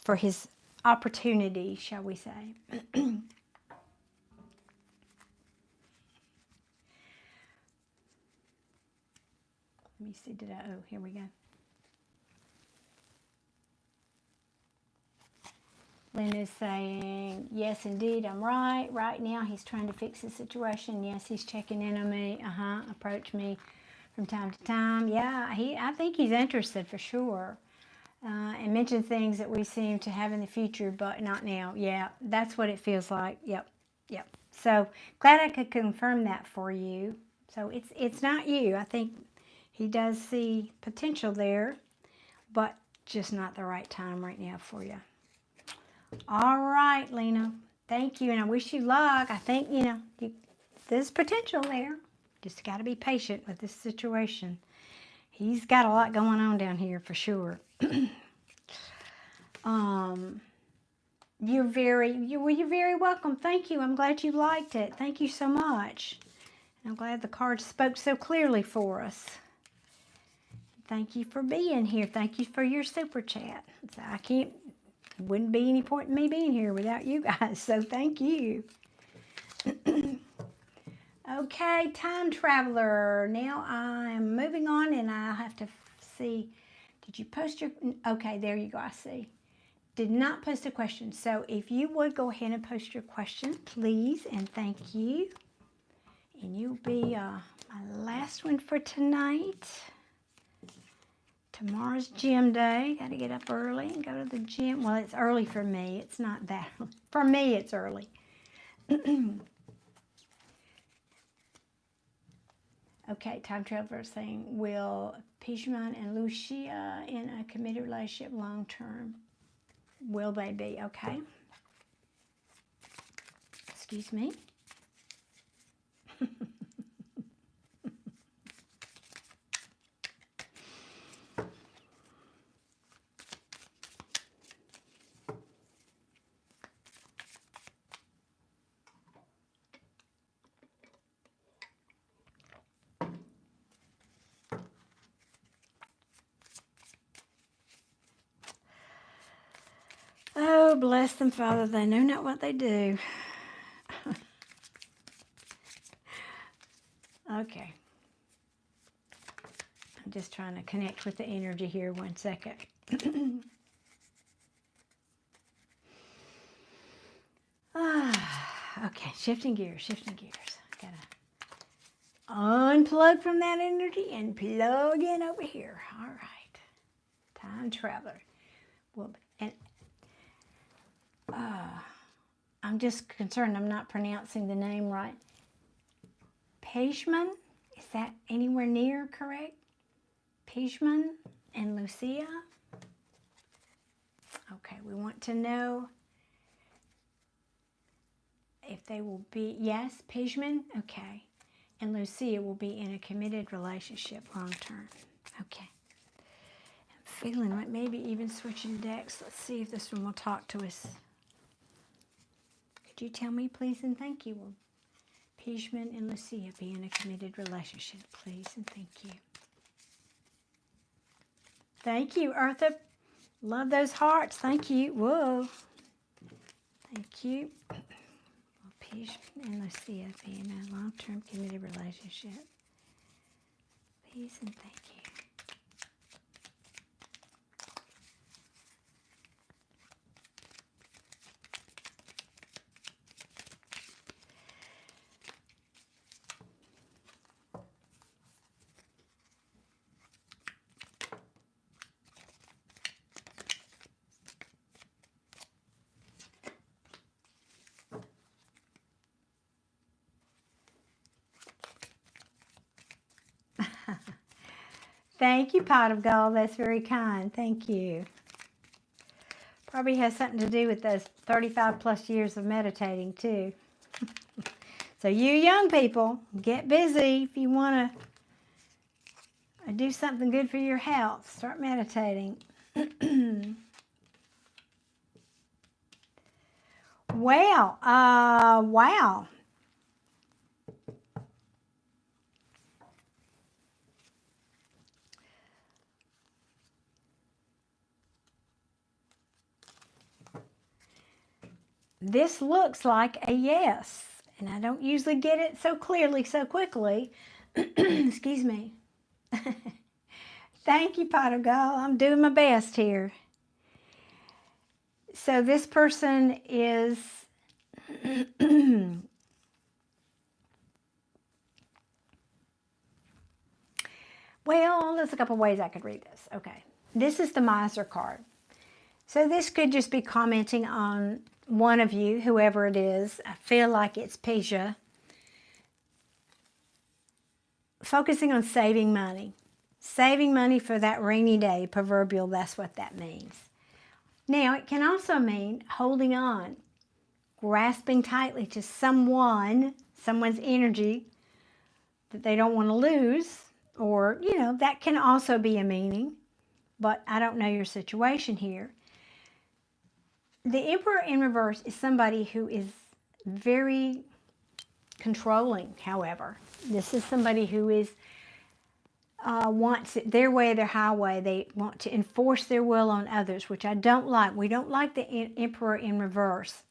for his opportunity, shall we say. Let me see, oh, here we go. Lenu's saying, yes, indeed, I'm right. Right now, he's trying to fix the situation. Yes, he's checking in on me. Approach me from time to time. Yeah, I think he's interested for sure. And mention things that we seem to have in the future, but not now. Yeah, that's what it feels like. Yep. So, glad I could confirm that for you. So, it's not you. I think he does see potential there, but just not the right time right now for you. All right, Lenu. Thank you, and I wish you luck. I think, there's potential there. Just got to be patient with this situation. He's got a lot going on down here for sure. You're very welcome. Thank you. I'm glad you liked it. Thank you so much. I'm glad the cards spoke so clearly for us. Thank you for being here. Thank you for your super chat. So wouldn't be any point in me being here without you guys. So thank you. Okay, time traveler. Now I'm moving on, and I have to see. Did you post your? Okay, there you go. I see. Did not post a question. So if you would go ahead and post your question, please, and thank you. And you'll be my last one for tonight. Tomorrow's gym day. Got to get up early and go to the gym. Well, it's early for me. It's not that. For me, it's early. Okay, time traveler saying, will Pishman and Lucia in a committed relationship long term? Will they be? Okay. Excuse me. Oh, bless them, Father. They know not what they do. Okay. I'm just trying to connect with the energy here. 1 second. Okay, shifting gears. Gotta unplug from that energy and plug in over here. All right. Time traveler. Well, and I'm just concerned I'm not pronouncing the name right. Pejman, is that anywhere near correct? Pejman and Lucia. Okay, we want to know if they will be, yes, Pejman, okay. And Lucia will be in a committed relationship long term. Okay. I'm feeling like maybe even switching decks. Let's see if this one will talk to us. Could you tell me, please, and thank you? Will Pejman and Lucia be in a committed relationship, please, and thank you. Thank you, Eartha. Love those hearts. Thank you. Whoa. Thank you. Will Pejman and Lucia be in a long-term committed relationship? Please and thank you. Thank you, Pot of Gold. That's very kind. Thank you. Probably has something to do with those 35 plus years of meditating too. So you young people, get busy if you want to do something good for your health. Start meditating. Well, wow. This looks like a yes, and I don't usually get it so clearly, so quickly. Excuse me. Thank you, Pot of Gold. I'm doing my best here. So this person is well, there's a couple ways I could read this. Okay. This is the Miser card. So this could just be commenting on one of you, whoever it is. I feel like it's Peja. Focusing on saving money. Saving money for that rainy day, proverbial, that's what that means. Now, it can also mean holding on, grasping tightly to someone's energy that they don't want to lose, or, that can also be a meaning, but I don't know your situation here. The Emperor in reverse is somebody who is very controlling, however. This is somebody who is wants it their way, their highway. They want to enforce their will on others, which I don't like. We don't like the Emperor in reverse.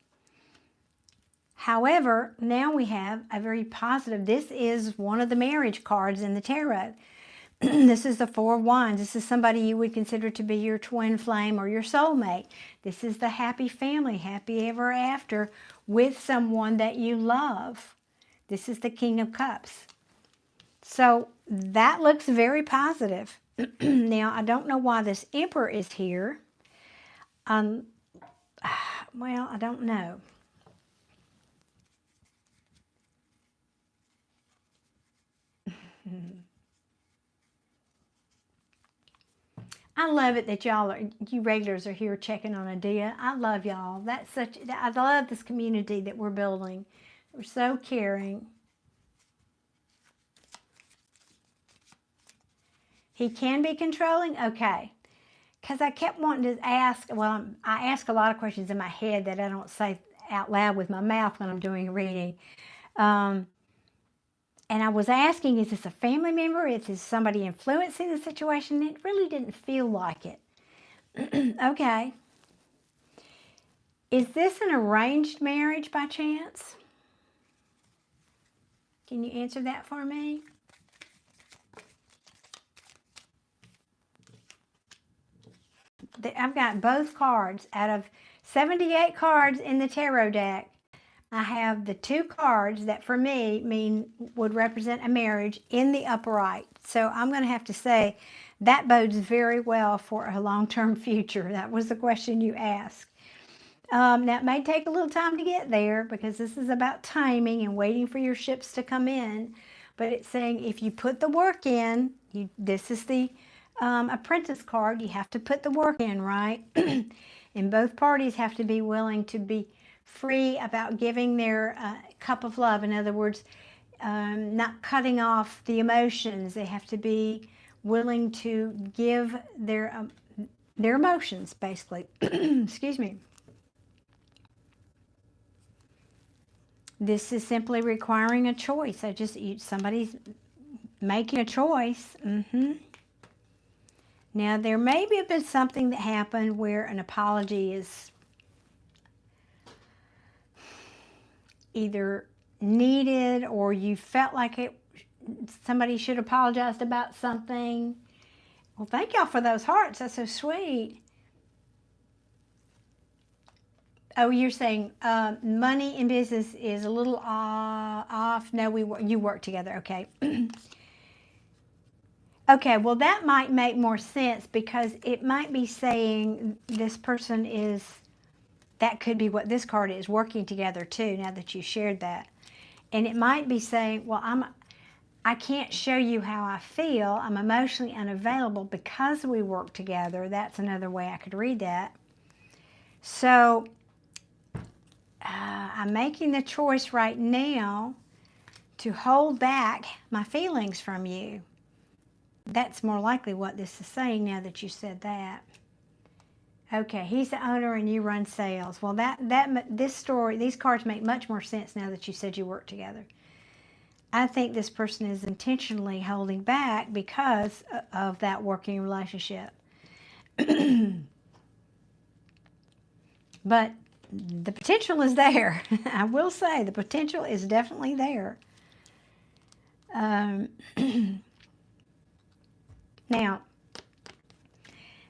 However, now we have a very positive. This is one of the marriage cards in the tarot. This is the Four of Wands. This is somebody you would consider to be your twin flame or your soulmate. This is the happy family, happy ever after with someone that you love. This is the King of Cups. So that looks very positive. Now, I don't know why this Emperor is here. Well, I don't know. I love it that you regulars are here checking on Adia. I love y'all. I love this community that we're building. We're so caring. He can be controlling? Okay. Because I kept wanting to ask, well, I ask a lot of questions in my head that I don't say out loud with my mouth when I'm doing a reading. And I was asking, is this a family member? Is this somebody influencing the situation? It really didn't feel like it. Okay. Is this an arranged marriage by chance? Can you answer that for me? I've got both cards. Out of 78 cards in the tarot deck, I have the two cards that for me would represent a marriage in the upright. So I'm going to have to say that bodes very well for a long-term future. That was the question you asked. Now, it may take a little time to get there because this is about timing and waiting for your ships to come in. But it's saying if you put the work in, this is the apprentice card, you have to put the work in, right? And both parties have to be willing to be free about giving their cup of love. In other words, not cutting off the emotions. They have to be willing to give their emotions, basically. Excuse me. This is simply requiring a choice. Somebody's making a choice. Now, there may have been something that happened where an apology is either needed, or you felt like somebody should have apologized about something. Well, thank y'all for those hearts. That's so sweet. Oh, you're saying money in business is a little off. No, you work together. Okay. Okay, well, that might make more sense because it might be saying this person is, that could be what this card is, working together too, now that you shared that. And it might be saying, well, I can't show you how I feel. I'm emotionally unavailable because we work together. That's another way I could read that. So I'm making the choice right now to hold back my feelings from you. That's more likely what this is saying now that you said that. Okay, he's the owner and you run sales. Well, these cards make much more sense now that you said you work together. I think this person is intentionally holding back because of that working relationship. But the potential is there. I will say the potential is definitely there. Now,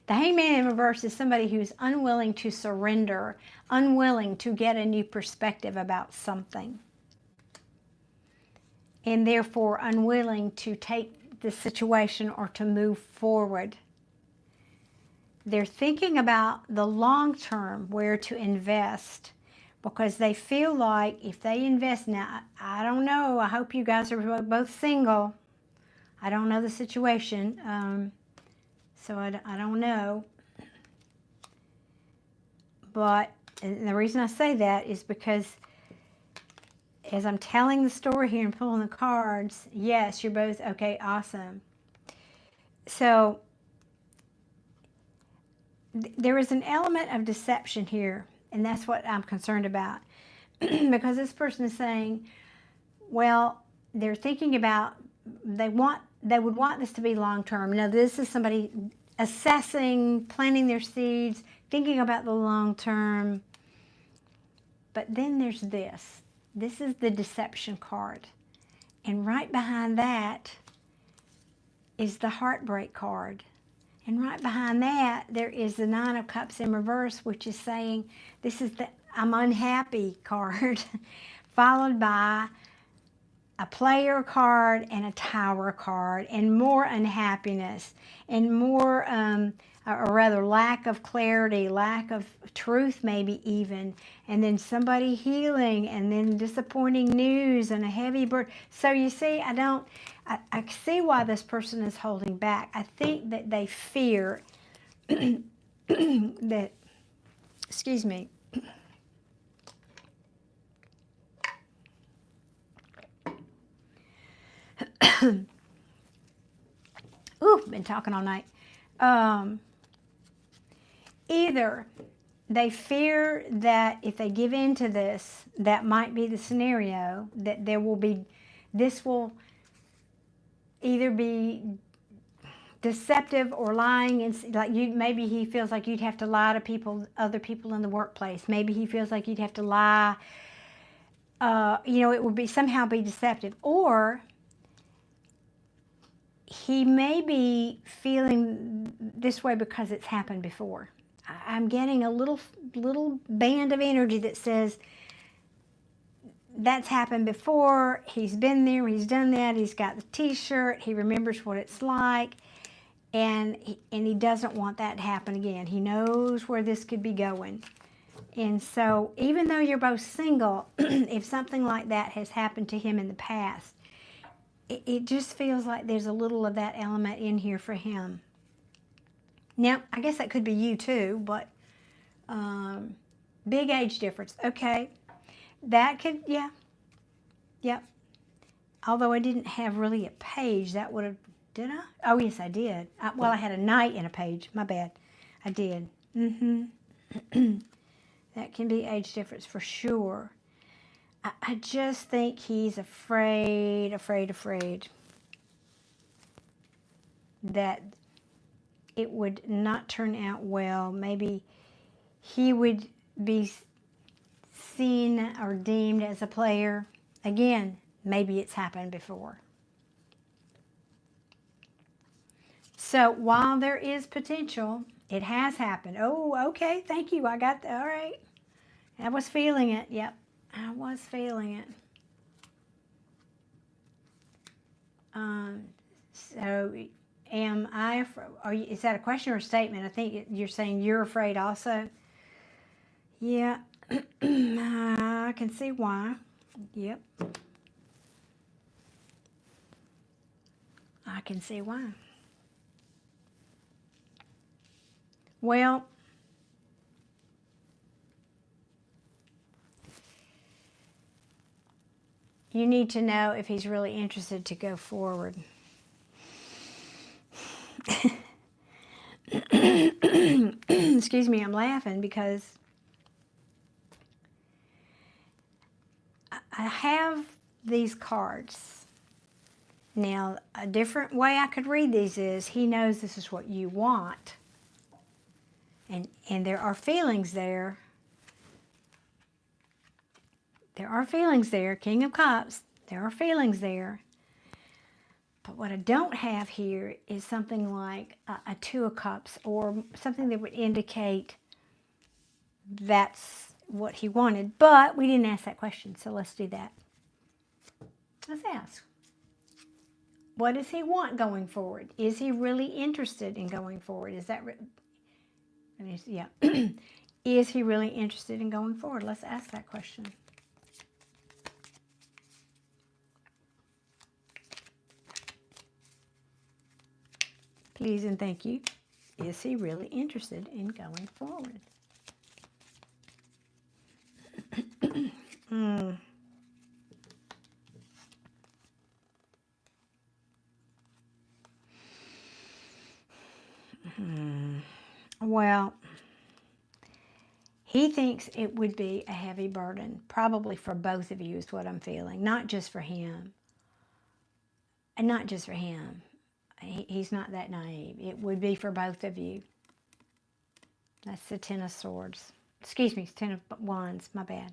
the Hangman in reverse is somebody who's unwilling to surrender, unwilling to get a new perspective about something, and therefore unwilling to take the situation or to move forward. They're thinking about the long term, where to invest, because they feel like if they invest, now, I don't know, I hope you guys are both single. I don't know the situation, so I don't know. But and the reason I say that is because as I'm telling the story here and pulling the cards, yes, you're both, okay, awesome. So there is an element of deception here, and that's what I'm concerned about. Because this person is saying, well, they're thinking about, they would want this to be long-term. Now, this is somebody assessing, planting their seeds, thinking about the long-term. But then there's this. This is the deception card. And right behind that is the heartbreak card. And right behind that, there is the Nine of Cups in reverse, which is saying, this is the I'm unhappy card, followed by a player card and a tower card, and more unhappiness, and more, or rather lack of clarity, lack of truth maybe even, and then somebody healing, and then disappointing news and a heavy burden. So you see, I see why this person is holding back. I think that they fear that, excuse me, ooh, been talking all night. Either they fear that if they give in to this, that might be the scenario, that this will either be deceptive or lying, and like maybe he feels like you'd have to lie to other people in the workplace. Maybe he feels like you'd have to lie. It would somehow be deceptive, or he may be feeling this way because it's happened before. I'm getting a little band of energy that says that's happened before. He's been there, he's done that, he's got the t-shirt, he remembers what it's like, and he doesn't want that to happen again. He knows where this could be going. And so even though you're both single, if something like that has happened to him in the past, it just feels like there's a little of that element in here for him. Now, I guess that could be you too, but big age difference. Okay, that could, yeah, yep. Although I didn't have really a page, that would have, did I? Oh, yes, I did. Well, I had a knight in a page. My bad. I did. That can be age difference for sure. I just think he's afraid that it would not turn out well. Maybe he would be seen or deemed as a player. Again, maybe it's happened before. So while there is potential, it has happened. Oh, okay, thank you. I got that. All right. I was feeling it. Yep, I was feeling it. So am I, is that a question or a statement? I think you're saying you're afraid also. Yeah, I can see why. Yep. I can see why. Well, you need to know if he's really interested to go forward. Excuse me, I'm laughing because I have these cards. Now, a different way I could read these is he knows this is what you want. And there are feelings there. There are feelings there. King of Cups, there are feelings there. But what I don't have here is something like a Two of Cups or something that would indicate that's what he wanted. But we didn't ask that question, so let's do that. Let's ask. What does he want going forward? Is he really interested in going forward? Is that, yeah. Is he really interested in going forward? Let's ask that question. Please and thank you. Is he really interested in going forward? Well, he thinks it would be a heavy burden, probably for both of you is what I'm feeling, not just for him. And not just for him. He's not that naive. It would be for both of you. That's the Ten of Swords. Excuse me, it's Ten of Wands, my bad.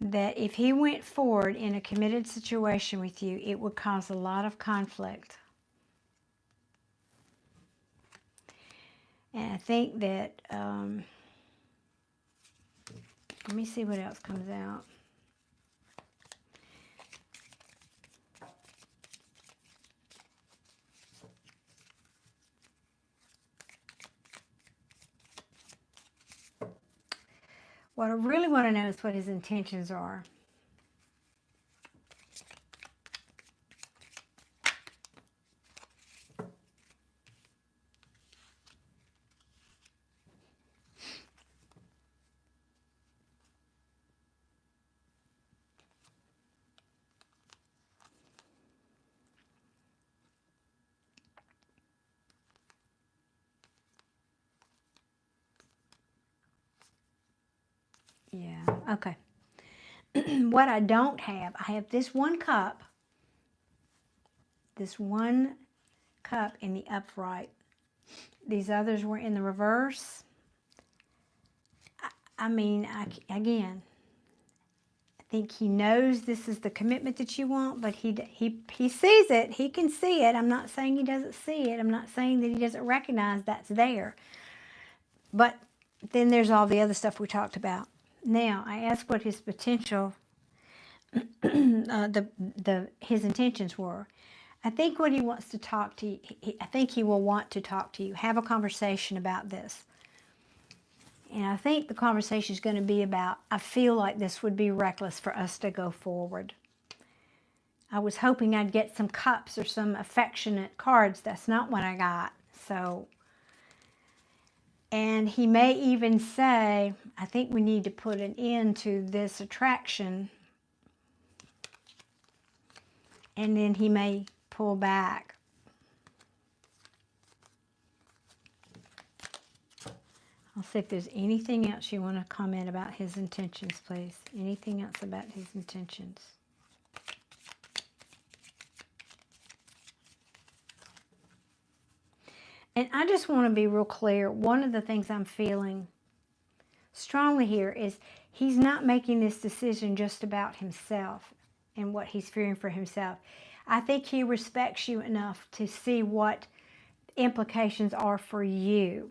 That if he went forward in a committed situation with you, it would cause a lot of conflict. And I think that, let me see what else comes out. What I really want to know is what his intentions are. Yeah, okay. What I don't have, I have this one cup in the upright. These others were in the reverse. Again, I think he knows this is the commitment that you want, but he sees it. He can see it. I'm not saying he doesn't see it. I'm not saying that he doesn't recognize that's there. But then there's all the other stuff we talked about. Now, I asked what his potential, his intentions were. I think what he wants to talk to you, I think he will want to talk to you, have a conversation about this. And I think the conversation is going to be about, I feel like this would be reckless for us to go forward. I was hoping I'd get some cups or some affectionate cards. That's not what I got. So, and he may even say, I think we need to put an end to this attraction. And then he may pull back. I'll see if there's anything else you want to comment about his intentions, please. Anything else about his intentions? And I just want to be real clear. One of the things I'm feeling strongly here is he's not making this decision just about himself and what he's fearing for himself. I think he respects you enough to see what implications are for you.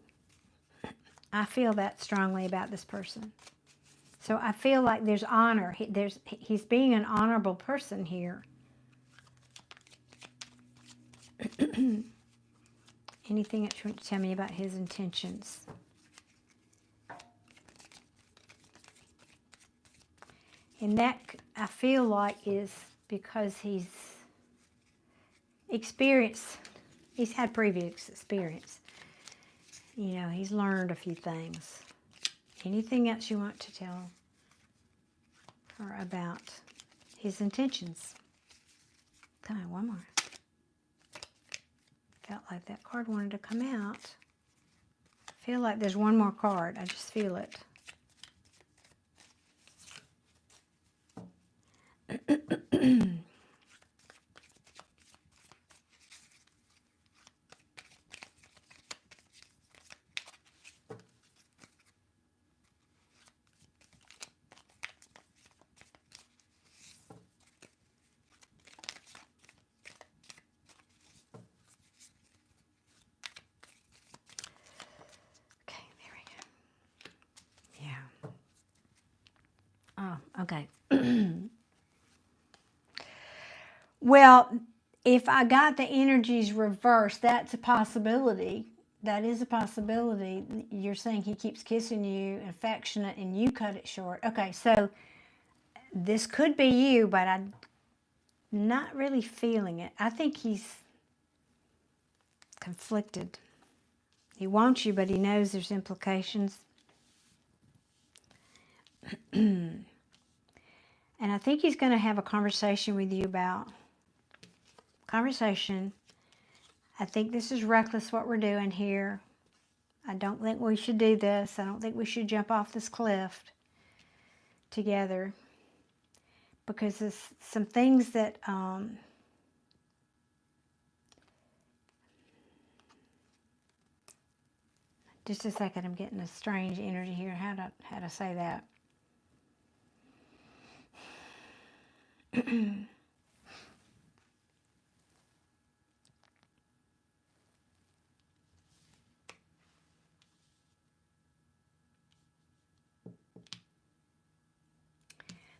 I feel that strongly about this person. So I feel like there's honor. He's being an honorable person here. Anything that you want to tell me about his intentions? And that, I feel like, is because he's experienced, he's had previous experience. You know, he's learned a few things. Anything else you want to tell her about his intentions? Come on, one more. Felt like that card wanted to come out. I feel like there's one more card. I just feel it. Okay. Well, if I got the energies reversed, that's a possibility. That is a possibility. You're saying he keeps kissing you, affectionate, and you cut it short. Okay, so this could be you, but I'm not really feeling it. I think he's conflicted. He wants you, but he knows there's implications. And I think he's going to have a conversation with you about conversation. I think this is reckless what we're doing here. I don't think we should do this. I don't think we should jump off this cliff together. Because there's some things that just a second, I'm getting a strange energy here. How to say that?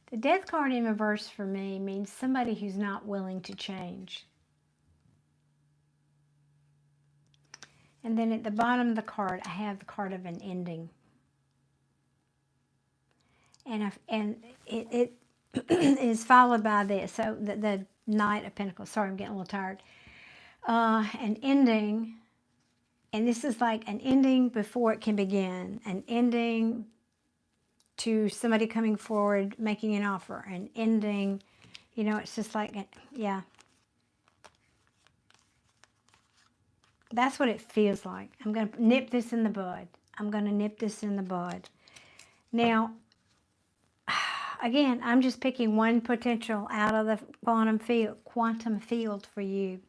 The death card in reverse for me means somebody who's not willing to change. And then at the bottom of the card, I have the card of an ending. And it is followed by this. So the Knight of Pentacles. Sorry, I'm getting a little tired. An ending. And this is like an ending before it can begin. An ending to somebody coming forward, making an offer. An ending. You know, it's just like, yeah. That's what it feels like. I'm going to nip this in the bud. I'm going to nip this in the bud. Now, again, I'm just picking one potential out of the quantum field for you.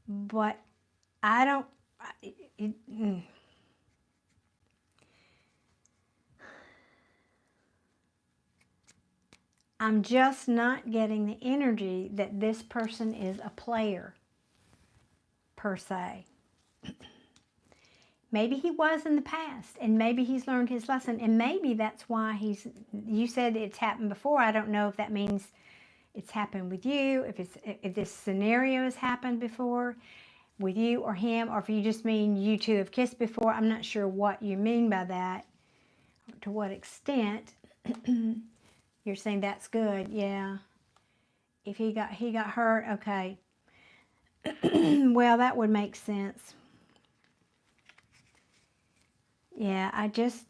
But I don't... I'm just not getting the energy that this person is a player, per se. Maybe he was in the past, and maybe he's learned his lesson, and maybe that's why you said it's happened before. I don't know if that means it's happened with you, if this scenario has happened before with you or him, or if you just mean you two have kissed before. I'm not sure what you mean by that, or to what extent. You're saying that's good, yeah. If he got hurt, okay. Well, that would make sense. Yeah, I just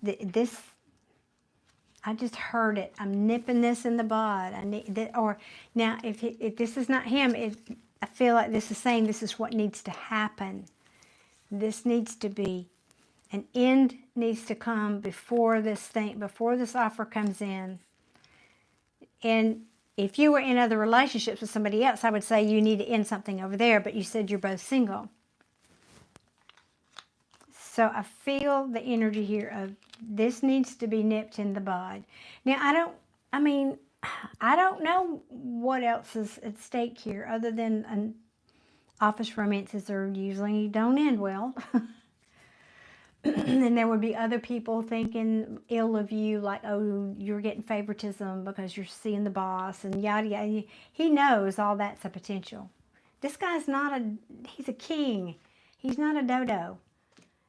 heard it. I'm nipping this in the bud. I need that. Or now, if this is not him, I feel like this is saying this is what needs to happen. This needs to be, an end needs to come before this offer comes in. And if you were in other relationships with somebody else, I would say you need to end something over there, but you said you're both single. So I feel the energy here of this needs to be nipped in the bud. Now, I don't know what else is at stake here other than office romances usually don't end well. And there would be other people thinking ill of you, like, oh, you're getting favoritism because you're seeing the boss and yada yada. He knows all that's a potential. This guy's he's a king. He's not a dodo.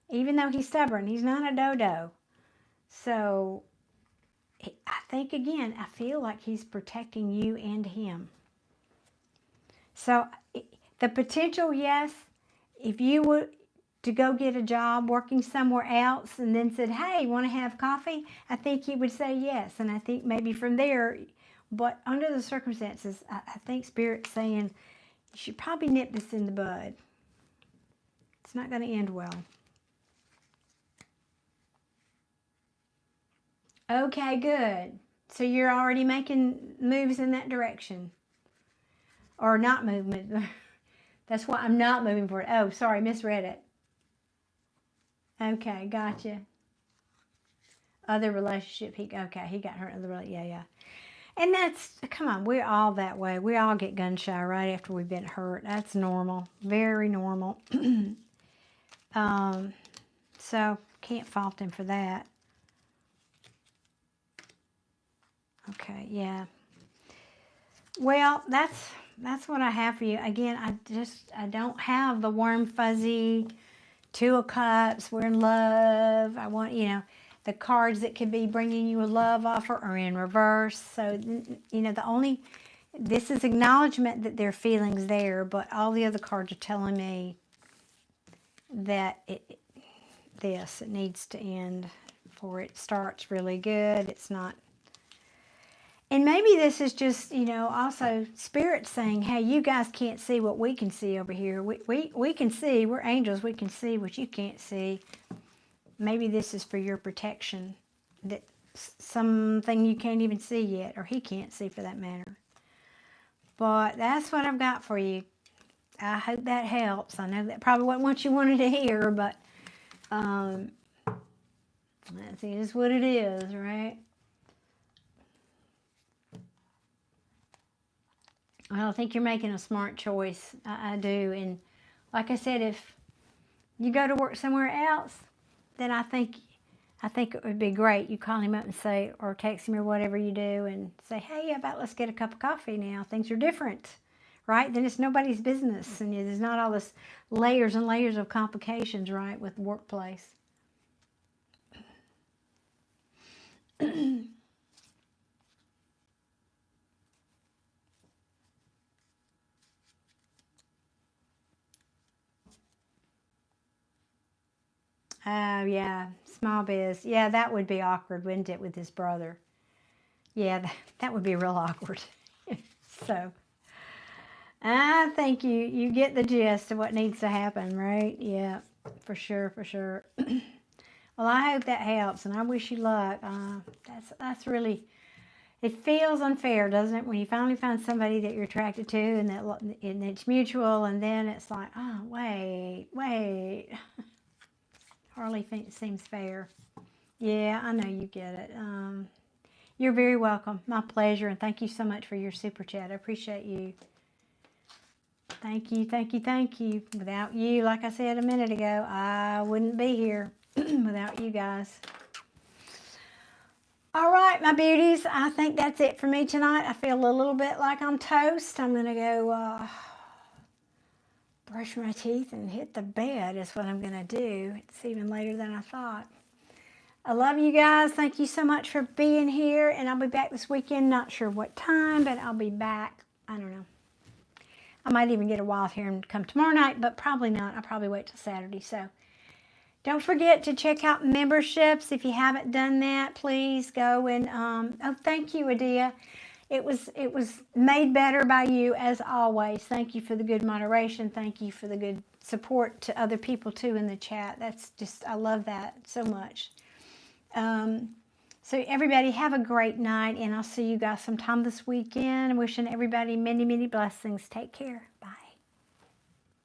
Even though he's stubborn, he's not a dodo. So I think, again, I feel like he's protecting you and him. So the potential, yes, if you were to go get a job working somewhere else and then said, hey, want to have coffee? I think he would say yes. And I think maybe from there, but under the circumstances, I think Spirit's saying you should probably nip this in the bud. It's not going to end well. Okay, good. So you're already making moves in that direction. Or not movement. That's why I'm not moving forward. Oh, sorry, misread it. Okay, gotcha. Other relationship. He got hurt in the relationship. Yeah. And that's, come on, we're all that way. We all get gun shy right after we've been hurt. That's normal. Very normal. So can't fault him for that. Okay, yeah. Well, that's what I have for you. Again, I don't have the warm, fuzzy Two of Cups. We're in love. I want, the cards that could be bringing you a love offer are in reverse. So, this is acknowledgement that there are feelings there, but all the other cards are telling me that it needs to end before it starts really good. It's not. And maybe this is just, also Spirit saying, hey, you guys can't see what we can see over here. We can see, we're angels, we can see what you can't see. Maybe this is for your protection, that something you can't even see yet, or he can't see for that matter. But that's what I've got for you. I hope that helps. I know that probably wasn't what you wanted to hear, but that's what it is, right? Well, I think you're making a smart choice. I do. And like I said, if you go to work somewhere else, then I think it would be great. You call him up and say, or text him or whatever you do and say, hey, how about let's get a cup of coffee now? Things are different, right? Then it's nobody's business. And there's not all this layers and layers of complications, right, with the workplace. Oh, yeah, small biz. Yeah, that would be awkward, wouldn't it, with his brother? Yeah, that would be real awkward. So, I think you get the gist of what needs to happen, right? Yeah, for sure. Well, I hope that helps, and I wish you luck. That's really, it feels unfair, doesn't it, when you finally find somebody that you're attracted to and it's mutual, and then it's like, oh, wait. Hardly seems fair. Yeah, I know you get it. You're very welcome. My pleasure, and thank you so much for your super chat. I appreciate you. Thank you. Without you, like I said a minute ago, I wouldn't be here without you guys. All right, my beauties, I think that's it for me tonight. I feel a little bit like I'm toast. I'm going to go brush my teeth and hit the bed is what I'm going to do. It's even later than I thought. I love you guys. Thank you so much for being here, and I'll be back this weekend. Not sure what time, but I'll be back. I don't know. I might even get a wild hair and come tomorrow night, but probably not. I'll probably wait till Saturday. So don't forget to check out memberships. If you haven't done that, please go and, oh, thank you, Adia. It was made better by you as always. Thank you for the good moderation. Thank you for the good support to other people too in the chat. That's just, I love that so much. So everybody have a great night, and I'll see you guys sometime this weekend. Wishing everybody many, many blessings. Take care. Bye.